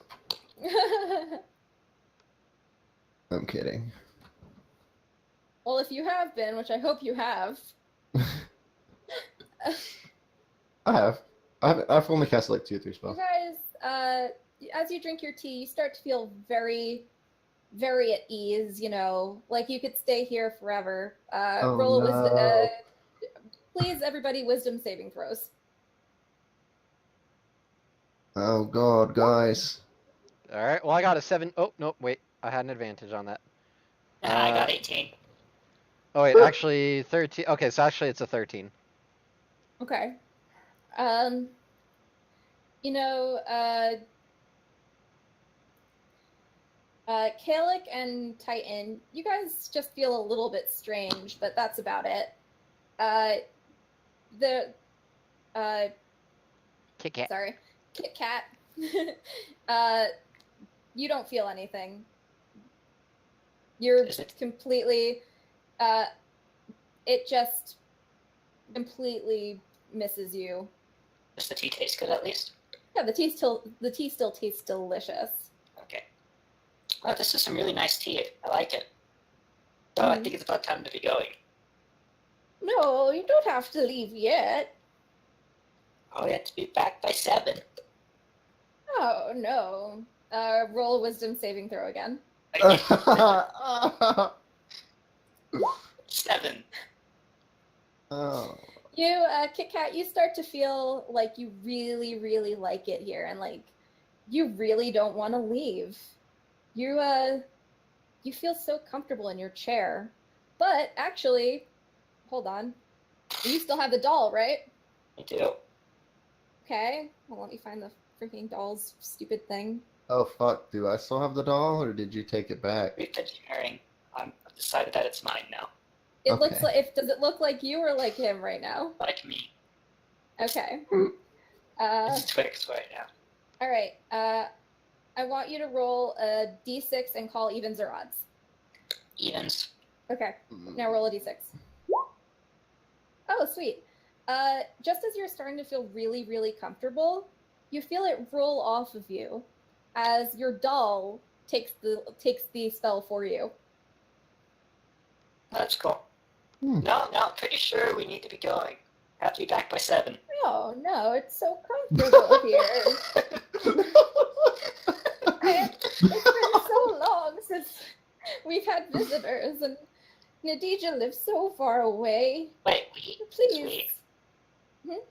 I'm kidding. Well, if you have been, which I hope you have. I have. I've only cast like 2 or 3 You spells. guys, as you drink your tea, you start to feel very, very at ease, like you could stay here forever. Oh, Roll a wisdom. no. Please, everybody, wisdom saving throws. Oh god, guys. Alright, well I got a 7. Oh, no, wait. I had an advantage on that. I got 18. Oh, wait, actually 13. Okay, so actually it's a 13. Okay. Kaelik and Titan, you guys just feel a little bit strange, but that's about it. Kitkat. Sorry, Kit Kat. You don't feel anything. You're Is it- completely. It just completely misses you. Does the tea taste good at least? Yeah, the tea still tastes delicious. Okay. Well, this is some really nice tea. I like it. Well, I think it's about time to be going. No, you don't have to leave yet. Oh, we have to be back by 7. Oh no. Roll a wisdom saving throw again. 7. Oh. You, KitKat, you start to feel like you really, really like it here, and like you really don't want to leave. You feel so comfortable in your chair, but actually, hold on, you still have the doll, right? I do. Okay, well, let me find the freaking doll's stupid thing. Oh fuck! Do I still have the doll, or did you take it back? We've been sharing. I've decided that it's mine now. It Okay. looks like. Does it look like you or like him right now? Like me. Okay. It's Twix right now. All right. I want you to roll a d6 and call evens or odds. Evens. Okay. Now roll a d6. Oh, sweet. Just as you're starting to feel really, really comfortable, you feel it roll off of you as your doll takes the spell for you. That's cool. No, I'm pretty sure we need to be going. Have to be back by 7. Oh no, it's so comfortable here. It's been so long since we've had visitors, and Nadija lives so far away. Wait, we? Please. You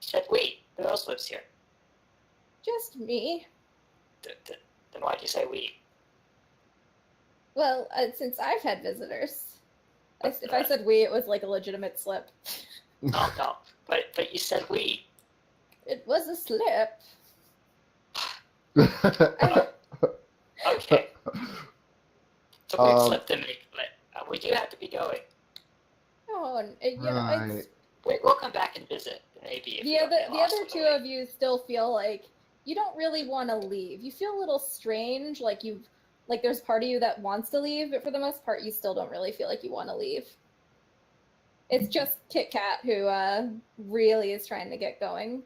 said we. Who else lives here? Just me. Then why'd you say we? Well, since I've had visitors. If I said we, it was like a legitimate slip. No. But you said we. It was a slip. Okay. So we Um, slipped and we do have to be going. Oh, you know, Right. We'll come back and visit, maybe. If the we don't get other lost on the two way. of you still feel like you don't really want to leave. You feel a little strange, like there's part of you that wants to leave, but for the most part, you still don't really feel like you want to leave. It's just KitKat who really is trying to get going.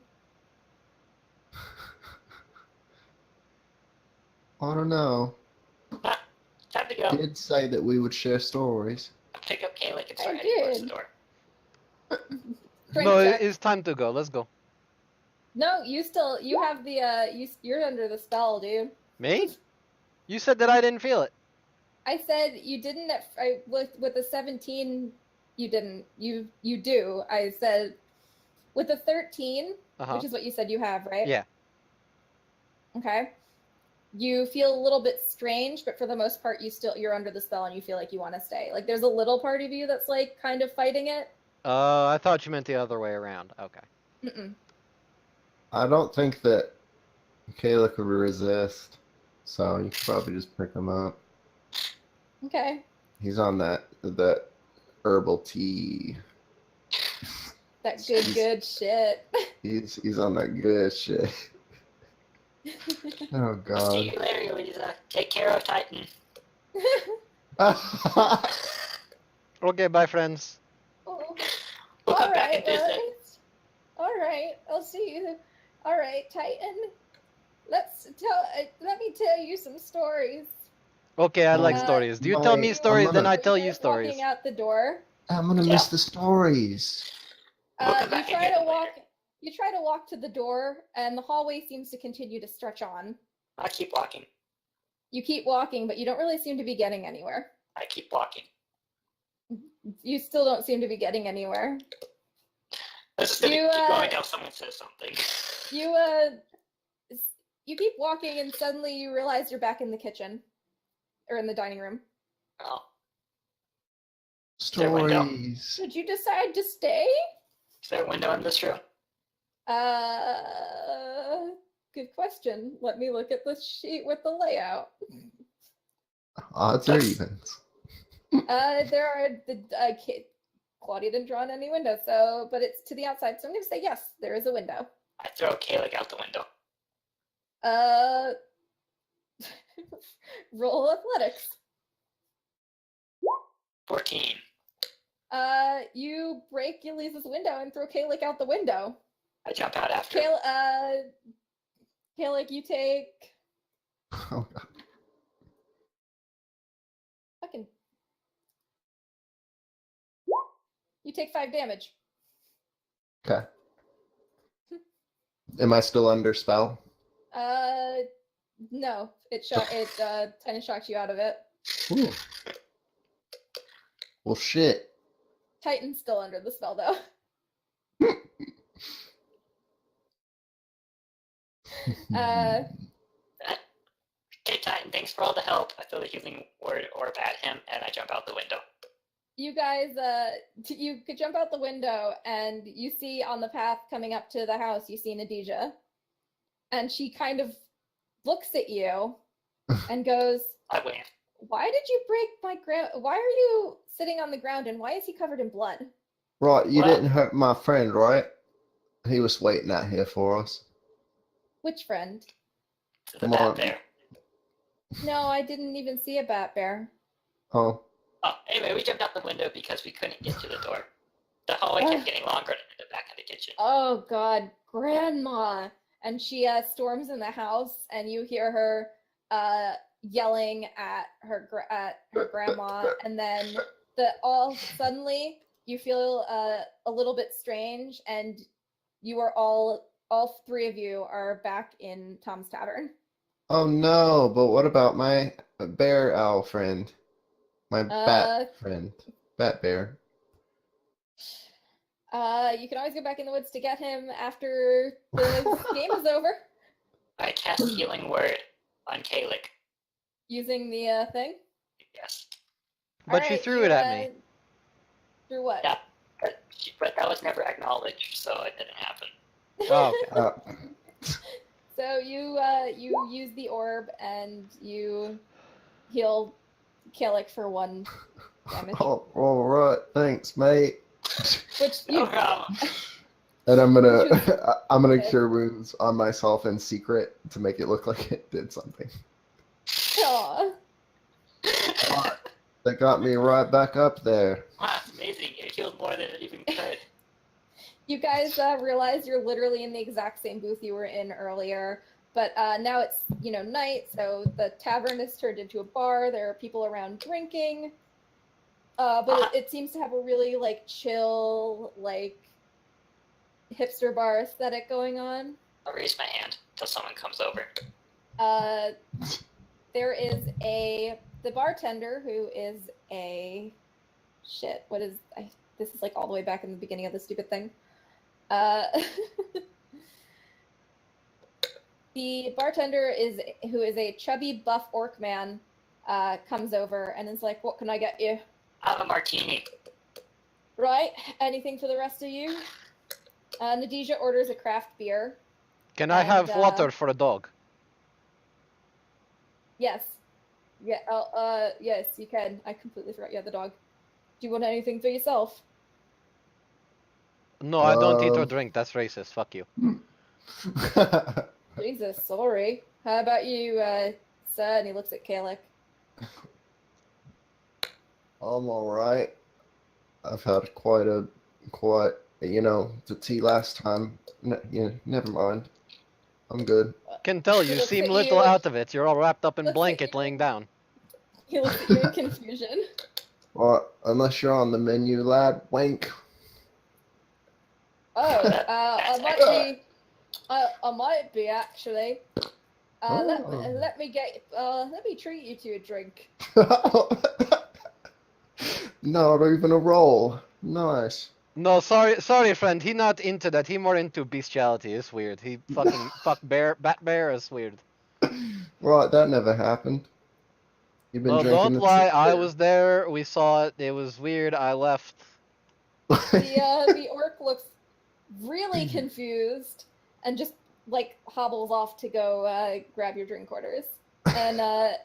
I don't know. Time to go. I did say that we would share stories. I'll pick up Kaelik and I start heading towards did. the door. Strength No, check. it's time to go. Let's go. No, you have the you're under the spell, dude. Me? You said that I didn't feel it. I said you didn't with the 17 you didn't. You do. I said with the 13, which is what you said you have, right? Yeah. Okay. You feel a little bit strange, but for the most part you're under the spell and you feel like you want to stay. Like there's a little part of you that's like kind of fighting it. I thought you meant the other way around. Okay. Mm-mm. I don't think that Kayla could resist, so you could probably just pick him up. Okay. He's on that herbal tea. That good shit. He's on that good shit. Oh I'll see god. you later, Louisa. Take care of Titan. Okay, bye, friends. Oh. We'll come back and visit. All right, I'll see you. All right, Titan. Let me tell you some stories. Okay, I like stories. Do you tell me stories, then I tell you stories. Walking out the door. I'm gonna miss the stories. We'll come back and get them later. You try to walk to the door, and the hallway seems to continue to stretch on. I keep walking. You keep walking, but you don't really seem to be getting anywhere. I keep walking. You still don't seem to be getting anywhere. Let's just keep going until someone says something. You keep walking, and suddenly you realize you're back in the kitchen. Or in the dining room. Oh. Stories. Did you decide to stay? Is there a window in this room? Good question. Let me look at the sheet with the layout. Odds or evens? There are Claudia didn't draw on any window, but it's to the outside, so I'm gonna say yes, there is a window. I throw Kaelik out the window. Roll athletics. 14. You break Ulysses' window and throw Kaelik out the window. I jump out after. Kaelik, you take Oh, God. fucking. You take 5 damage. Okay. Am I still under spell? No, it kind of shocked you out of it. Ooh. Well, shit. Titan's still under the spell though. Okay, Titan, thanks for all the help. I throw the healing word orb at him, and I jump out the window. You guys, you could jump out the window, and you see on the path coming up to the house, you see Nadija, and she kind of looks at you and goes, I win. "Why did you break my ground? Why are you sitting on the ground, and why is he covered in blood?" Right, you Well- didn't hurt my friend, right? He was waiting out here for us. Which friend? To the Come bat on. bear. No, I didn't even see a bat bear. Oh. Oh, anyway, we jumped out the window because we couldn't get to the door. The hallway kept getting longer and ended back in the kitchen. Oh God, Grandma! And she storms in the house, and you hear her yelling at her grandma, and then all suddenly you feel a little bit strange, and you are all 3 of you are back in Tom's Tavern. Oh no, but what about my bear owl friend? My bat friend. Bat bear. You can always go back in the woods to get him after the game is over. I cast healing word on Kaelik. Using the thing. Yes. But she Alright, threw it at me. Through what? Yeah, but that was never acknowledged, so it didn't happen. Oh, okay. So you use the orb and you heal Kaelik for 1 damage. Oh, all right, thanks, mate. Which No you problem. And I'm gonna Okay. cure wounds on myself in secret to make it look like it did something. Aw. That got me right back up there. Wow, that's amazing. It healed more than it even could. You guys realize you're literally in the exact same booth you were in earlier, but now it's night, so the tavern is turned into a bar. There are people around drinking, but it seems to have a really chill, hipster bar aesthetic going on. I'll raise my hand until someone comes over. There is the bartender who is a shit. What is this is all the way back in the beginning of the stupid thing. The bartender who is a chubby buff orc man comes over and is like, "What can I get you?" I have a martini. Right. Anything for the rest of you? Nadija orders a craft beer. Can I have And, water for a dog? Yes. Yeah. Yes, you can. I completely forgot you had the dog. Do you want anything for yourself? No, I don't eat or drink. That's racist. Fuck you. Jesus, sorry. How about you, sir? And he looks at Kaelik. I'm all right. I've had quite the tea last time. Never mind. I'm good. Can tell He you looks seem at little you. out of it. You're all wrapped up in Looks at blanket you. laying down. He looks at you in confusion. Well, unless you're on the menu, lad. Wink. Oh, That's I might be actually. Let me treat you to a drink. Not even a roll. Nice. No, sorry, friend. He not into that. He more into bestiality. It's weird. He fucking bat bear is weird. Right, that never happened. You've been No, drinking don't the lie. I was there. We saw it. It was weird. I left. The orc looks really confused and just hobbles off to go grab your drink orders. And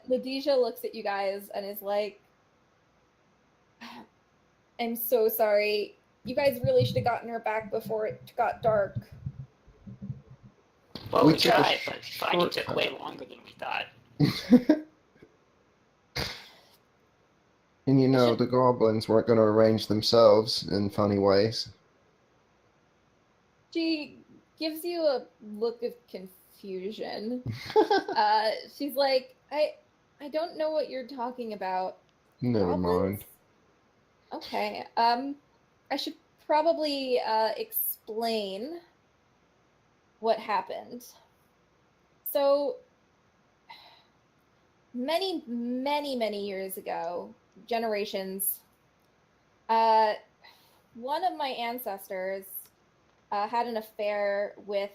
Ladija looks at you guys and is like, "I'm so sorry. You guys really should have gotten her back before it got dark." Well, We we took a tried, but finding took shortcut. way longer than we thought. And the goblins weren't going to arrange themselves in funny ways. She gives you a look of confusion. confusion. She's like, I don't know what you're talking about. Never Goblins? mind. Okay. I should probably explain what happened. So, many, many, many years ago, generations, one of my ancestors had an affair with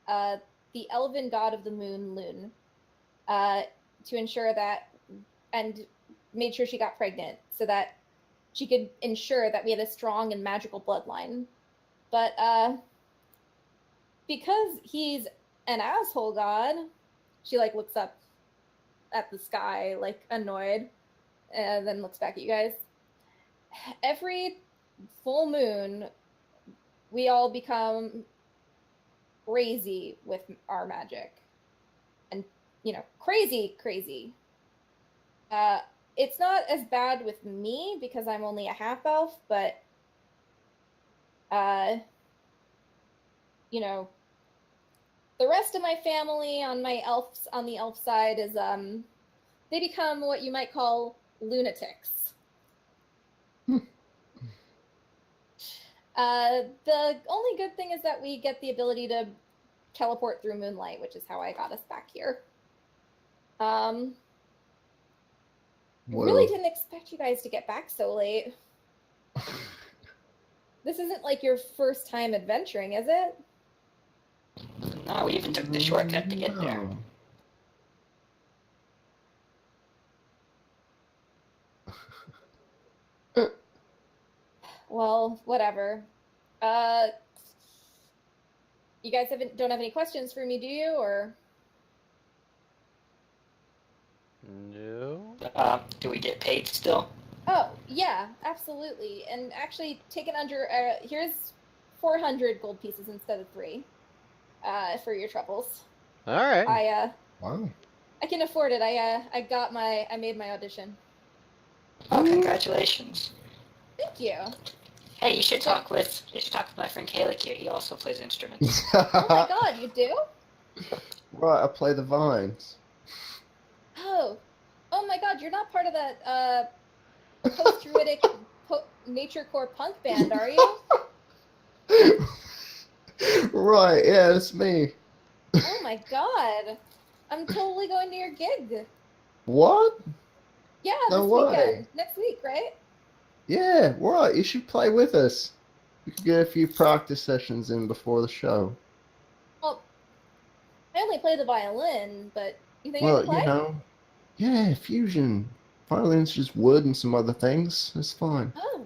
the elven god of the moon, Loon, to ensure that, and made sure she got pregnant so that she could ensure that we had a strong and magical bloodline. But because he's an asshole god, she like looks up at the sky like annoyed, and then looks back at you guys. Every full moon, we all become crazy with our magic, and crazy. It's not as bad with me because I'm only a half elf, but the rest of my family on the elf side is they become what you might call lunatics. The only good thing is that we get the ability to teleport through moonlight, which is how I got us back here. Really didn't expect you guys to get back so late. This isn't like your first time adventuring, is it? No, we even took the shortcut to get there. Well, whatever. You guys don't have any questions for me, do you? Or No. Do we get paid still? oh yeah, absolutely. And actually, take it under. Here's 400 gold pieces instead of 3. For your troubles. All right. Wow. I can afford it. I made my audition. Oh, congratulations. Thank you. Hey, you should talk with my friend Kaelik here. He also plays instruments. Oh my god, you do? Right, I play the vines. Oh my god, you're not part of that post-druidic nature core punk band, are you? Right, yeah, it's me. Oh my god. I'm totally going to your gig. What? Yeah, No this way. weekend. Next week, right? Yeah, right, you should play with us. We could get a few practice sessions in before the show. Well, I only play the violin, but you think I Well, can play? yeah, fusion. Violin's just wood and some other things. It's fine. Oh,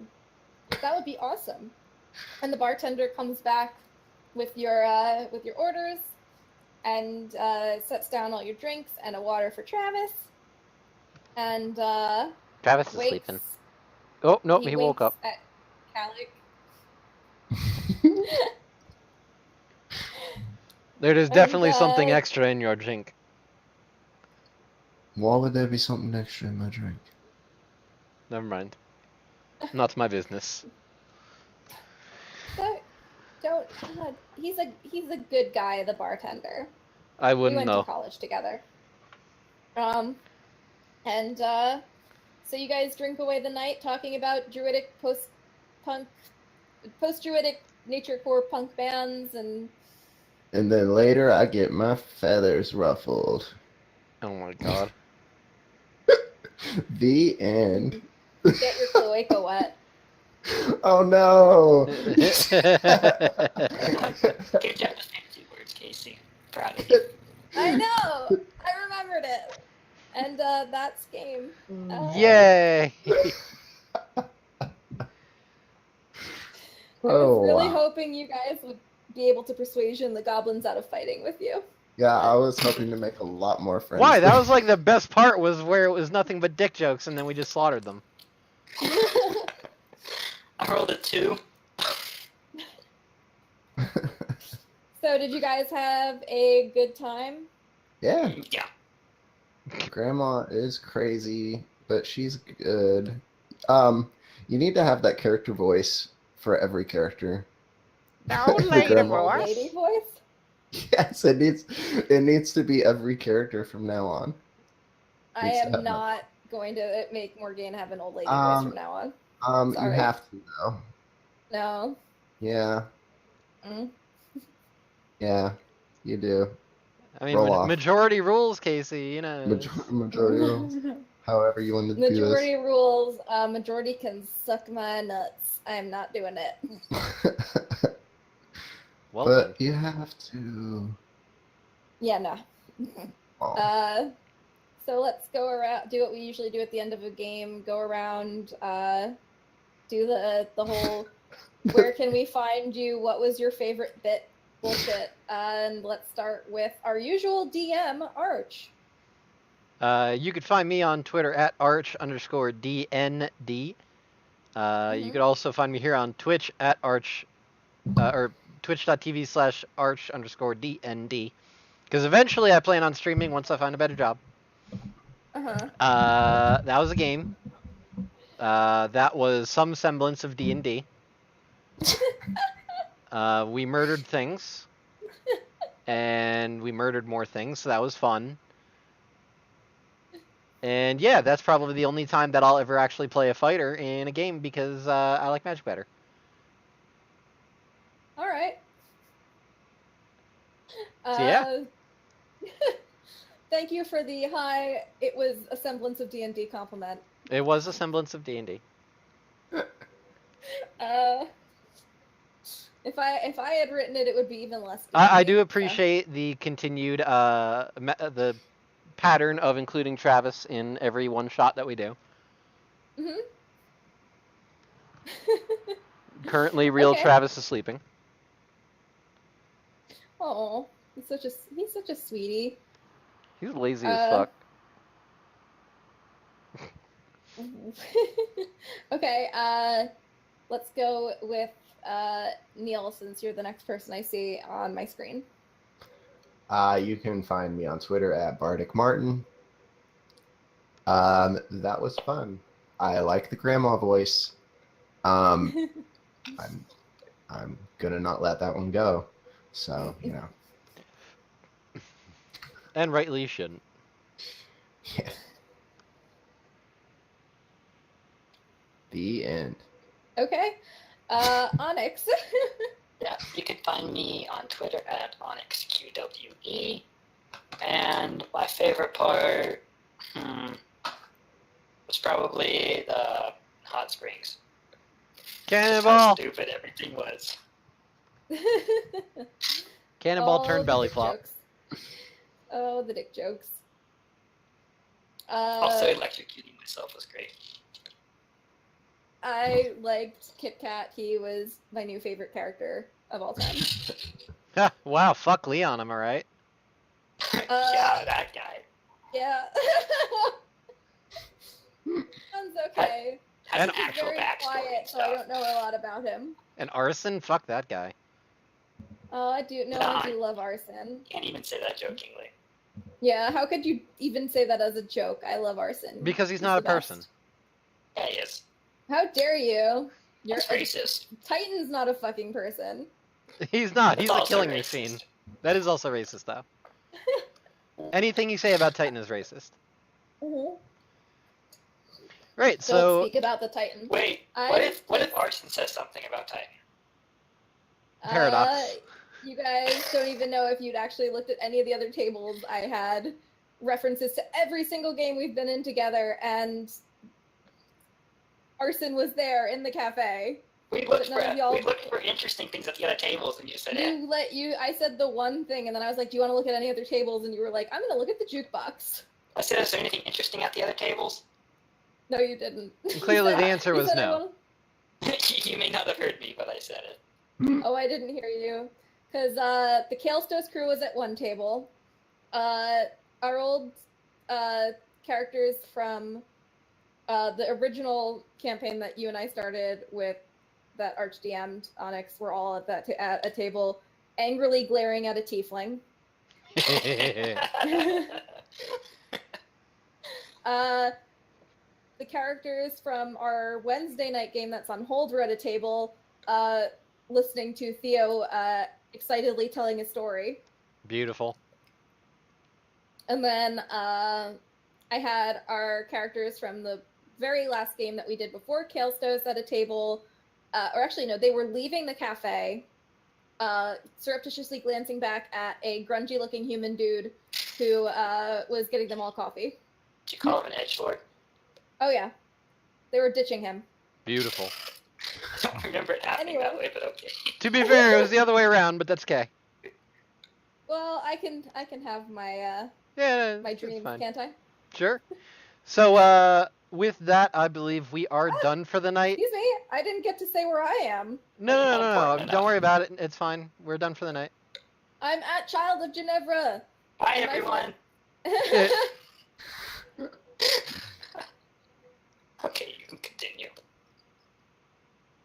that would be awesome. And the bartender comes back with your orders and sets down all your drinks and a water for Travis. And Travis is waits. sleeping. Oh, nope, he woke up. At Kaelik. There's definitely something extra in your drink. Why would there be something extra in my drink? Never mind. Not my business. Don't. He's a good guy, the bartender. I We wouldn't went know. to college together. And so you guys drink away the night talking about druidic post-druidic nature core punk bands and And then later I get my feathers ruffled. Oh my god. The end. get your cloaca wet. Oh no! Good job with fancy words, Casey. Proud of you. I know! I remembered it. And that's game. Yay! I Oh, was really wow. hoping you guys would be able to persuasion the goblins out of fighting with you. Yeah, I was hoping to make a lot more friends. Why? That was like the best part, was where it was nothing but dick jokes and then we just slaughtered them. I rolled a 2. So did you guys have a good time? Yeah, Yeah. Grandma is crazy, but she's good. You need to have that character voice for every character. No lady later, Grandma. boss. Lady voice? Yes, it needs to be every character from now on. I Needs to am have that. not going to make Morgane have an old lady voice from now on. You Sorry. have to though. No. Yeah, Mm. yeah, you do. I mean, Roll off. majority rules, Casey. You know. Majority rules. However you want to do Majority rules. Majority can suck my nuts. I am not doing it. this. Well But then. you have to. Yeah, no. Oh. So let's go around. Do what we usually do at the end of a game. Go around. Do the whole. Where can we find you? What was your favorite bit? Bullshit. And let's start with our usual DM, Arch. You could find me on Twitter at arch_DND. You could also find me here on Twitch at arch, or twitch.tv/arch_DND. Because eventually I plan on streaming once I find a better job. That was a game. That was some semblance of D&D. We murdered things. And we murdered more things, so that was fun. And yeah, that's probably the only time that I'll ever actually play a fighter in a game because I like Magic better. All right. So yeah. Thank you for the hi. It was a semblance of D&D compliment. It was a semblance of D&D. If I had written it, it would be even less. I do appreciate the continued the pattern of including Travis in every one shot that we do. Mm-hmm. Currently, real Okay. Travis is sleeping. Oh, he's such a sweetie. He's lazy as fuck. Okay, let's go with Neil, since you're the next person I see on my screen. You can find me on Twitter at Bardic Martin. That was fun. I like the grandma voice. I'm gonna not let that one go. So, you know. And rightly you shouldn't. Yeah. The end. Okay. Onyx. Yeah, you can find me on Twitter at OnyxQWE. And my favorite part was probably the hot springs. Cannonball! How stupid everything was. Cannonball Oh, turned the belly dick flop. jokes. Oh, the dick jokes. Also, electrocuting myself was great. I liked Kitkat. He was my new favorite character of all time. Wow, fuck Leon, am I right? Yeah, that guy. Yeah. Sounds okay. Has an He's actual very backstory quiet, and so I stuff. don't know a lot about him. And Arson? Fuck that guy. Oh, I do love Arson. Can't even say that jokingly. Yeah, how could you even say that as a joke? I love Arson. Because he's not a the best. person. Yeah, he is. How dare you? That's racist. Titan's not a fucking person. He's not. That's He's a also killing racist. machine. That is also racist, though. Anything you say about Titan is racist. Mm-hmm. Right, Don't so... speak about the Titan. Wait, what if Arson says something about Titan? Paradox. You guys don't even know if you'd actually looked at any of the other tables. I had references to every single game we've been in together, and Arson was there in the cafe. We looked for interesting things at the other tables, and you said it. I said the one thing, and then I was like, "Do you want to look at any other tables?" And you were like, "I'm going to look at the jukebox." I said, "Is there anything interesting at the other tables?" No, you didn't. Clearly, the answer was said, no. You may not have heard me, but I said it. Oh, I didn't hear you. Because the Kalestos crew was at one table. Our old characters from the original campaign that you and I started with, that Arch DM'd Onyx, were all at a table, angrily glaring at a tiefling. The characters from our Wednesday night game that's on hold were at a table, listening to Theo excitedly telling a story. Beautiful. And then I had our characters from the very last game that we did before Kaelstos at a table, or actually no, they were leaving the cafe, surreptitiously glancing back at a grungy-looking human dude who was getting them all coffee. Did you call him an edgelord? Oh yeah, they were ditching him. Beautiful. I don't remember it happening that way, but okay. To be fair, it was the other way around, but that's okay. Well, I can have my Yeah, my it's dreams, fine. can't I? Sure. So, with that, I believe we are done for the night. Excuse me, I didn't get to say where I am. No. Don't worry about it. It's fine. We're done for the night. I'm at Child of Ginevra. Bye, everyone. Okay, you can continue.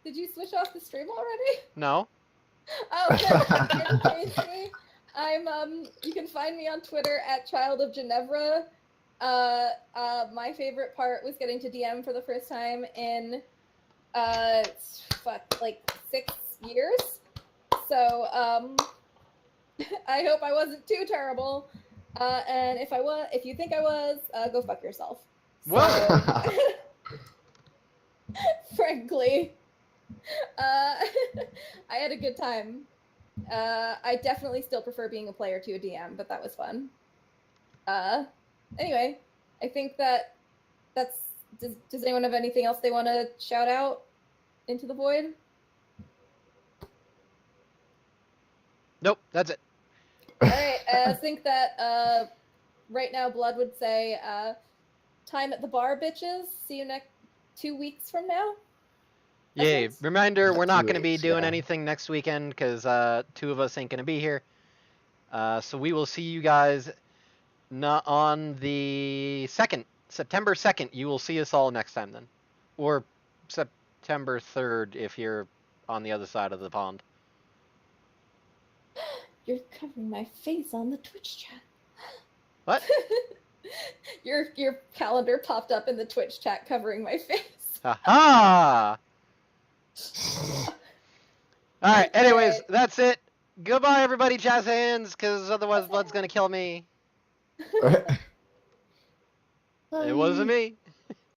Did you switch off the stream already? No. Oh, okay. In case, I'm you can find me on Twitter at Child of Ginevra. My favorite part was getting to DM for the first time in like 6 years. So I hope I wasn't too terrible. And if you think I was, go fuck yourself. Well, Frankly, I had a good time. I definitely still prefer being a player to a DM, but that was fun. Anyway, I think that's. Does anyone have anything else they want to shout out into the void? nope, that's it. All right, I think that right now Blood would say, time at the bar, bitches. See you next 2 weeks from now. Yay. That's it. Reminder, we're not 2 going to be weeks, doing yeah. anything next weekend because 2 of us ain't going to be here. So we will see you guys on the 2nd, September 2nd. You will see us all next time then. Or September 3rd if you're on the other side of the pond. You're covering my face on the Twitch chat. What? Your calendar popped up in the Twitch chat covering my face. Aha! Alright, anyways, Alright. that's it. Goodbye, everybody, jazz hands, because otherwise Blood's going to kill me. It wasn't me.